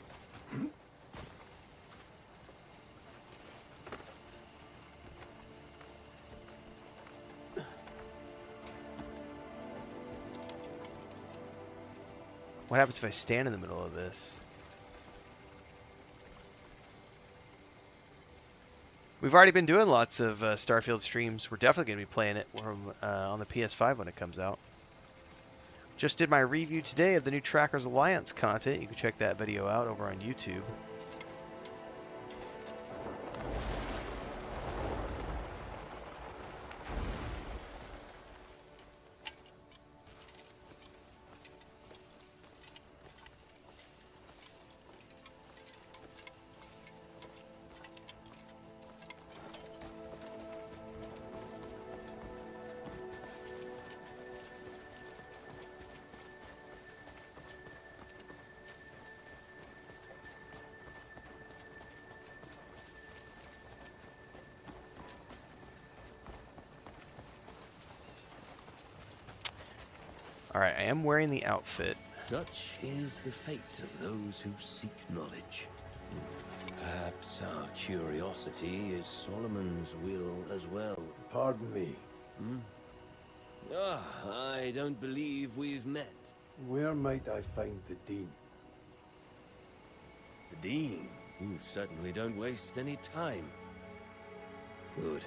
What happens if I stand in the middle of this? We've already been doing lots of Starfield streams. We're definitely going to be playing it on the PS5 when it comes out. Just did my review today of the new Trackers Alliance content. You can check that video out over on YouTube. Alright, I am wearing the outfit. Such is the fate of those who seek knowledge. Perhaps our curiosity is Solomon's will as well. Pardon me. I don't believe we've met. Where might I find the Dean? The Dean? You certainly don't waste any time. Good.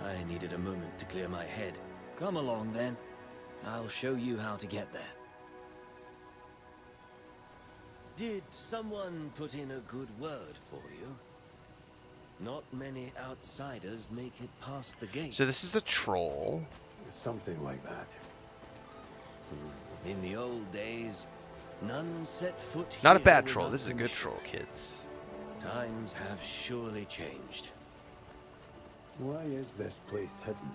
I needed a moment to clear my head. Come along then. I'll show you how to get there. Did someone put in a good word for you? Not many outsiders make it past the gate. So this is a troll. Something like that. In the old days, none set foot Not a here bad troll. without This is a good permission. troll, kids. Times have surely changed. Why is this place hidden?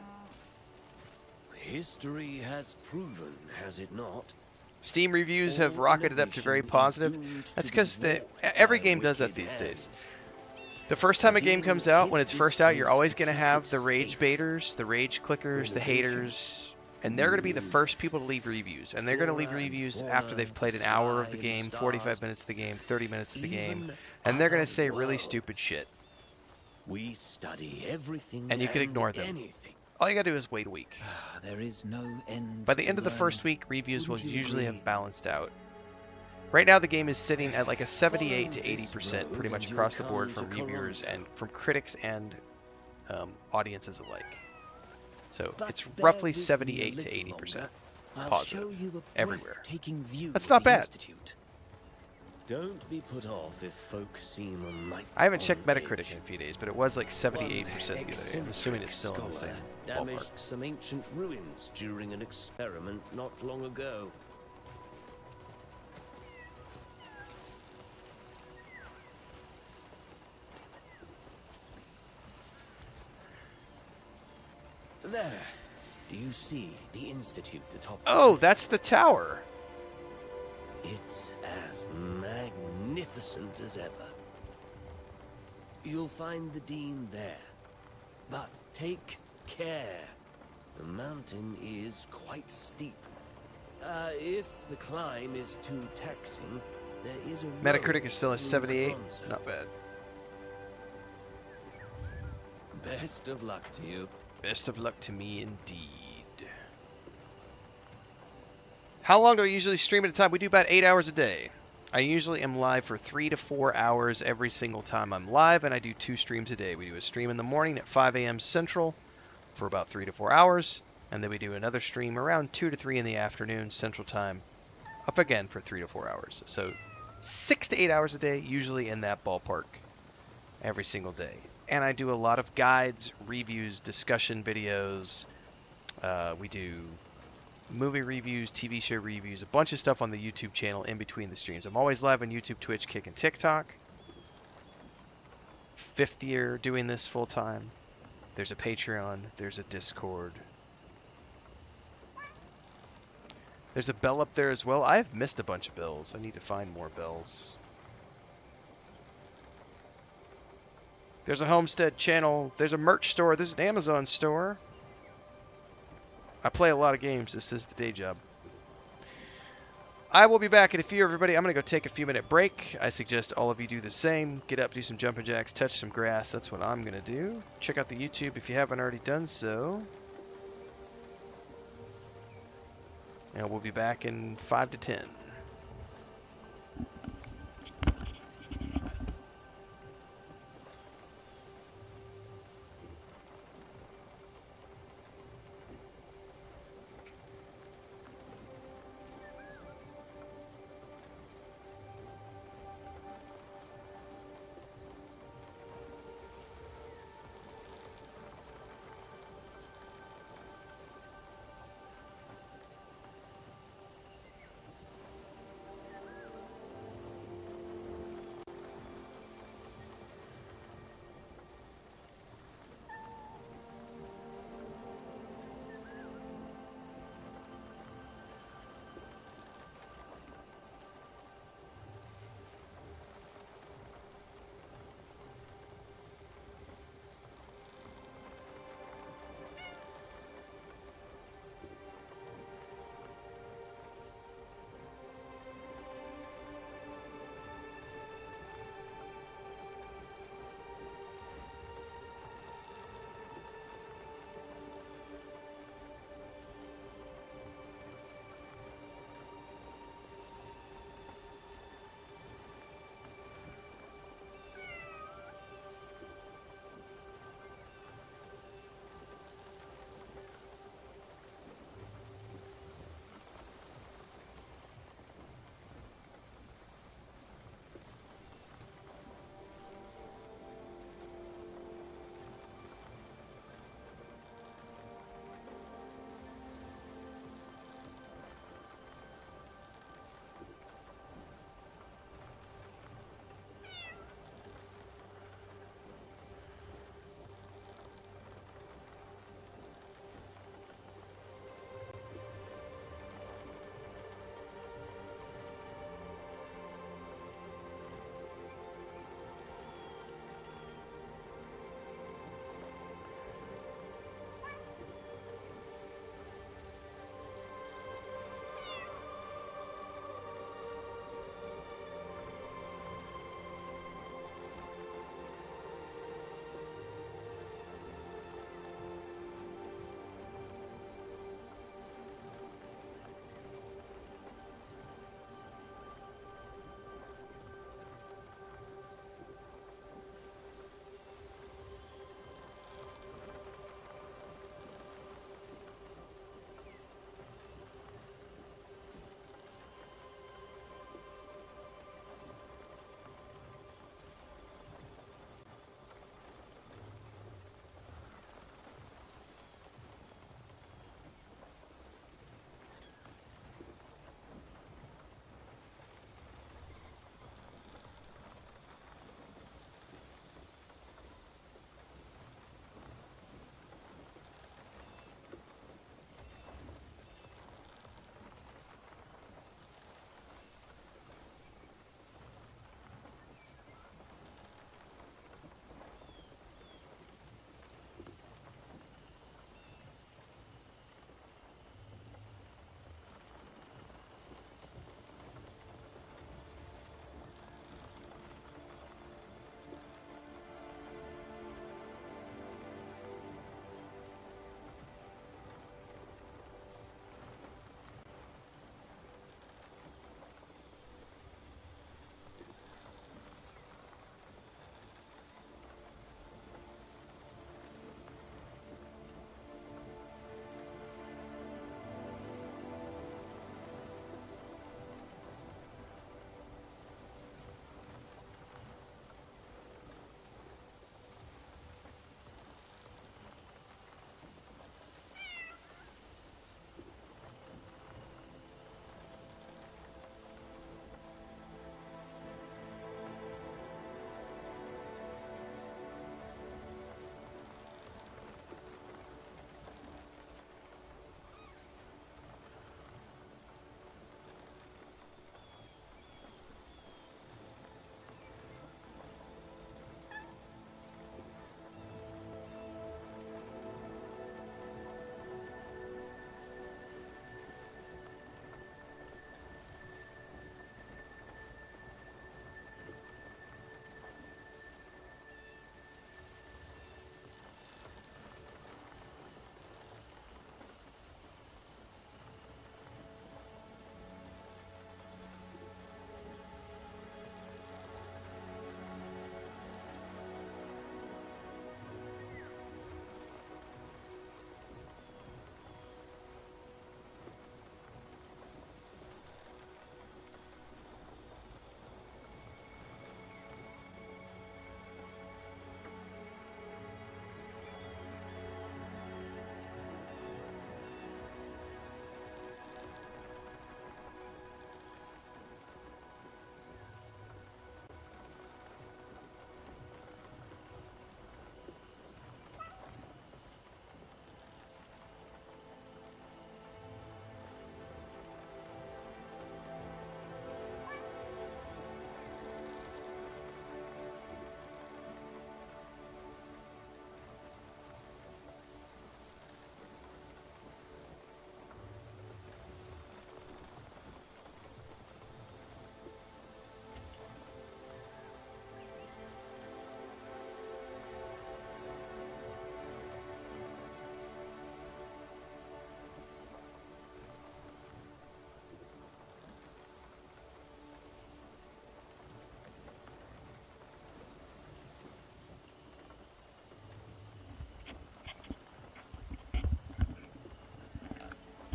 History has proven, has it not? Steam reviews have All rocketed up to very innovation is positive. doomed That's to be because warped every by game does that wicked these days. hands. The first time a The game demon comes out, hid when it's this first out, you're place always to going to keep have it the rage safe. baiters, the rage clickers, the haters, and they're going to be the first people to leave reviews. And they're going to leave Flora and reviews fauna, after they've played an hour of the sky and game, stars, 45 minutes of the game, 30 minutes of the game, even and they're going to other say really stupid worlds. shit. We study everything And you can ignore them. anything. All you got to do is wait a week. There is no end. By the to end of the learning. first week, reviews will Wouldn't you usually agree? have balanced out. Right now, the game is sitting at like a 78 to Follow this 80% pretty road much and you'll across the board come from to reviewers Colossus. and from critics and audiences alike. So But it's bear roughly with me a 78 to little 80% longer. I'll positive show you a everywhere. breathtaking view That's of not the bad. Institute. Don't be put off if folk seem a mite I haven't on checked edge. Metacritic in a few days, but it was like 78% the other day. I'm Eccentric assuming it's still in the same scholar ballpark. damaged some ancient ruins during an experiment not long ago. There. Do you see the Institute atop? Oh, that's the tower. It's as magnificent as ever. You'll find the Dean there. But take care. The mountain is quite steep. If the climb is too taxing, there is a Metacritic road is still at through 78. Colossus. Not bad. Best of luck to you. Best of luck to me indeed. How long do I usually stream at a time? We do about 8 hours a day. I usually am live for 3 to 4 hours every single time I'm live, and I do 2 streams a day. We do a stream in the morning at 5 a.m. Central for about 3 to 4 hours, and then we do another stream around 2 to 3 in the afternoon Central Time, up again for 3 to 4 hours. So 6 to 8 hours a day, usually in that ballpark, every single day. And I do a lot of guides, reviews, discussion videos. We do movie reviews, TV show reviews, a bunch of stuff on the YouTube channel in between the streams. I'm always live on YouTube, Twitch, Kick, and TikTok. 5th year doing this full time. There's a Patreon. There's a Discord. There's a bell up there as well. I have missed a bunch of bells. I need to find more bells. There's a Homestead channel. There's a merch store. There's an Amazon store. I play a lot of games. This is the day job. I will be back in a few, everybody. I'm going to go take a few minute break. I suggest all of you do the same. Get up, do some jumping jacks, touch some grass. That's what I'm going to do. Check out the YouTube if you haven't already done so. And we'll be back in 5 to 10.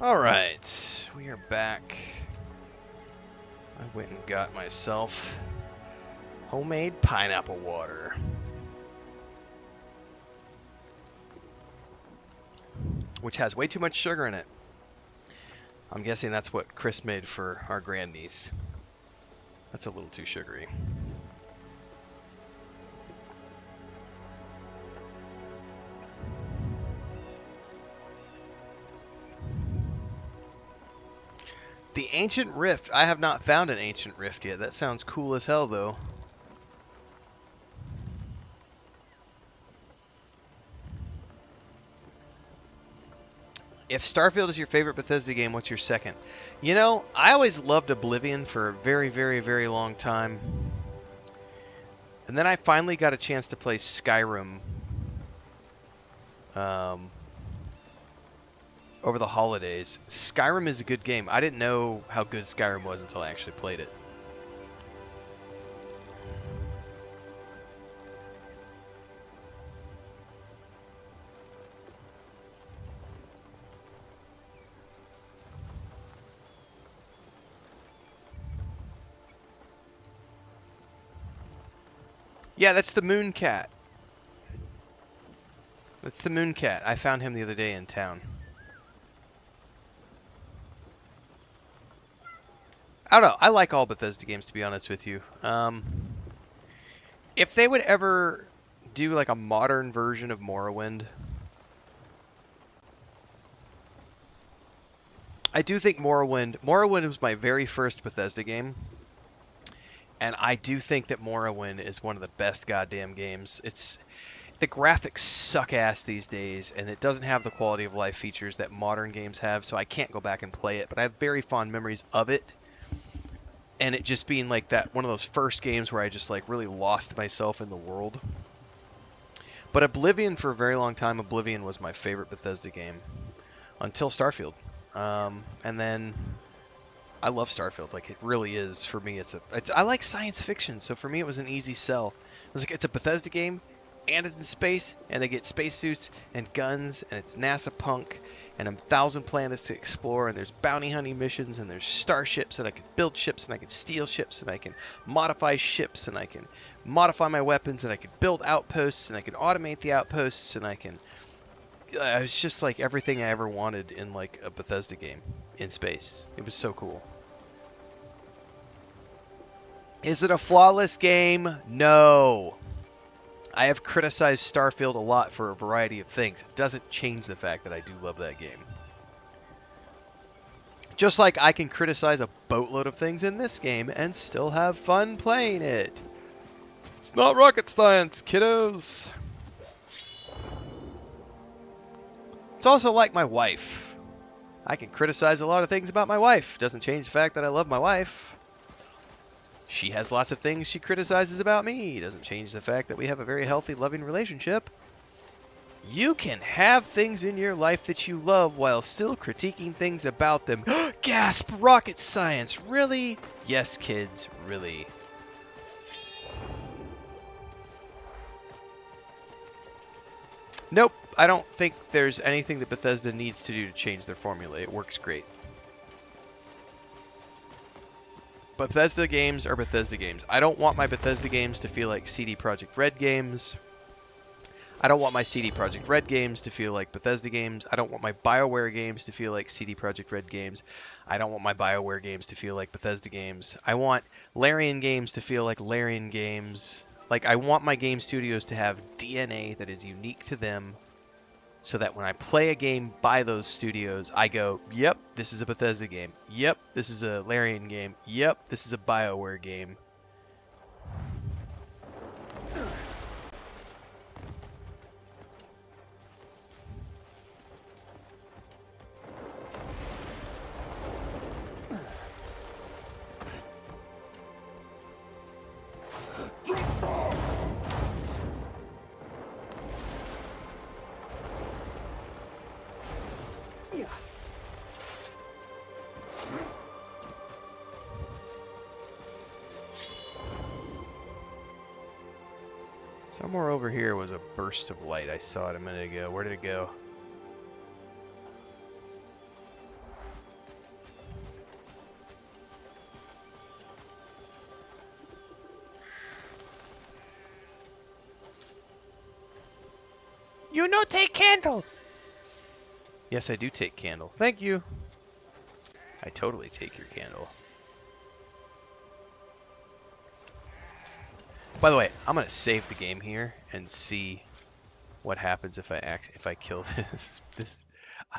Alright, we are back. I went and got myself homemade pineapple water. Which has way too much sugar in it. I'm guessing that's what Chris made for our grandniece. That's a little too sugary. The Ancient Rift. I have not found an Ancient Rift yet. That sounds cool as hell, though. If Starfield is your favorite Bethesda game, what's your second? You know, I always loved Oblivion for a very, very, very long time. And then I finally got a chance to play Skyrim over the holidays. Skyrim is a good game. I didn't know how good Skyrim was until I actually played it. Yeah, that's the Moon Cat. That's the Moon Cat. I found him the other day in town. I don't know. I like all Bethesda games, to be honest with you. If they would ever do like a modern version of Morrowind, I do think Morrowind was my very first Bethesda game. And I do think that Morrowind is one of the best goddamn games. The graphics suck ass these days, and it doesn't have the quality of life features that modern games have, so I can't go back and play it, but I have very fond memories of it. And it just being like that, one of those first games where I just like really lost myself in the world. But Oblivion, for a very long time, Oblivion was my favorite Bethesda game. Until Starfield. And then I love Starfield. Like, it really is, for me, I like science fiction, so for me it was an easy sell. It was like, it's a Bethesda game, and it's in space, and they get spacesuits and guns, and it's NASA punk, and 1,000 planets to explore, and there's bounty hunting missions, and there's starships, and I can build ships, and I can steal ships, and I can modify ships, and I can modify my weapons, and I can build outposts, and I can automate the outposts, and I can... it's just like everything I ever wanted in like a Bethesda game in space. It was so cool. Is it a flawless game? No. I have criticized Starfield a lot for a variety of things. It doesn't change the fact that I do love that game. Just like I can criticize a boatload of things in this game and still have fun playing it. It's not rocket science, kiddos. It's also like my wife. I can criticize a lot of things about my wife. Doesn't change the fact that I love my wife. She has lots of things she criticizes about me. Doesn't change the fact that we have a very healthy, loving relationship. You can have things in your life that you love while still critiquing things about them. Gasp! Rocket science! Really? Yes, kids, really. Nope. I don't think there's anything that Bethesda needs to do to change their formula. It works great. Bethesda games are Bethesda games. I don't want my Bethesda games to feel like CD Projekt Red games. I don't want my CD Projekt Red games to feel like Bethesda games. I don't want my BioWare games to feel like CD Projekt Red games. I don't want my BioWare games to feel like Bethesda games. I want Larian games to feel like Larian games. Like, I want my game studios to have DNA that is unique to them, so that when I play a game by those studios, I go, yep, this is a Bethesda game. Yep, this is a Larian game. Yep, this is a BioWare game. Somewhere over here was a burst of light. I saw it a minute ago. Where did it go? You no take candle. Yes, I do take candle. Thank you. I totally take your candle. By the way, I'm gonna save the game here and see what happens if I kill this.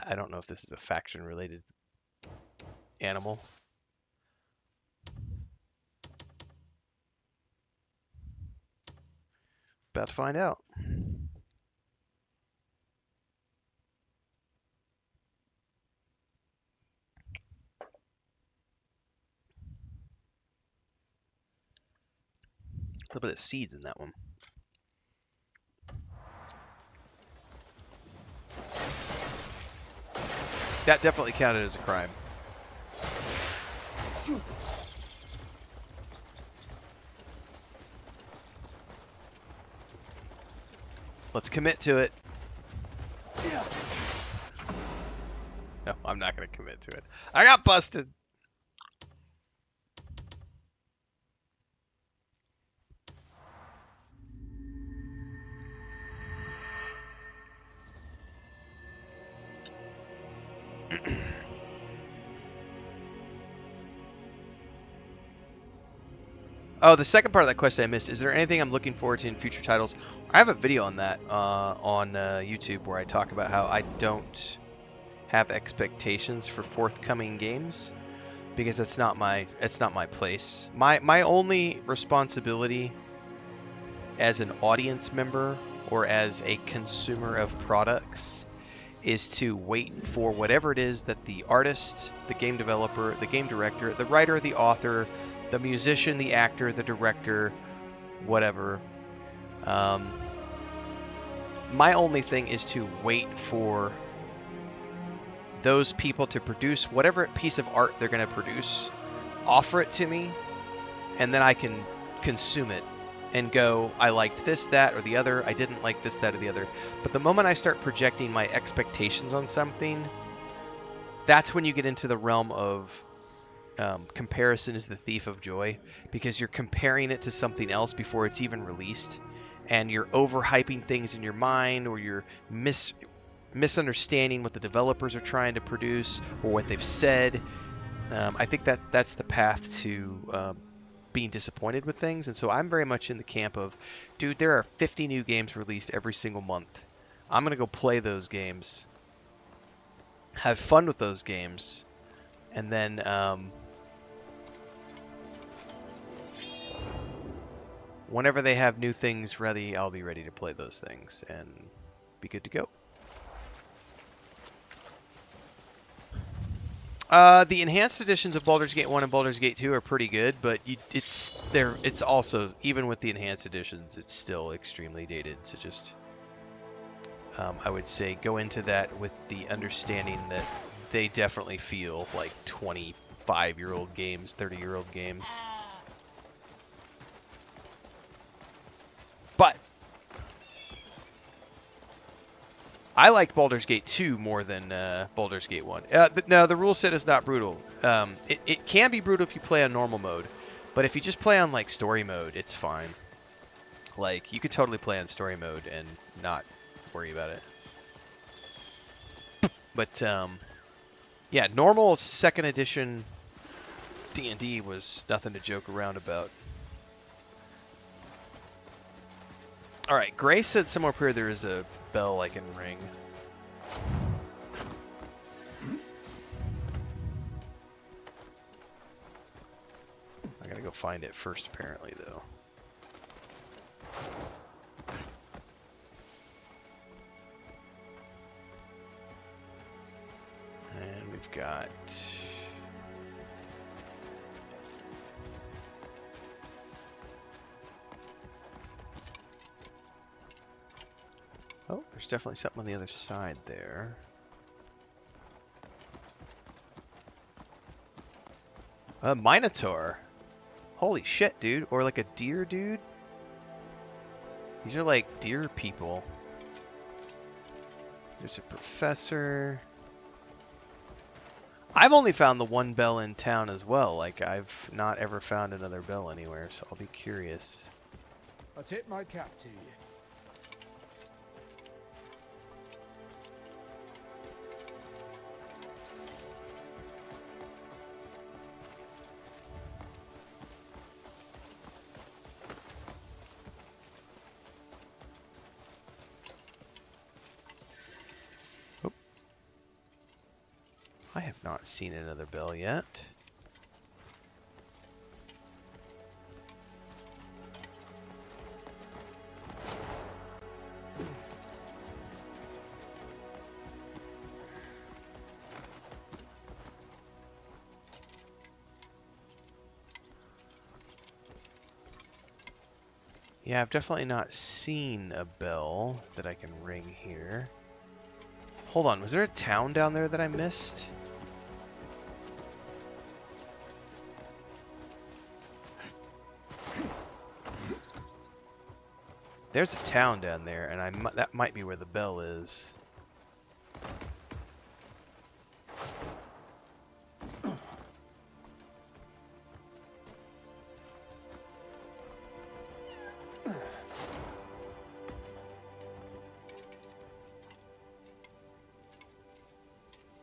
I don't know if this is a faction related animal. About to find out. A little bit of seeds in that one. That definitely counted as a crime. Let's commit to it. No, I'm not going to commit to it. I got busted. Oh, the second part of that question I missed. Is there anything I'm looking forward to in future titles? I have a video on that on YouTube where I talk about how I don't have expectations for forthcoming games because it's not my place. My only responsibility as an audience member or as a consumer of products is to wait for whatever it is that the artist, the game developer, the game director, the writer, the author, the musician, the actor, the director, whatever. My only thing is to wait for those people to produce whatever piece of art they're going to produce, offer it to me, and then I can consume it and go, I liked this, that, or the other. I didn't like this, that, or the other. But the moment I start projecting my expectations on something, that's when you get into the realm of comparison is the thief of joy, because you're comparing it to something else before it's even released, and you're overhyping things in your mind, or you're misunderstanding what the developers are trying to produce or what they've said. I think that's the path to being disappointed with things, and so I'm very much in the camp of, dude, there are 50 new games released every single month. I'm gonna go play those games, have fun with those games, and then whenever they have new things ready, I'll be ready to play those things and be good to go. The enhanced editions of Baldur's Gate 1 and Baldur's Gate 2 are pretty good, but it's also, even with the enhanced editions, it's still extremely dated. So just, I would say go into that with the understanding that they definitely feel like 25-year-old games, 30-year-old games. But I liked Baldur's Gate 2 more than Baldur's Gate 1. No, the rule set is not brutal. It can be brutal if you play on normal mode, but if you just play on like story mode, it's fine. Like, you could totally play on story mode and not worry about it. But yeah, normal 2nd edition D&D was nothing to joke around about. Alright, Gray said somewhere up here there is a bell I can ring. I gotta go find it first, apparently, though. And we've got... Oh, there's definitely something on the other side there. A Minotaur. Holy shit, dude. Or like a deer dude. These are like deer people. There's a professor. I've only found the one bell in town as well. Like, I've not ever found another bell anywhere, so I'll be curious. I tip my cap to you. I have not seen another bell yet. Yeah, I've definitely not seen a bell that I can ring here. Hold on, was there a town down there that I missed? There's a town down there, and that might be where the bell is.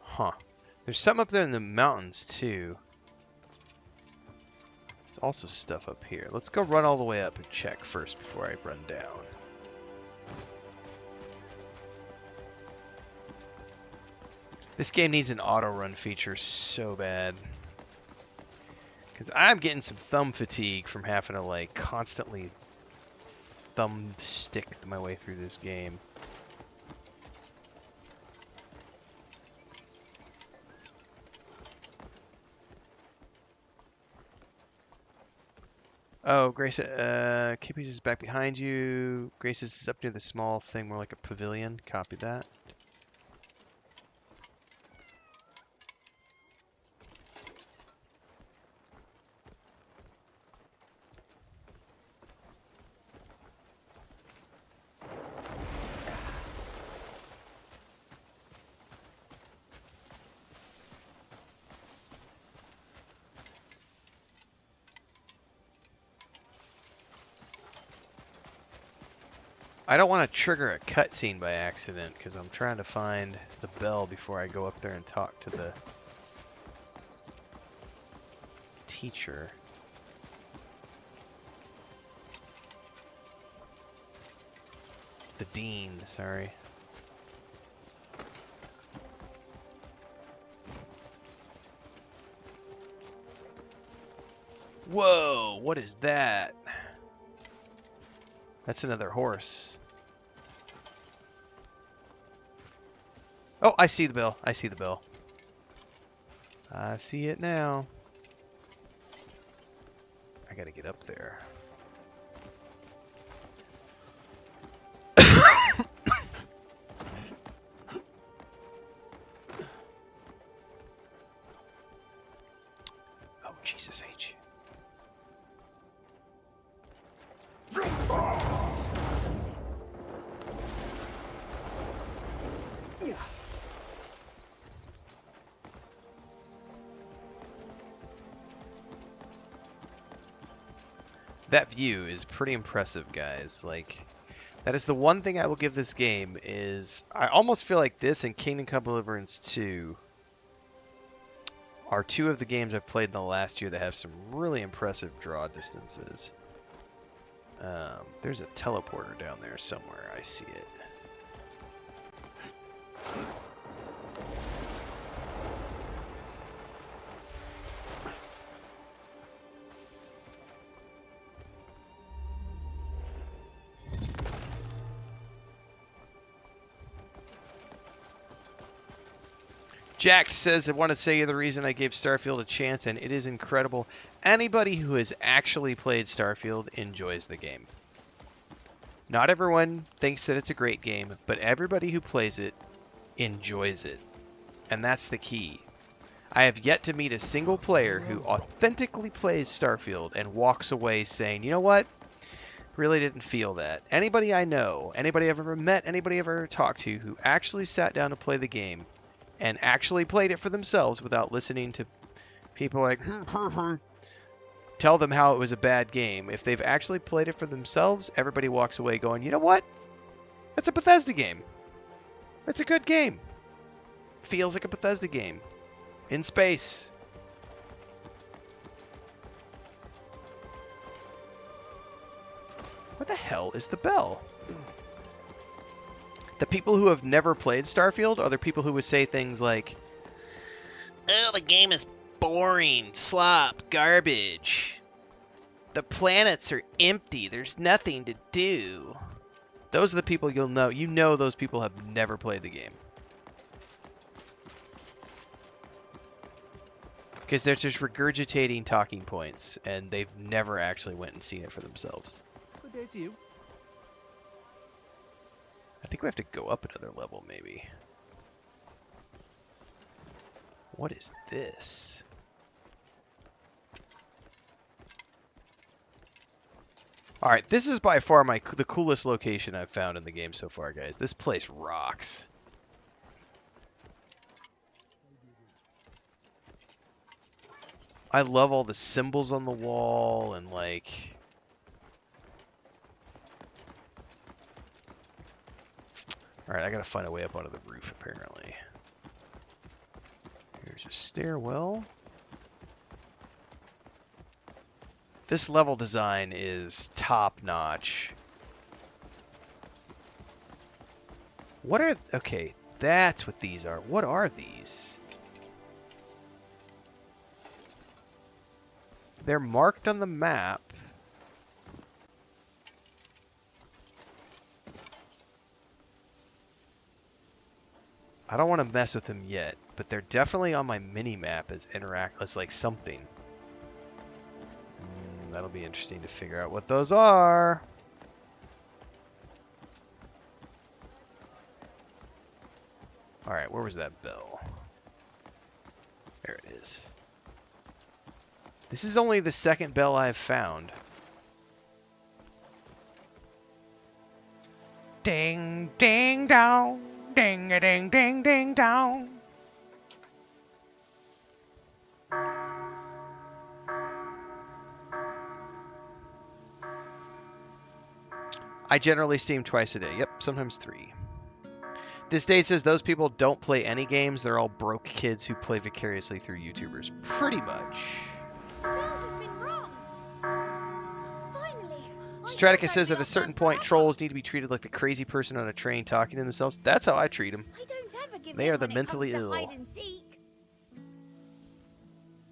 Huh. There's some up there in the mountains, too. There's also stuff up here. Let's go run all the way up and check first before I run down. This game needs an auto-run feature so bad. Because I'm getting some thumb fatigue from having to, like, constantly thumbstick my way through this game. Oh, Grace, Kippy's is back behind you. Grace's is up near the small thing, more like a pavilion. Copy that. I don't want to trigger a cutscene by accident because I'm trying to find the bell before I go up there and talk to the teacher. The dean, sorry. Whoa, what is that? That's another horse. Oh, I see the bell. I see the bell. I see it now. I gotta get up there. Oh, Jesus H. That view is pretty impressive, guys. Like, that is the one thing I will give this game is I almost feel like this and Kingdom Come Deliverance 2 are two of the games I've played in the last year that have some really impressive draw distances. There's a teleporter down there somewhere. I see it. Jack says, I want to say the reason I gave Starfield a chance, and it is incredible. Anybody who has actually played Starfield enjoys the game. Not everyone thinks that it's a great game, but everybody who plays it enjoys it. And that's the key. I have yet to meet a single player who authentically plays Starfield and walks away saying, you know what? Really didn't feel that. Anybody I know, anybody I've ever met, anybody I've ever talked to who actually sat down to play the game and actually played it for themselves without listening to people like tell them how it was a bad game. If they've actually played it for themselves, everybody walks away going, you know what? That's a Bethesda game. It's a good game. Feels like a Bethesda game. In space. What the hell is the bell? The people who have never played Starfield are the people who would say things like, oh, the game is boring, slop, garbage. The planets are empty. There's nothing to do. Those are the people you'll know. You know those people have never played the game. Because they're just regurgitating talking points, and they've never actually went and seen it for themselves. Good day to you. I think we have to go up another level, maybe. What is this? Alright, this is by far the coolest location I've found in the game so far, guys. This place rocks. I love all the symbols on the wall and like... Alright, I gotta find a way up onto the roof apparently. Here's a stairwell. This level design is top-notch. What are... Okay, that's what these are. What are these? They're marked on the map. I don't want to mess with them yet, but they're definitely on my mini-map as like something. That'll be interesting to figure out what those are. Alright, where was that bell? There it is. This is only the second bell I've found. Ding, ding, dong. Ding, a ding, ding, ding, dong. I generally stream twice a day. Yep, sometimes 3. Disdain says those people don't play any games. They're all broke kids who play vicariously through YouTubers. Pretty much. Straticus says at a certain point, trolls need to be treated like the crazy person on a train talking to themselves. That's how I treat them. They are the mentally ill.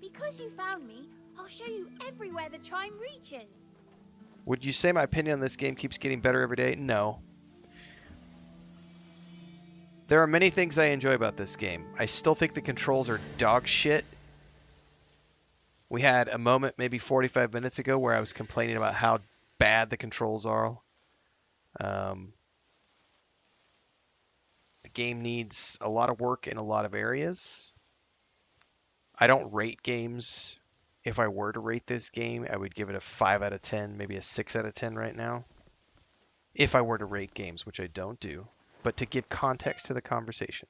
Because you found me, I'll show you everywhere the chime reaches. Would you say my opinion on this game keeps getting better every day? No. There are many things I enjoy about this game. I still think the controls are dog shit. We had a moment maybe 45 minutes ago where I was complaining about how bad the controls are. The game needs a lot of work in a lot of areas. I don't rate games. If I were to rate this game, I would give it a 5 out of 10, maybe a 6 out of 10 right now. If I were to rate games, which I don't do. But to give context to the conversation.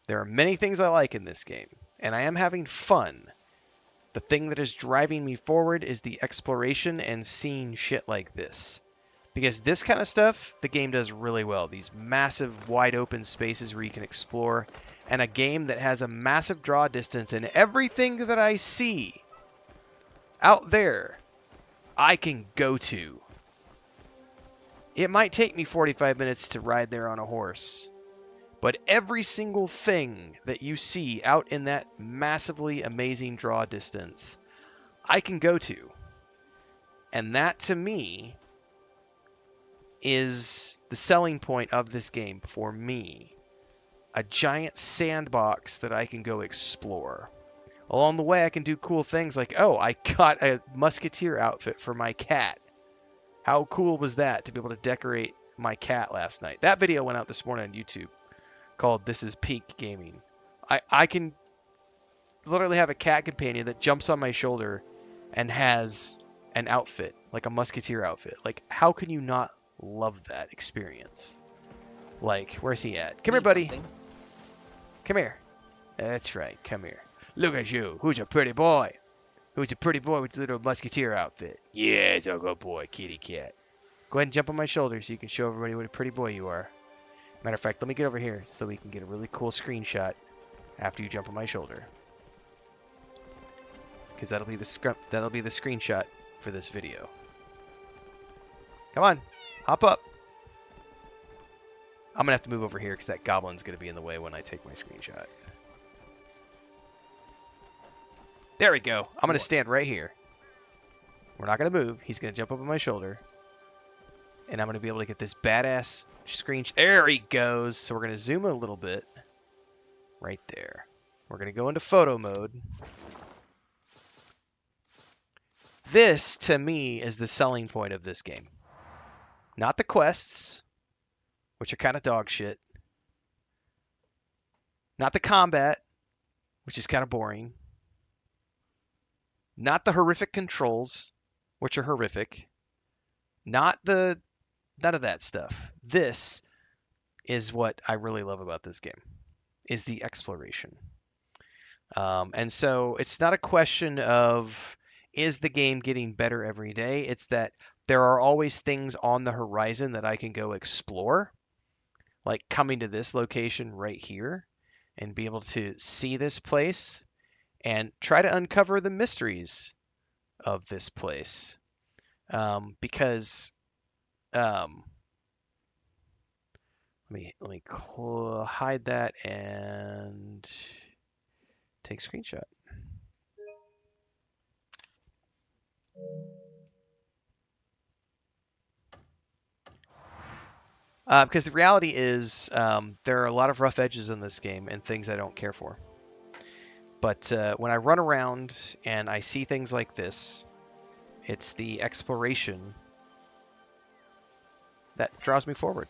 There are many things I like in this game, and I am having fun. The thing that is driving me forward is the exploration and seeing shit like this. Because this kind of stuff, the game does really well. These massive, wide open spaces where you can explore. And a game that has a massive draw distance, and everything that I see out there, I can go to. It might take me 45 minutes to ride there on a horse. But every single thing that you see out in that massively amazing draw distance, I can go to. And that, to me, is the selling point of this game for me. A giant sandbox that I can go explore. Along the way, I can do cool things like, oh, I got a musketeer outfit for my cat. How cool was that to be able to decorate my cat last night? That video went out this morning on YouTube called This is Peak Gaming. I can literally have a cat companion that jumps on my shoulder and has an outfit, like a musketeer outfit. Like, how can you not love that experience? Like, where's he at? Come here, buddy. Come here. That's right, come here. Look at you. Who's a pretty boy? Who's a pretty boy with a little musketeer outfit? Yeah, it's a good boy, kitty cat. Go ahead and jump on my shoulder so you can show everybody what a pretty boy you are. Matter of fact, let me get over here so we can get a really cool screenshot after you jump on my shoulder. Because that'll be the screenshot for this video. Come on, hop up. I'm gonna have to move over here because that goblin's gonna be in the way when I take my screenshot. There we go. I'm going to stand right here. We're not going to move. He's going to jump up on my shoulder. And I'm going to be able to get this badass screen. There he goes. So we're going to zoom a little bit. Right there. We're going to go into photo mode. This, to me, is the selling point of this game. Not the quests, which are kind of dog shit. Not the combat, which is kind of boring. Not the horrific controls, which are horrific. None of that stuff. This is what I really love about this game, is the exploration. And so it's not a question of, is the game getting better every day? It's that there are always things on the horizon that I can go explore, like coming to this location right here and be able to see this place and try to uncover the mysteries of this place. Because let me hide that and take screenshot. Because the reality is there are a lot of rough edges in this game and things I don't care for. But when I run around and I see things like this, it's the exploration that draws me forward.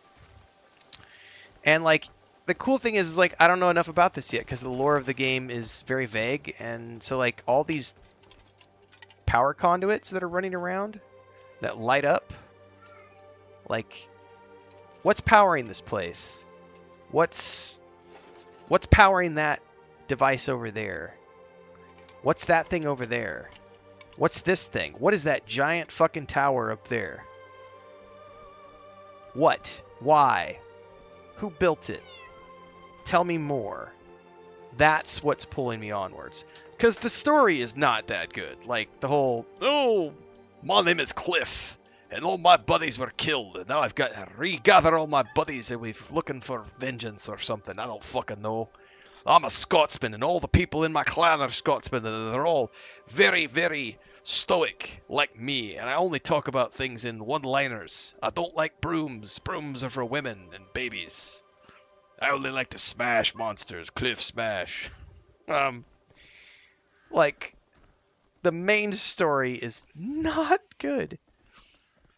And like the cool thing is like I don't know enough about this yet because the lore of the game is very vague, and so like all these power conduits that are running around that light up, like what's powering this place? What's powering that device over there? What's that thing over there? What's this thing? What is that giant fucking tower up there? What? Why? Who built it? Tell me more. That's what's pulling me onwards. Because the story is not that good. Like the whole, oh, my name is Cliff, and all my buddies were killed, and now I've got to regather all my buddies, and we're looking for vengeance or something. I don't fucking know. I'm a Scotsman, and all the people in my clan are Scotsmen, and they're all very, very stoic like me, and I only talk about things in one-liners. I don't like brooms. Brooms are for women and babies. I only like to smash monsters. Cliff smash. Like, the main story is not good.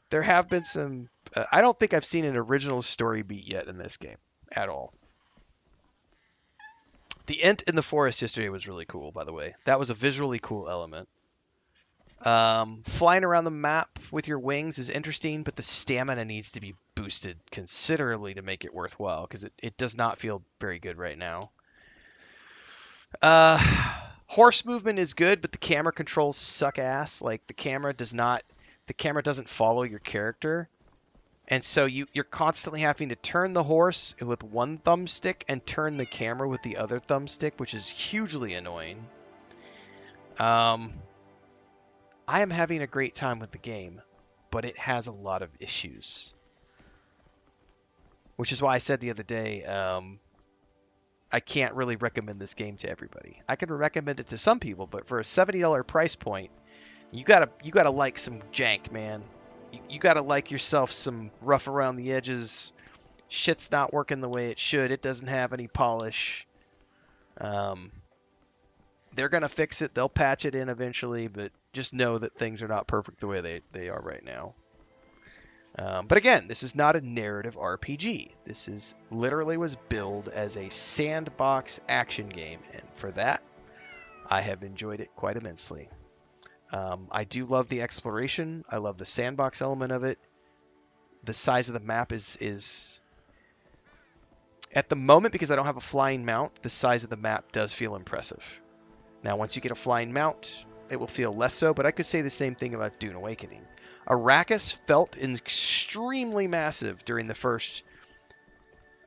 There have been some... I don't think I've seen an original story beat yet in this game. At all. The Ent in the forest yesterday was really cool, by the way. That was a visually cool element. Flying around the map with your wings is interesting, but the stamina needs to be boosted considerably to make it worthwhile, because it does not feel very good right now. Horse movement is good, but the camera controls suck ass. Like, the camera doesn't follow your character. And so you're constantly having to turn the horse with one thumbstick and turn the camera with the other thumbstick, which is hugely annoying. I am having a great time with the game, but it has a lot of issues. Which is why I said the other day, I can't really recommend this game to everybody. I can recommend it to some people, but for a $70 price point, you gotta like some jank, man. You gotta like yourself some rough around the edges. Shit's not working the way it should. It doesn't have any polish. They're gonna fix it. They'll patch it in eventually, but just know that things are not perfect the way they are right now. But again, this is not a narrative RPG. This is literally was billed as a sandbox action game, and for that, I have enjoyed it quite immensely. I do love the exploration. I love the sandbox element of it. The size of the map is at the moment, because I don't have a flying mount, the size of the map does feel impressive. Now, once you get a flying mount, it will feel less so, but I could say the same thing about Dune Awakening. Arrakis felt extremely massive during the first,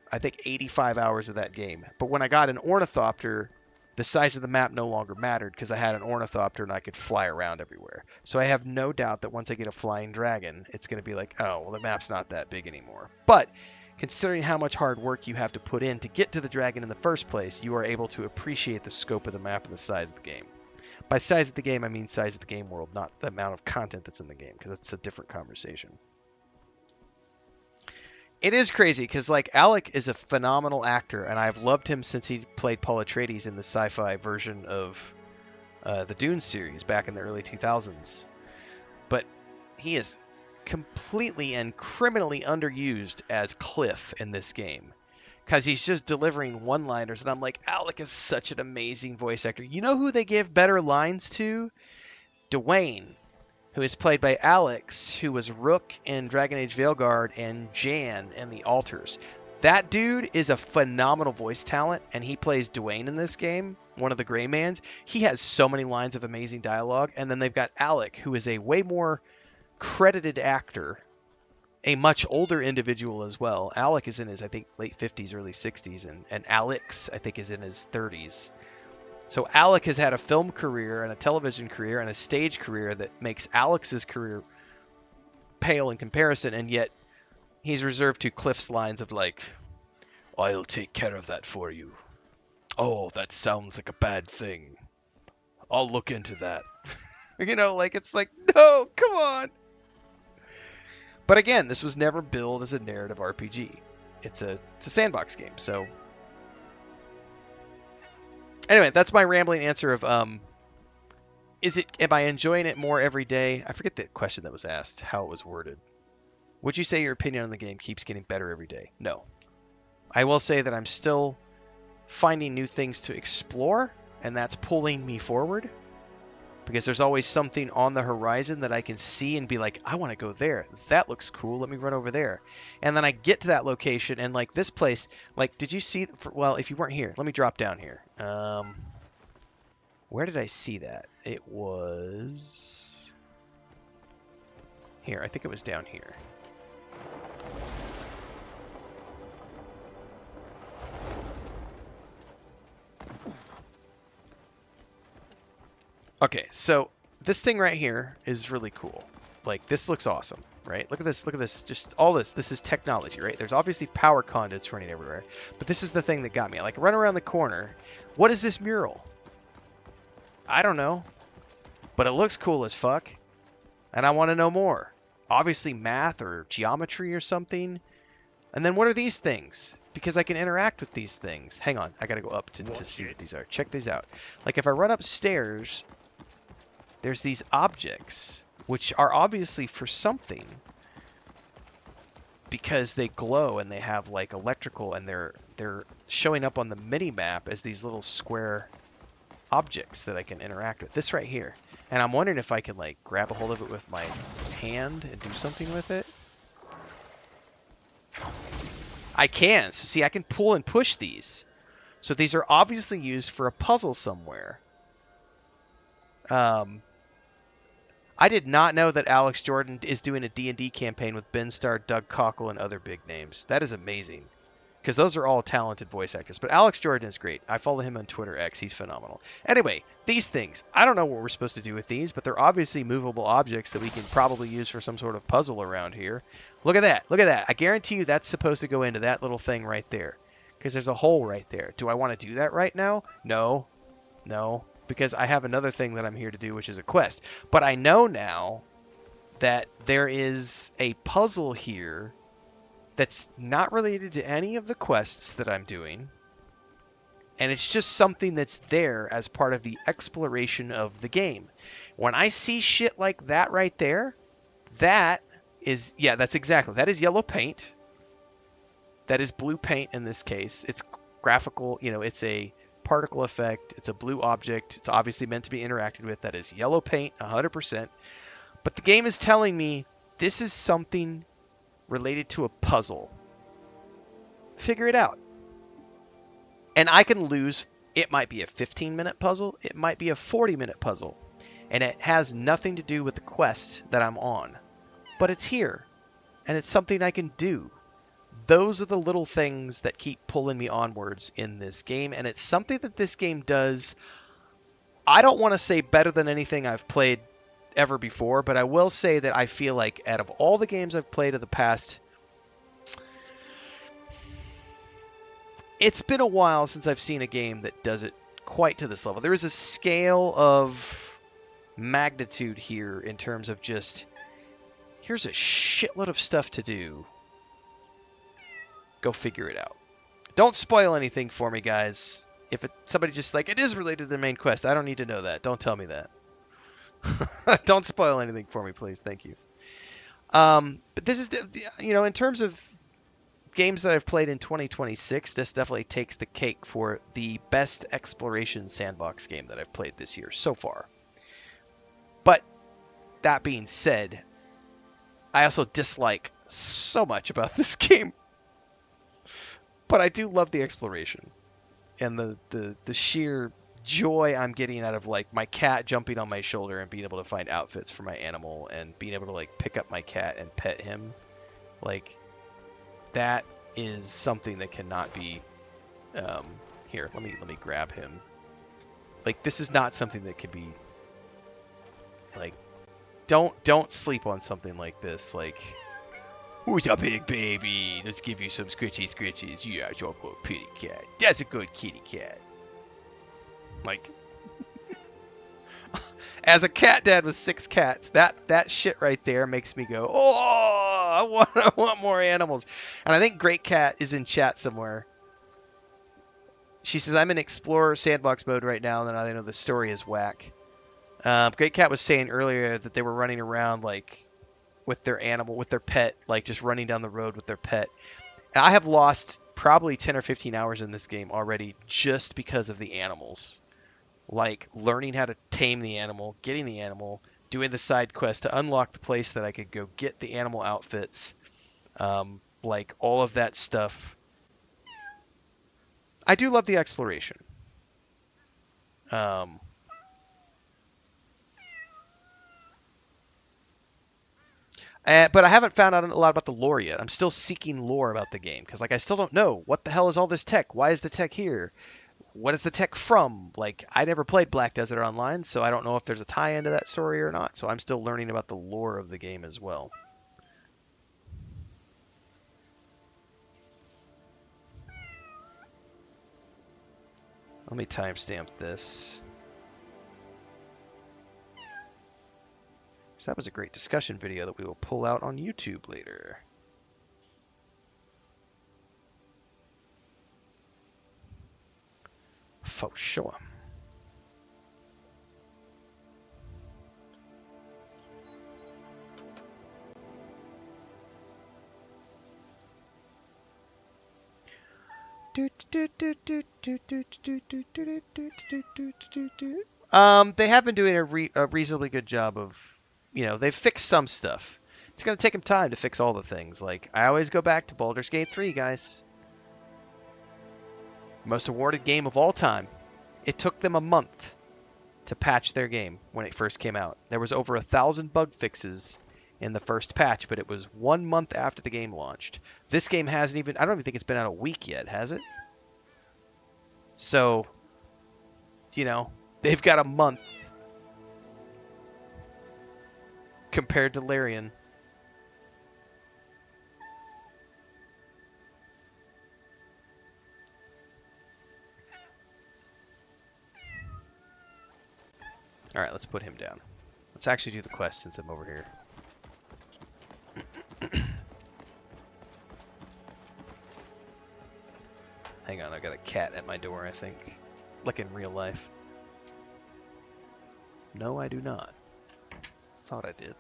I think, 85 hours of that game. But when I got an Ornithopter, the size of the map no longer mattered because I had an Ornithopter and I could fly around everywhere. So I have no doubt that once I get a flying dragon, it's going to be like, oh, well, the map's not that big anymore. But considering how much hard work you have to put in to get to the dragon in the first place, you are able to appreciate the scope of the map and the size of the game. By size of the game, I mean size of the game world, not the amount of content that's in the game, because that's a different conversation. It is crazy, because like Alec is a phenomenal actor, and I've loved him since he played Paul Atreides in the sci-fi version of the Dune series back in the early 2000s. But he is completely and criminally underused as Cliff in this game, because he's just delivering one-liners, and I'm like, Alec is such an amazing voice actor. You know who they give better lines to? Dwayne, who is played by Alex, who was Rook in Dragon Age Veilguard and Jan in The Altars. That dude is a phenomenal voice talent, and he plays Dwayne in this game, one of the Greymans. He has so many lines of amazing dialogue, and then they've got Alec, who is a way more credited actor, a much older individual as well. Alec is in his, I think, late 50s, early 60s, and Alex, I think, is in his 30s. So Alec has had a film career and a television career and a stage career that makes Alex's career pale in comparison, and yet he's reserved to Cliff's lines of like, I'll take care of that for you. Oh, that sounds like a bad thing. I'll look into that. You know, like, it's like, no, come on. But again, this was never billed as a narrative RPG. It's a sandbox game, so... Anyway, that's my rambling answer of, am I enjoying it more every day? I forget the question that was asked, how it was worded. Would you say your opinion on the game keeps getting better every day? No. I will say that I'm still finding new things to explore, and that's pulling me forward. Because there's always something on the horizon that I can see and be like, I want to go there. That looks cool. Let me run over there. And then I get to that location, and like this place, like, did you see, well, if you weren't here, let me drop down here. Where did I see that? It was here. I think it was down here. Okay, so this thing right here is really cool. Like, this looks awesome, right? Look at this, just all this. This is technology, right? There's obviously power conduits running everywhere, but this is the thing that got me. Like, run around the corner. What is this mural? I don't know, but it looks cool as fuck, and I want to know more. Obviously math or geometry or something. And then what are these things? Because I can interact with these things. Hang on, I gotta go up to see what these are. Check these out. Like, if I run upstairs, there's these objects, which are obviously for something, because they glow and they have like electrical, and they're showing up on the mini map as these little square objects that I can interact with. This right here, and I'm wondering if I can like grab a hold of it with my hand and do something with it. I can. So see, I can pull and push these. So these are obviously used for a puzzle somewhere. I did not know that Alex Jordan is doing a D&D campaign with Ben Starr, Doug Cockle, and other big names. That is amazing, because those are all talented voice actors. But Alex Jordan is great. I follow him on Twitter X. He's phenomenal. Anyway, these things. I don't know what we're supposed to do with these, but they're obviously movable objects that we can probably use for some sort of puzzle around here. Look at that. Look at that. I guarantee you that's supposed to go into that little thing right there, because there's a hole right there. Do I want to do that right now? No. No. Because I have another thing that I'm here to do, which is a quest. But I know now that there is a puzzle here that's not related to any of the quests that I'm doing. And it's just something that's there as part of the exploration of the game. When I see shit like that right there, that is, yeah, that's exactly, that is yellow paint. That is blue paint in this case. It's graphical, you know, it's a particle effect. It's a blue object. It's obviously meant to be interacted with. That is yellow paint, 100%. But the game is telling me this is something related to a puzzle. Figure it out. And I can lose. It might be a 15-minute puzzle. It might be a 40-minute puzzle. And it has nothing to do with the quest that I'm on. But it's here. And it's something I can do. Those are the little things that keep pulling me onwards in this game, and it's something that this game does, I don't want to say better than anything I've played ever before, but I will say that I feel like out of all the games I've played of the past, it's been a while since I've seen a game that does it quite to this level. There is a scale of magnitude here in terms of just, here's a shitload of stuff to do. Go figure it out. Don't spoil anything for me, guys. If somebody just like, it is related to the main quest, I don't need to know that. Don't tell me that. Don't spoil anything for me, please. Thank you. But this is, in terms of games that I've played in 2026, this definitely takes the cake for the best exploration sandbox game that I've played this year so far. But that being said, I also dislike so much about this game. But I do love the exploration and the sheer joy I'm getting out of like my cat jumping on my shoulder and being able to find outfits for my animal and being able to like pick up my cat and pet him. Like, that is something that cannot be here, let me grab him. Like, this is not something that could be like, don't sleep on something like this. Like, who's a big baby? Let's give you some scritchies. Yeah, you're a good kitty cat. That's a good kitty cat. Like, as a cat dad with 6 cats, that shit right there makes me go, oh, I want more animals. And I think Great Cat is in chat somewhere. She says, I'm in Explorer sandbox mode right now, and I know the story is whack. Great Cat was saying earlier that they were running around like with their animal, with their pet, like just running down the road with their pet. And I have lost probably 10 or 15 hours in this game already just because of the animals. Like, learning how to tame the animal, getting the animal, doing the side quest to unlock the place that I could go get the animal outfits, like all of that stuff. I do love the exploration. But I haven't found out a lot about the lore yet. I'm still seeking lore about the game because, like, I still don't know what the hell is all this tech. Why is the tech here? What is the tech from? Like, I never played Black Desert Online, so I don't know if there's a tie-in to that story or not. So I'm still learning about the lore of the game as well. Let me timestamp this. So that was a great discussion video that we will pull out on YouTube later. For sure. They have been doing a reasonably good job of, they've fixed some stuff. It's going to take them time to fix all the things. Like, I always go back to Baldur's Gate 3, guys. Most awarded game of all time. It took them a month to patch their game when it first came out. There was over 1,000 bug fixes in the first patch, but it was 1 month after the game launched. This game hasn't even, I don't even think it's been out a week yet, has it? So, they've got a month compared to Larian. Alright, let's put him down. Let's actually do the quest since I'm over here. Hang on, I got a cat at my door, I think. Like in real life. No, I do not. Thought I did.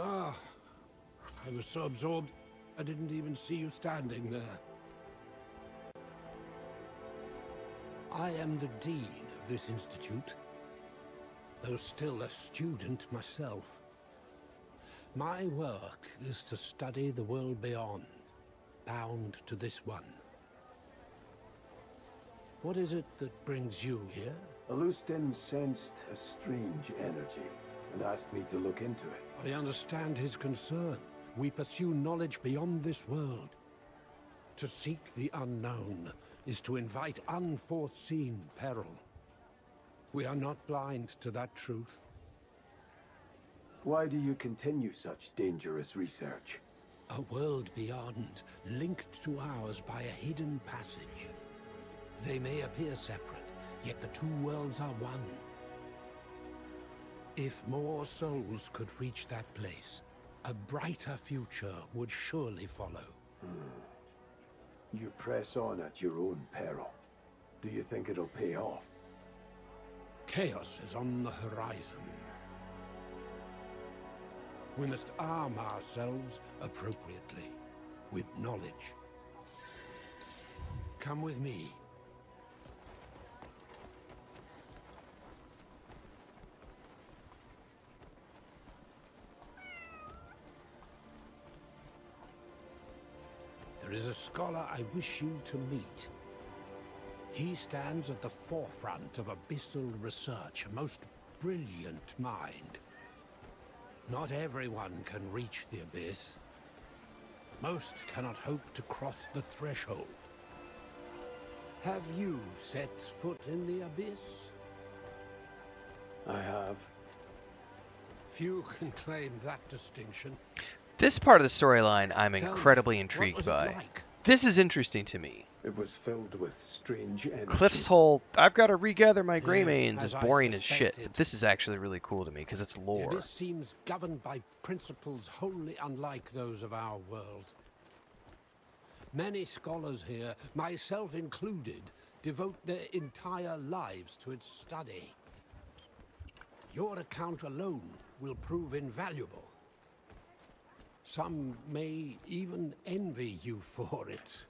Ah, I was so absorbed, I didn't even see you standing there. I am the dean of this institute, though still a student myself. My work is to study the world beyond, bound to this one. What is it that brings you here? Alustin sensed a strange energy and asked me to look into it. I understand his concern. We pursue knowledge beyond this world. To seek the unknown is to invite unforeseen peril. We are not blind to that truth. Why do you continue such dangerous research? A world beyond, linked to ours by a hidden passage. They may appear separate, yet the two worlds are one. If more souls could reach that place, a brighter future would surely follow. You press on at your own peril. Do you think it'll pay off? Chaos is on the horizon. We must arm ourselves appropriately, with knowledge. Come with me. There is a scholar I wish you to meet. He stands at the forefront of abyssal research, a most brilliant mind. Not everyone can reach the abyss. Most cannot hope to cross the threshold. Have you set foot in the abyss? I have. Few can claim that distinction. This part of the storyline I'm Tell me, incredibly what intrigued was it by. like? This is interesting to me. It was filled with strange energy. Cliff's whole, I've got to regather my gray Yeah, mains is as I boring as shit. suspected. This is actually really cool to me because it's The lore. abyss seems governed by principles wholly unlike those of our world. Many scholars here, myself included, devote their entire lives to its study. Your account alone will prove invaluable. Some may even envy you for it.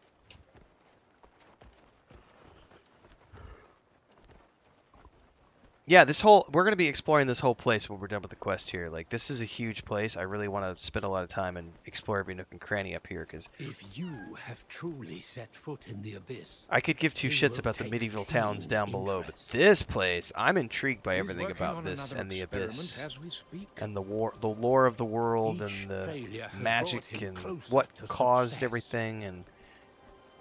Yeah, we're going to be exploring this whole place when we're done with the quest here. Like, this is a huge place. I really want to spend a lot of time and explore every nook and cranny up here, because If you have truly set foot in the abyss, I could give two you shits will about the take medieval keen towns down below, but interest. this place, I'm intrigued by He's everything working about on this another and the experiment abyss. as we speak. And the lore of the world Each and the failure has magic brought him and closer what to caused success. everything. And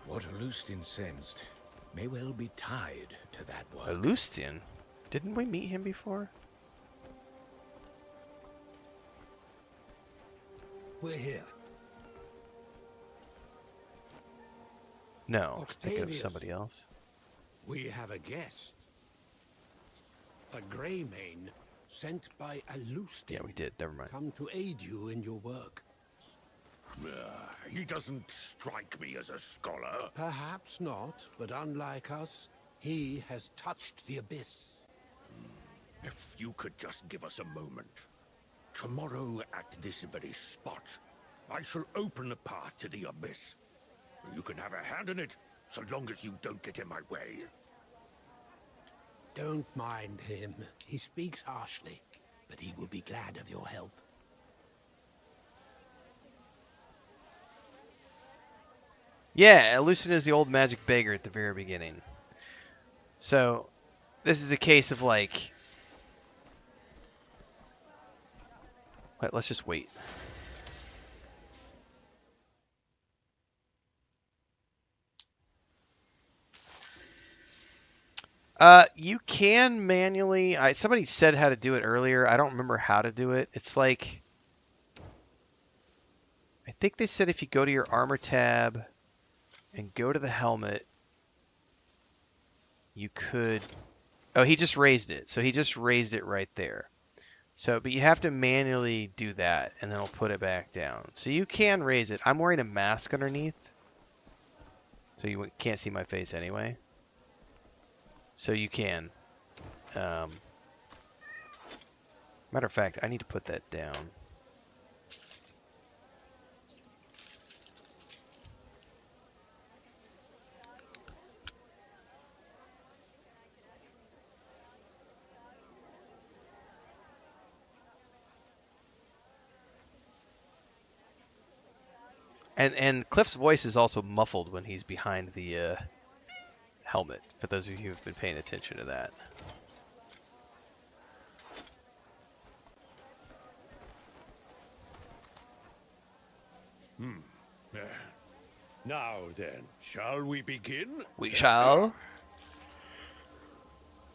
What Alustin sensed may well be tied to that work. Alustian, didn't we meet him before? We're here. No, thinking of Octavius. somebody else. We have a guest. A grey mane sent by Alustin. Yeah, we did. Never mind. Come to aid you in your work. He doesn't strike me as a scholar. Perhaps not, but unlike us, he has touched the abyss. If you could just give us a moment. Tomorrow at this very spot, I shall open a path to the abyss. You can have a hand in it, so long as you don't get in my way. Don't mind him. He speaks harshly, but he will be glad of your help. Yeah, Alucian is the old magic beggar at the very beginning. So, this is a case of like... Let's just wait. You can manually... somebody said how to do it earlier. I don't remember how to do it. It's like... I think they said if you go to your armor tab and go to the helmet, you could... Oh, he just raised it. So he just raised it right there. So, but you have to manually do that, and then I'll put it back down. So you can raise it. I'm wearing a mask underneath, so you can't see my face anyway. So you can. Matter of fact, I need to put that down. And Cliff's voice is also muffled when he's behind the helmet, for those of you who have been paying attention to that. Now then, shall we begin? We shall.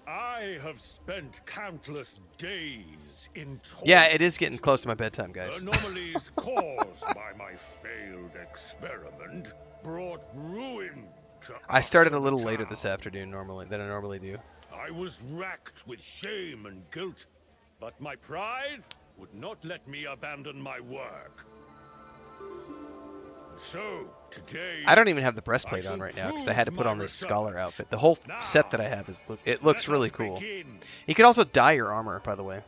I have spent countless days in torment. Yeah, it is getting close to my bedtime, guys. Anomalies caused by my failed experiment brought ruin to I started a us little in the later town. this afternoon than I normally do. I was racked with shame and guilt, but my pride would not let me abandon my work. So, today, I don't even have the breastplate I on shall right now because I had to prove put my it looks research. outfit. The whole Now, set that I have it looks let really us cool. begin. You can also dye your armor, by the way.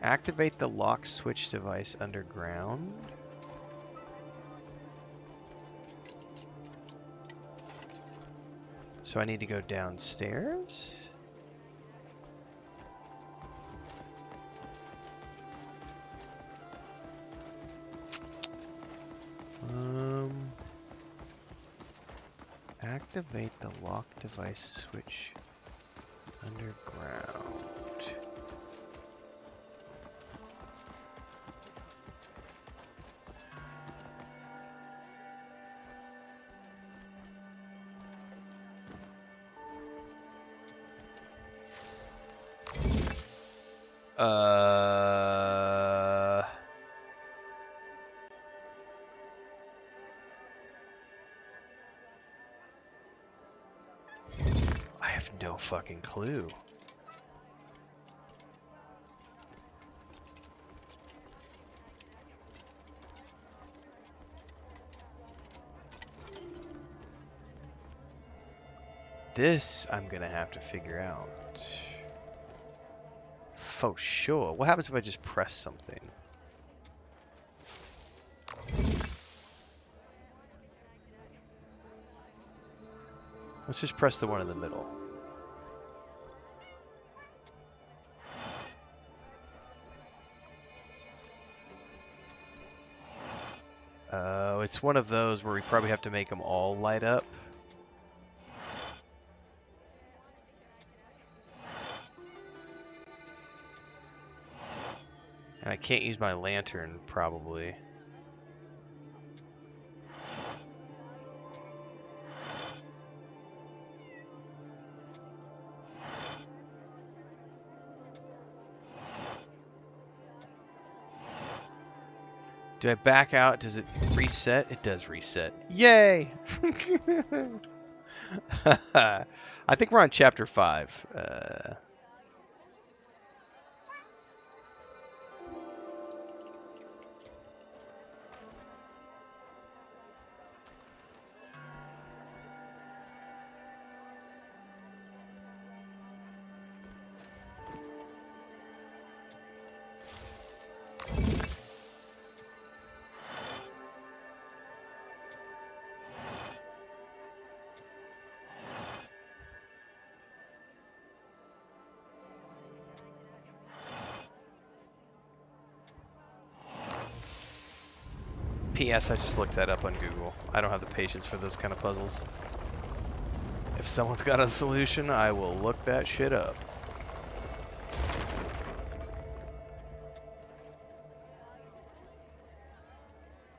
Activate the lock switch device underground. So I need to go downstairs? Activate the lock device switch underground. I have no fucking clue. This I'm gonna have to figure out. For sure. What happens if I just press something? Let's just press the one in the middle. Oh, it's one of those where we probably have to make them all light up. And I can't use my lantern, probably. Do I back out? Does it reset? It does reset. Yay! I think we're on chapter 5. P.S. I just looked that up on Google. I don't have the patience for those kind of puzzles. If someone's got a solution, I will look that shit up.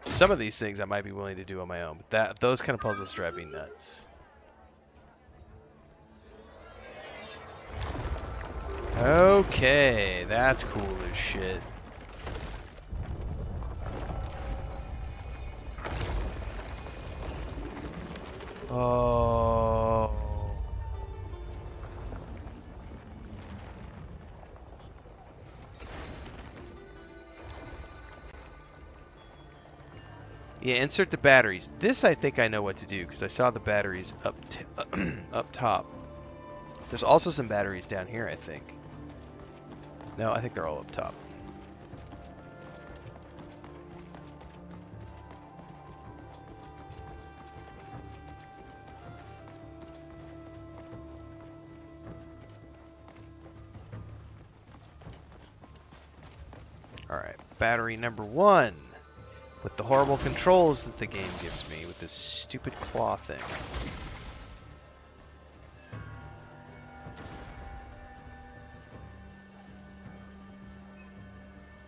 Some of these things I might be willing to do on my own, but those kind of puzzles drive me nuts. Okay, that's cool as shit. Oh. Yeah, insert the batteries. This I think I know what to do because I saw the batteries up top. There's also some batteries down here, I think. No, I think they're all up top. Alright, battery number 1. with the horrible controls that the game gives me with this stupid claw thing.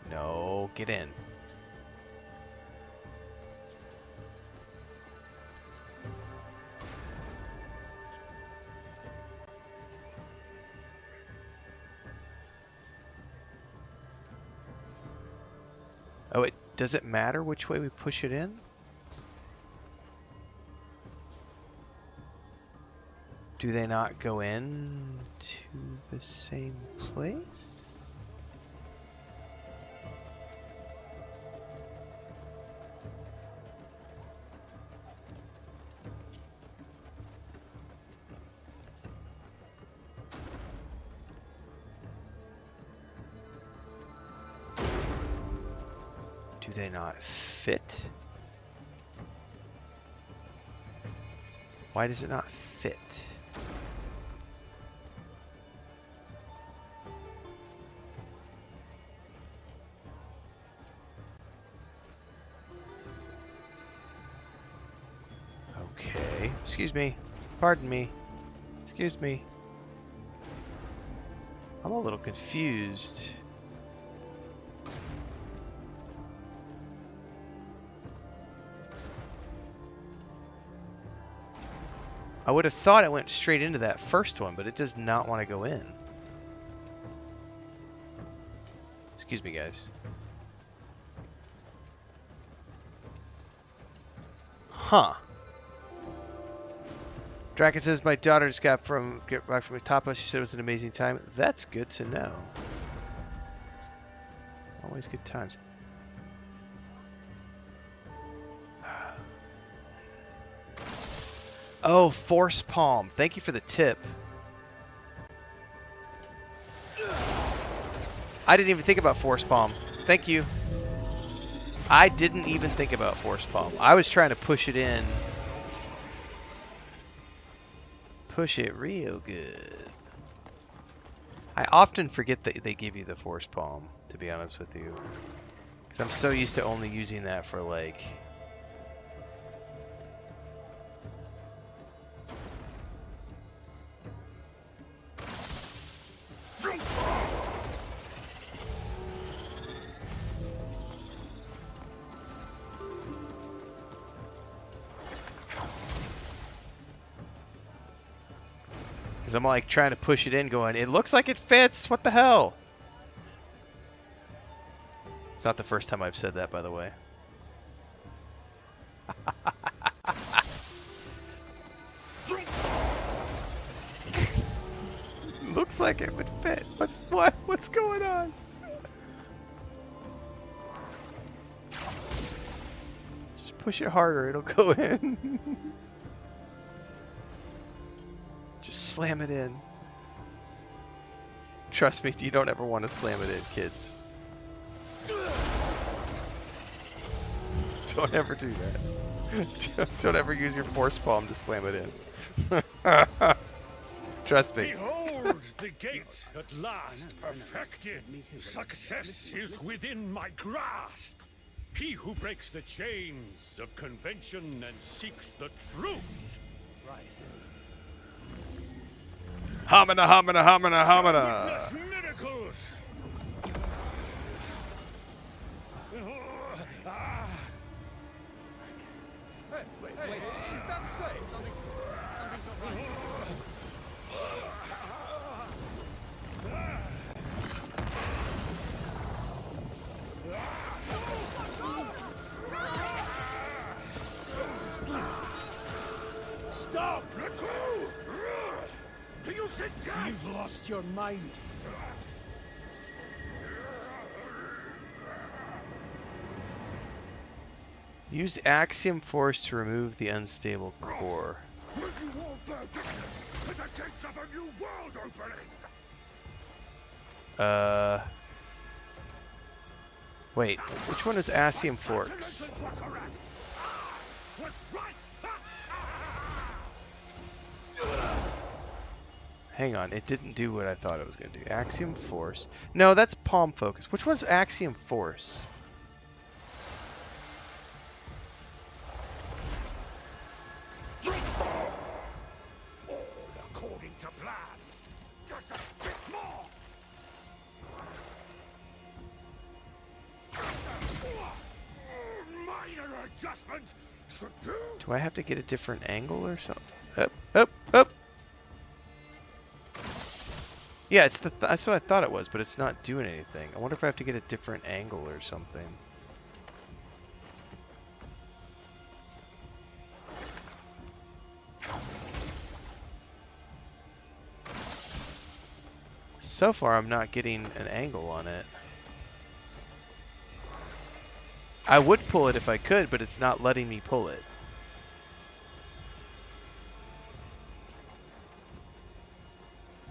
No, get in. Oh, does it matter which way we push it in? Do they not go in to the same place? Do they not fit? Why does it not fit? Okay, excuse me, pardon me, excuse me. I'm a little confused. I would have thought it went straight into that first one, but it does not want to go in. Excuse me, guys. Huh. Draken says, my daughter just got back from Tapa. She said it was an amazing time. That's good to know. Always good times. Oh, Force Palm. Thank you for the tip. I didn't even think about Force Palm. Thank you. I didn't even think about Force Palm. I was trying to push it in. Push it real good. I often forget that they give you the Force Palm, to be honest with you. Because I'm so used to only using that for, like... Because I'm like trying to push it in going, it looks like it fits, what the hell? It's not the first time I've said that, by the way. Looks like it would fit. What's going on? Just push it harder, it'll go in. Just slam it in. Trust me, you don't ever want to slam it in, kids. Don't ever do that. Don't ever use your Force Palm to slam it in. Trust me. Behold the gate at last perfected. Success is within my grasp. He who breaks the chains of convention and seeks the truth. Right. Homina, homina, homina, homina. Witness miracles. Wait, is that safe? Something's not right. Stop! Let go! Do you think that? You've lost your mind. Use Axiom Force to remove the unstable core. Will you all bear witness to the gates of a new world opening? Wait, which one is Axiom Force? Was right. Hang on, it didn't do what I thought it was going to do. Axiom Force. No, that's Palm Focus. Which one's Axiom Force? adjustment should do. Do I have to get a different angle or something? Up, up, up. Yeah, it's that's what I thought it was, but it's not doing anything. I wonder if I have to get a different angle or something. So far, I'm not getting an angle on it. I would pull it if I could, but it's not letting me pull it.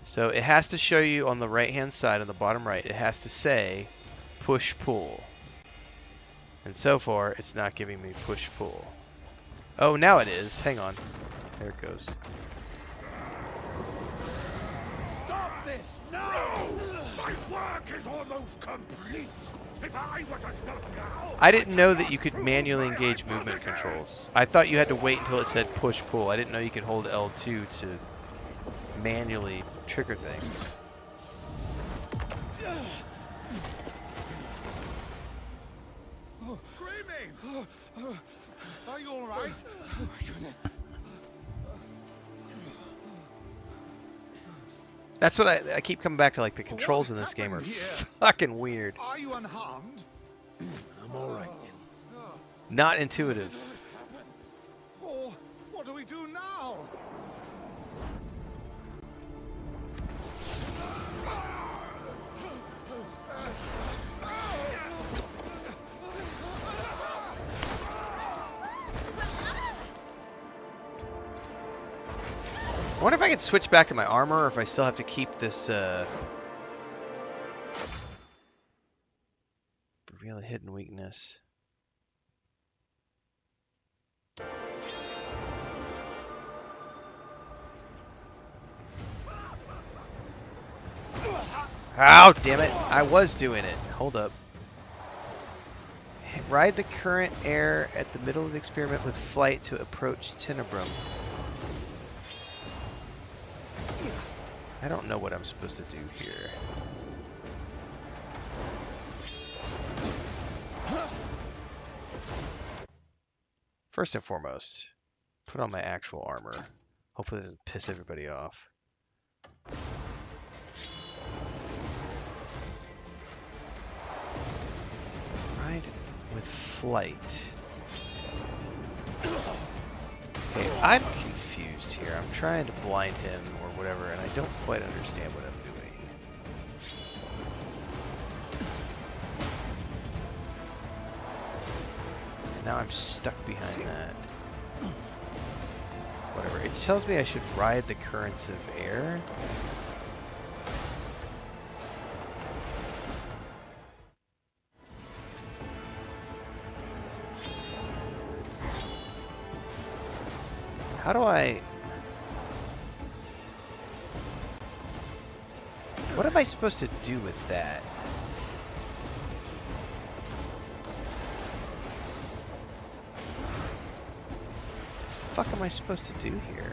So it has to show you on the right-hand side, on the bottom right, it has to say push-pull. And so far, it's not giving me push-pull. Oh, now it is. Hang on. There it goes. Stop this now! My work is almost complete. If I were to stop now, I didn't know that you could manually engage movement controls. I thought you had to wait until it said push-pull. I didn't know you could hold L2 to manually trigger things. Screaming! Are you all right? Oh my goodness. That's what I keep coming back to, like, the controls in this game are fucking weird. Are you unharmed? I'm all right. Not intuitive. Oh, what do we do now? I wonder if I can switch back to my armor, or if I still have to keep this, reveal a hidden weakness. Ow, damn it. I was doing it. Hold up. Ride the current air at the middle of the experiment with flight to approach Tenebrum. I don't know what I'm supposed to do here. First and foremost, put on my actual armor. Hopefully it doesn't piss everybody off. Ride with flight. Okay, I'm confused here. I'm trying to blind him or whatever, and I don't quite understand what I'm doing. And now I'm stuck behind that. Whatever. It tells me I should ride the currents of air. How do I... What am I supposed to do with that? What the fuck am I supposed to do here?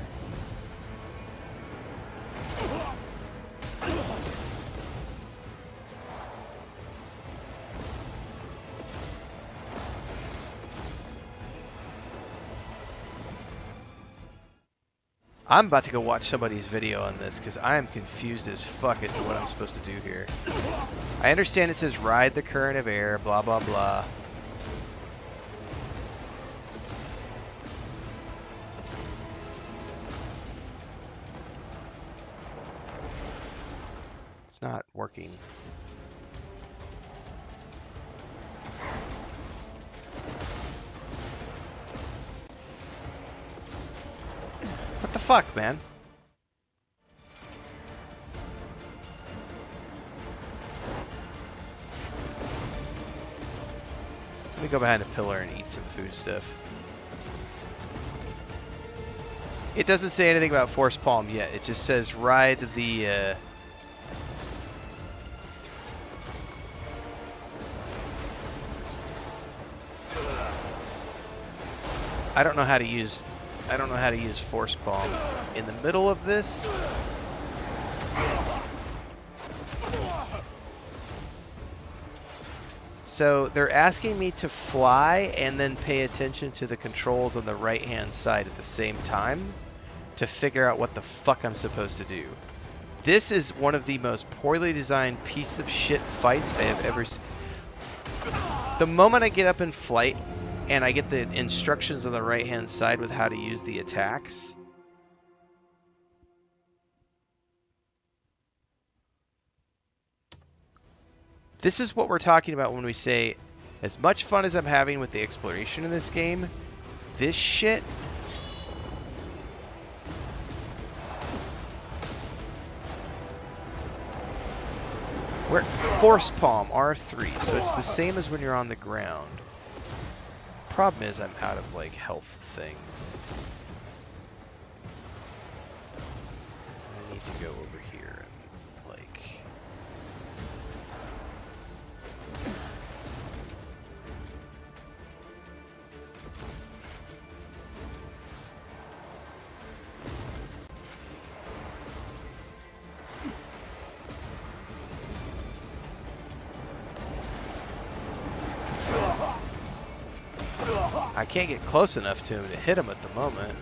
I'm about to go watch somebody's video on this because I am confused as fuck as to what I'm supposed to do here. I understand it says ride the current of air, blah blah blah. It's not working. What the fuck, man? Let me go behind a pillar and eat some food stuff. It doesn't say anything about force palm yet. It just says ride the I don't know how to use force palm in the middle of this. So they're asking me to fly and then pay attention to the controls on the right-hand side at the same time to figure out what the fuck I'm supposed to do. This is one of the most poorly designed piece of shit fights I have ever seen. The moment I get up in flight and I get the instructions on the right-hand side with how to use the attacks, this is what we're talking about when we say, as much fun as I'm having with the exploration in this game, this shit we're force palm R3, so it's the same as when you're on the ground. Problem is I'm out of like health things. I need to go over here and like I can't get close enough to him to hit him at the moment.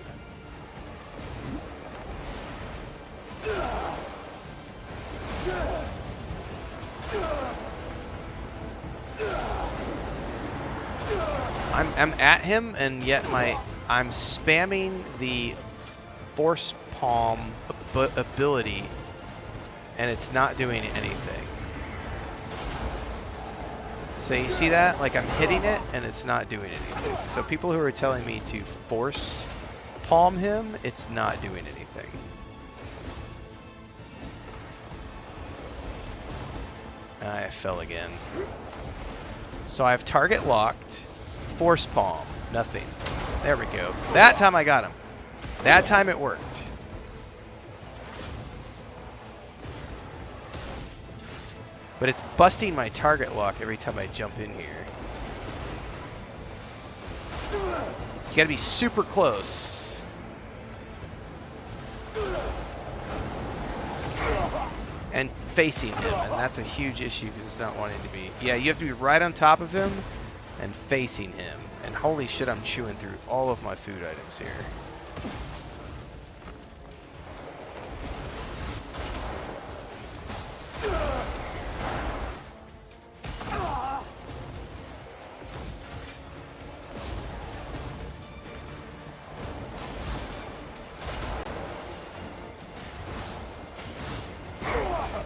I'm at him, and yet I'm spamming the force palm ability, and it's not doing anything. So you see that? Like I'm hitting it and it's not doing anything. So people who are telling me to force palm him, it's not doing anything. I fell again. So I have target locked, force palm, nothing. There we go. That time I got him. That time it worked. But it's busting my target lock every time I jump in here. You gotta be super close. And facing him, and that's a huge issue because it's not wanting to be. Yeah, you have to be right on top of him and facing him. And holy shit, I'm chewing through all of my food items here.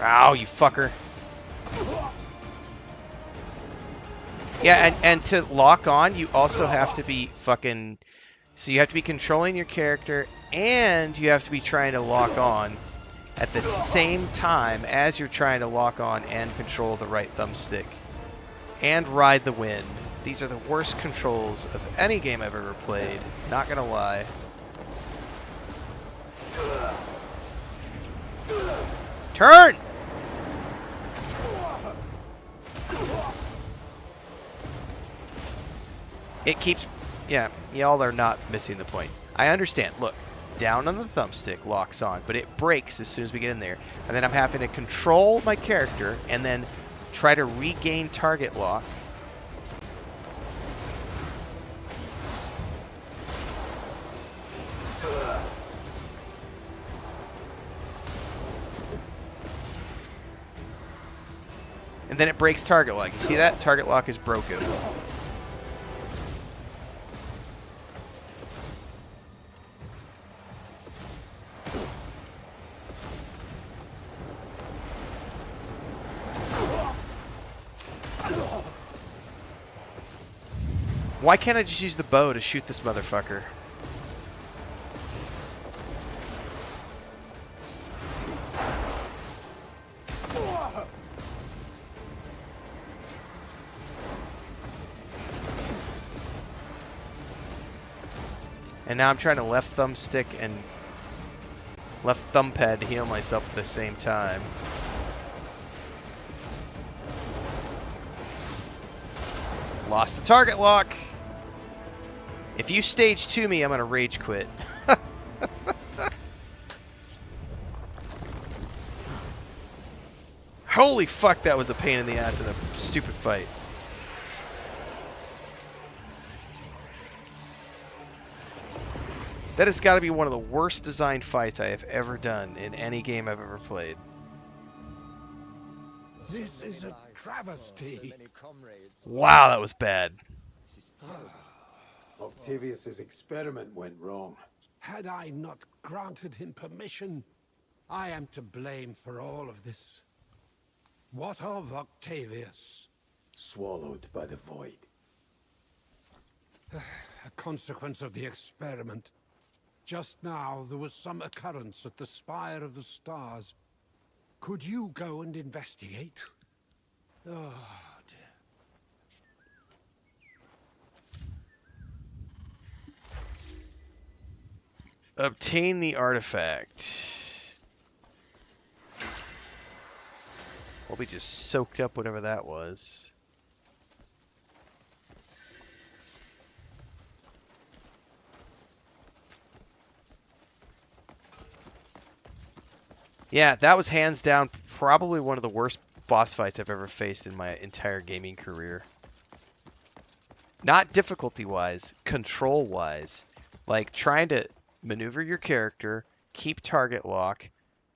Ow, you fucker. Yeah, and to lock on, you also have to be fucking... So you have to be controlling your character, and you have to be trying to lock on at the same time as you're trying to lock on and control the right thumbstick. And ride the wind. These are the worst controls of any game I've ever played. Not gonna lie. Turn! It keeps... Yeah, y'all are not missing the point. I understand. Look, down on the thumbstick locks on, but it breaks as soon as we get in there. And then I'm having to control my character and then try to regain target lock. And then it breaks target lock. You see that? Target lock is broken. Why can't I just use the bow to shoot this motherfucker? And now I'm trying to left thumbstick and left thumb pad to heal myself at the same time. Lost the target lock. If you stage 2 me, I'm gonna rage quit. Holy fuck, that was a pain in the ass in a stupid fight. That has got to be one of the worst designed fights I have ever done in any game I've ever played. This is a travesty. Wow, that was bad. Octavius's experiment went wrong. Had I not granted him permission, I am to blame for all of this. What of Octavius? Swallowed by the void. A consequence of the experiment. Just now, there was some occurrence at the Spire of the Stars. Could you go and investigate? Oh, dear. Obtain the artifact. Well, we just soaked up whatever that was. Yeah, that was hands down probably one of the worst boss fights I've ever faced in my entire gaming career. Not difficulty-wise, control-wise. Like, trying to maneuver your character, keep target lock,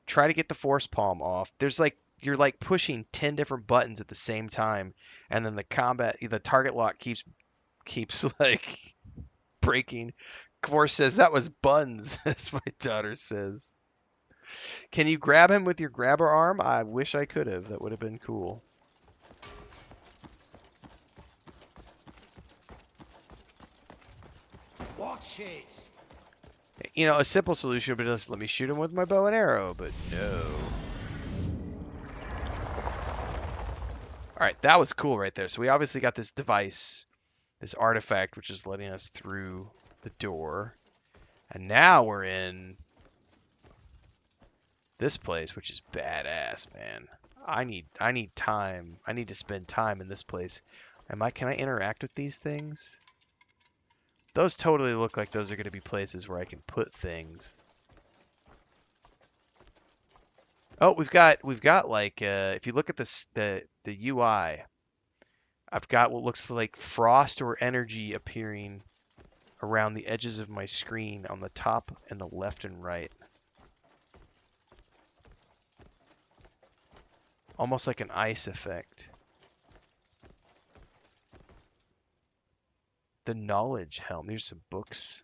try to get the force palm off. There's like, you're like pushing 10 different buttons at the same time, and then the target lock keeps like breaking. Kvorr says that was buns, as my daughter says. Can you grab him with your grabber arm? I wish I could have. That would have been cool. Watch it! You know, a simple solution would be just let me shoot him with my bow and arrow, but no. Alright, that was cool right there. So we obviously got this device, this artifact, which is letting us through the door. And now we're in this place, which is badass, man. I need time. I need to spend time in this place. Can I interact with these things? Those totally look like those are going to be places where I can put things. Oh, we've got like if you look at the UI, I've got what looks like frost or energy appearing around the edges of my screen on the top and the left and right. Almost like an ice effect. The knowledge helm. Here's some books.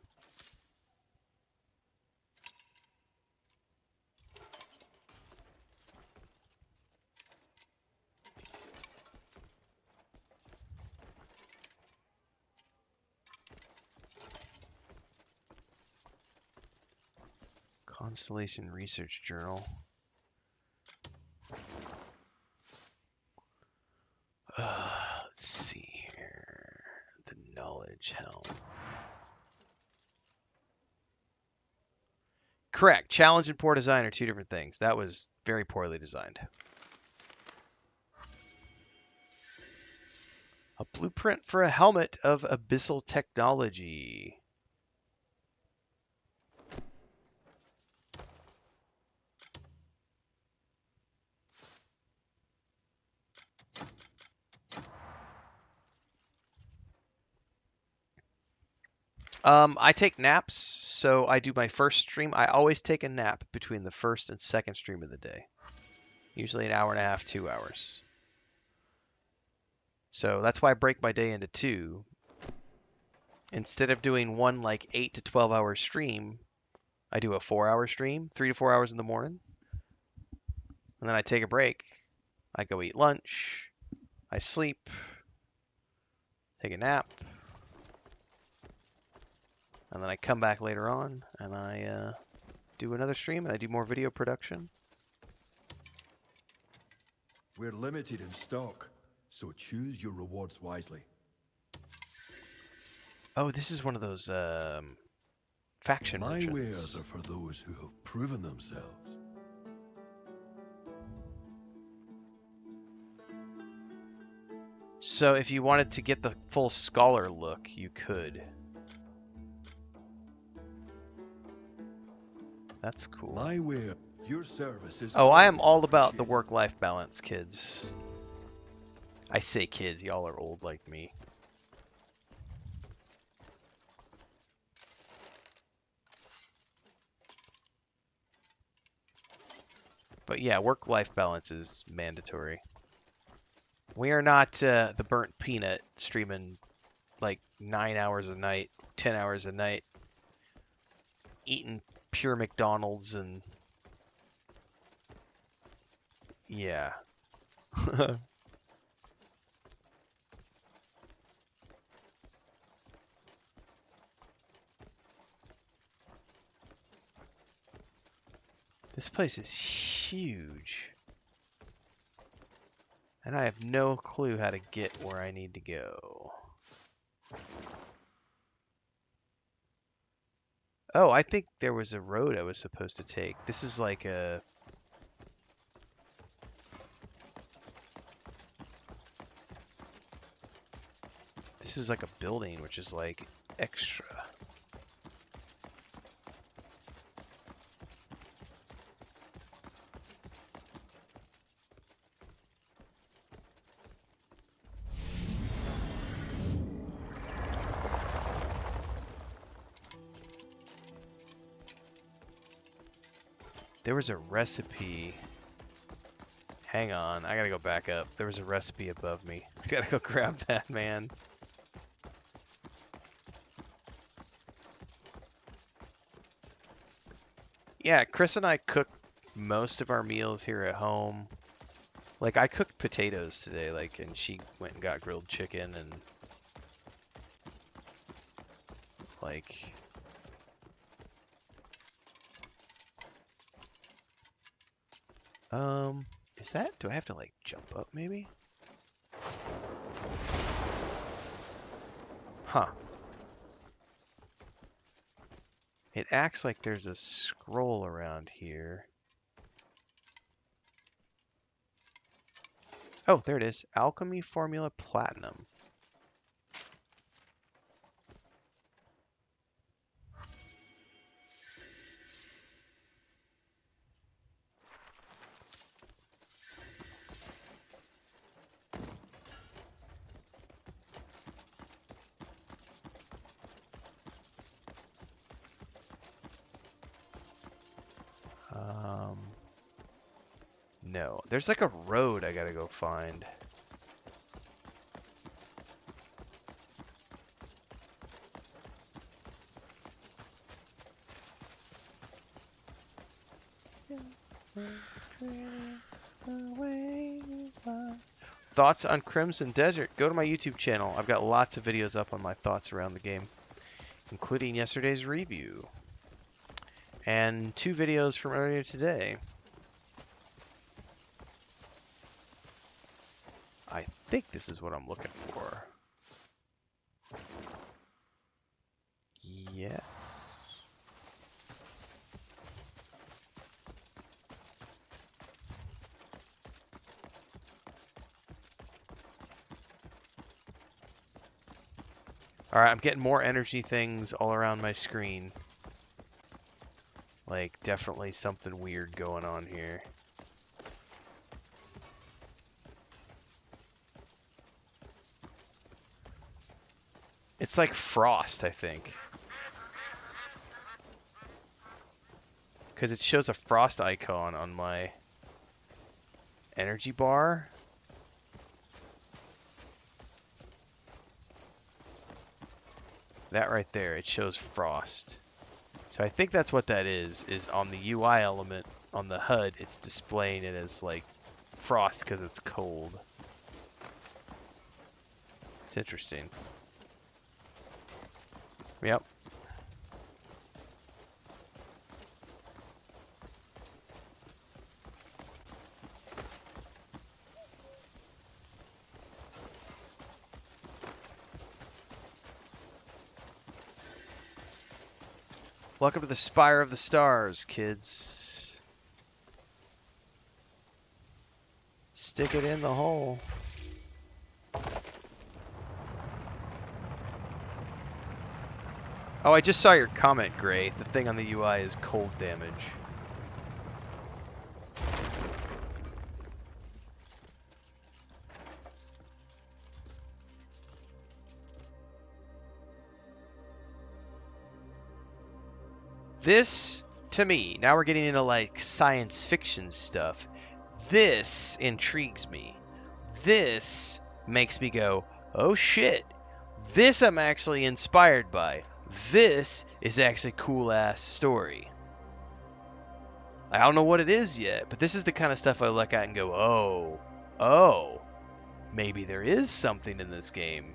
Constellation Research Journal. Let's see here. The knowledge helm. Correct. Challenge and poor design are two different things. That was very poorly designed. A blueprint for a helmet of abyssal technology. I take naps, so I do my first stream. I always take a nap between the first and second stream of the day. Usually an hour and a half, 2 hours. So that's why I break my day into two. Instead of doing one like 8 to 12 hour stream, I do a 4-hour stream, 3 to 4 hours in the morning. And then I take a break. I go eat lunch. I sleep. Take a nap. And then I come back later on, and I do another stream, and I do more video production. We're limited in stock, so choose your rewards wisely. Oh, this is one of those faction My merchants. wares are for those who have proven themselves. So if you wanted to get the full scholar look, you could. That's cool. My ware, your service is... Oh, I am all about the work-life balance, kids. I say kids, y'all are old like me. But yeah, work-life balance is mandatory. We are not the burnt peanut streaming like 9 hours a night, 10 hours a night, eating pure McDonald's and yeah. This place is huge. And I have no clue how to get where I need to go. Oh, I think there was a road I was supposed to take. This is like a... This is like a building, which is like extra. There was a recipe. Hang on, I gotta go back up. There was a recipe above me. I gotta go grab that, man. Yeah, Chris and I cook most of our meals here at home. Like, I cooked potatoes today, like, and she went and got grilled chicken and... like... Is that? Do I have to, like, jump up, maybe? Huh. It acts like there's a scroll around here. Oh, there it is. Alchemy Formula Platinum. No. There's like a road I gotta go find. Thoughts on Crimson Desert? Go to my YouTube channel. I've got lots of videos up on my thoughts around the game, including yesterday's review and 2 videos from earlier today. I think this is what I'm looking for. Yes. Alright, I'm getting more energy things all around my screen. Like, definitely something weird going on here. It's like frost, I think. Because it shows a frost icon on my energy bar. That right there, it shows frost. So I think that's what that is on the UI element, on the HUD, it's displaying it as like frost because it's cold. It's interesting. Yep. Welcome to the Spire of the Stars, kids. Stick it in the hole. Oh, I just saw your comment, Gray. The thing on the UI is cold damage. This to me, now we're getting into like science fiction stuff. This intrigues me. This makes me go, oh shit. This I'm actually inspired by. This is actually a cool ass story. I don't know what it is yet, but this is the kind of stuff I look at and go, oh, maybe there is something in this game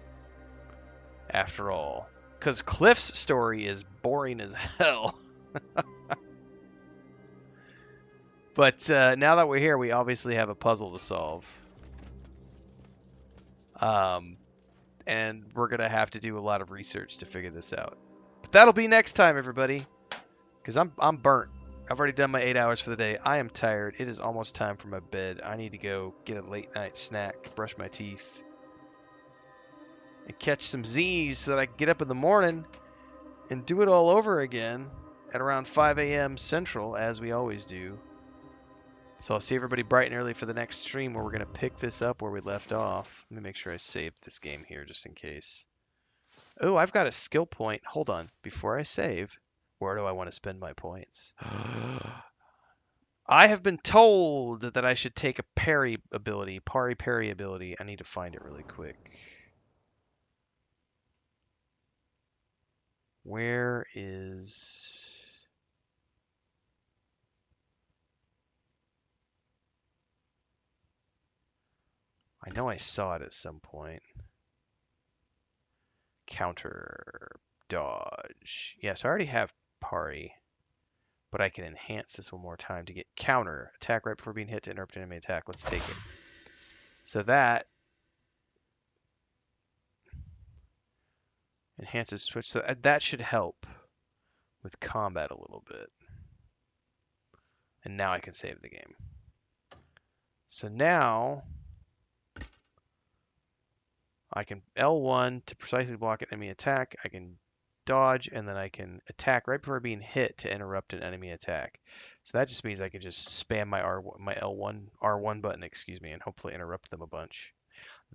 after all. Because Cliff's story is boring as hell. But now that we're here, we obviously have a puzzle to solve. And we're going to have to do a lot of research to figure this out. But that'll be next time, everybody. Because I'm burnt. I've already done my 8 hours for the day. I am tired. It is almost time for my bed. I need to go get a late night snack, brush my teeth, and catch some Z's so that I can get up in the morning and do it all over again at around 5 a.m. Central, as we always do. So I'll see everybody bright and early for the next stream where we're going to pick this up where we left off. Let me make sure I saved this game here just in case. Oh, I've got a skill point. Hold on. Before I save, where do I want to spend my points? I have been told that I should take a parry ability, parry ability. I need to find it really quick. Where is... I know I saw it at some point. Counter, dodge. Yes, I already have parry, but I can enhance this one more time to get counter. Attack right before being hit to interrupt enemy attack. Let's take it. So that enhances switch. So that should help with combat a little bit. And now I can save the game. So now I can L1 to precisely block an enemy attack. I can dodge, and then I can attack right before being hit to interrupt an enemy attack. So that just means I can just spam my R1 button, excuse me, and hopefully interrupt them a bunch.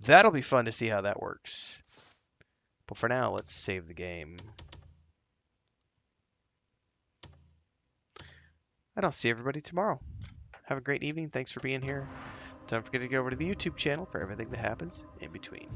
That'll be fun to see how that works. But for now, let's save the game. And I'll see everybody tomorrow. Have a great evening. Thanks for being here. Don't forget to go over to the YouTube channel for everything that happens in between.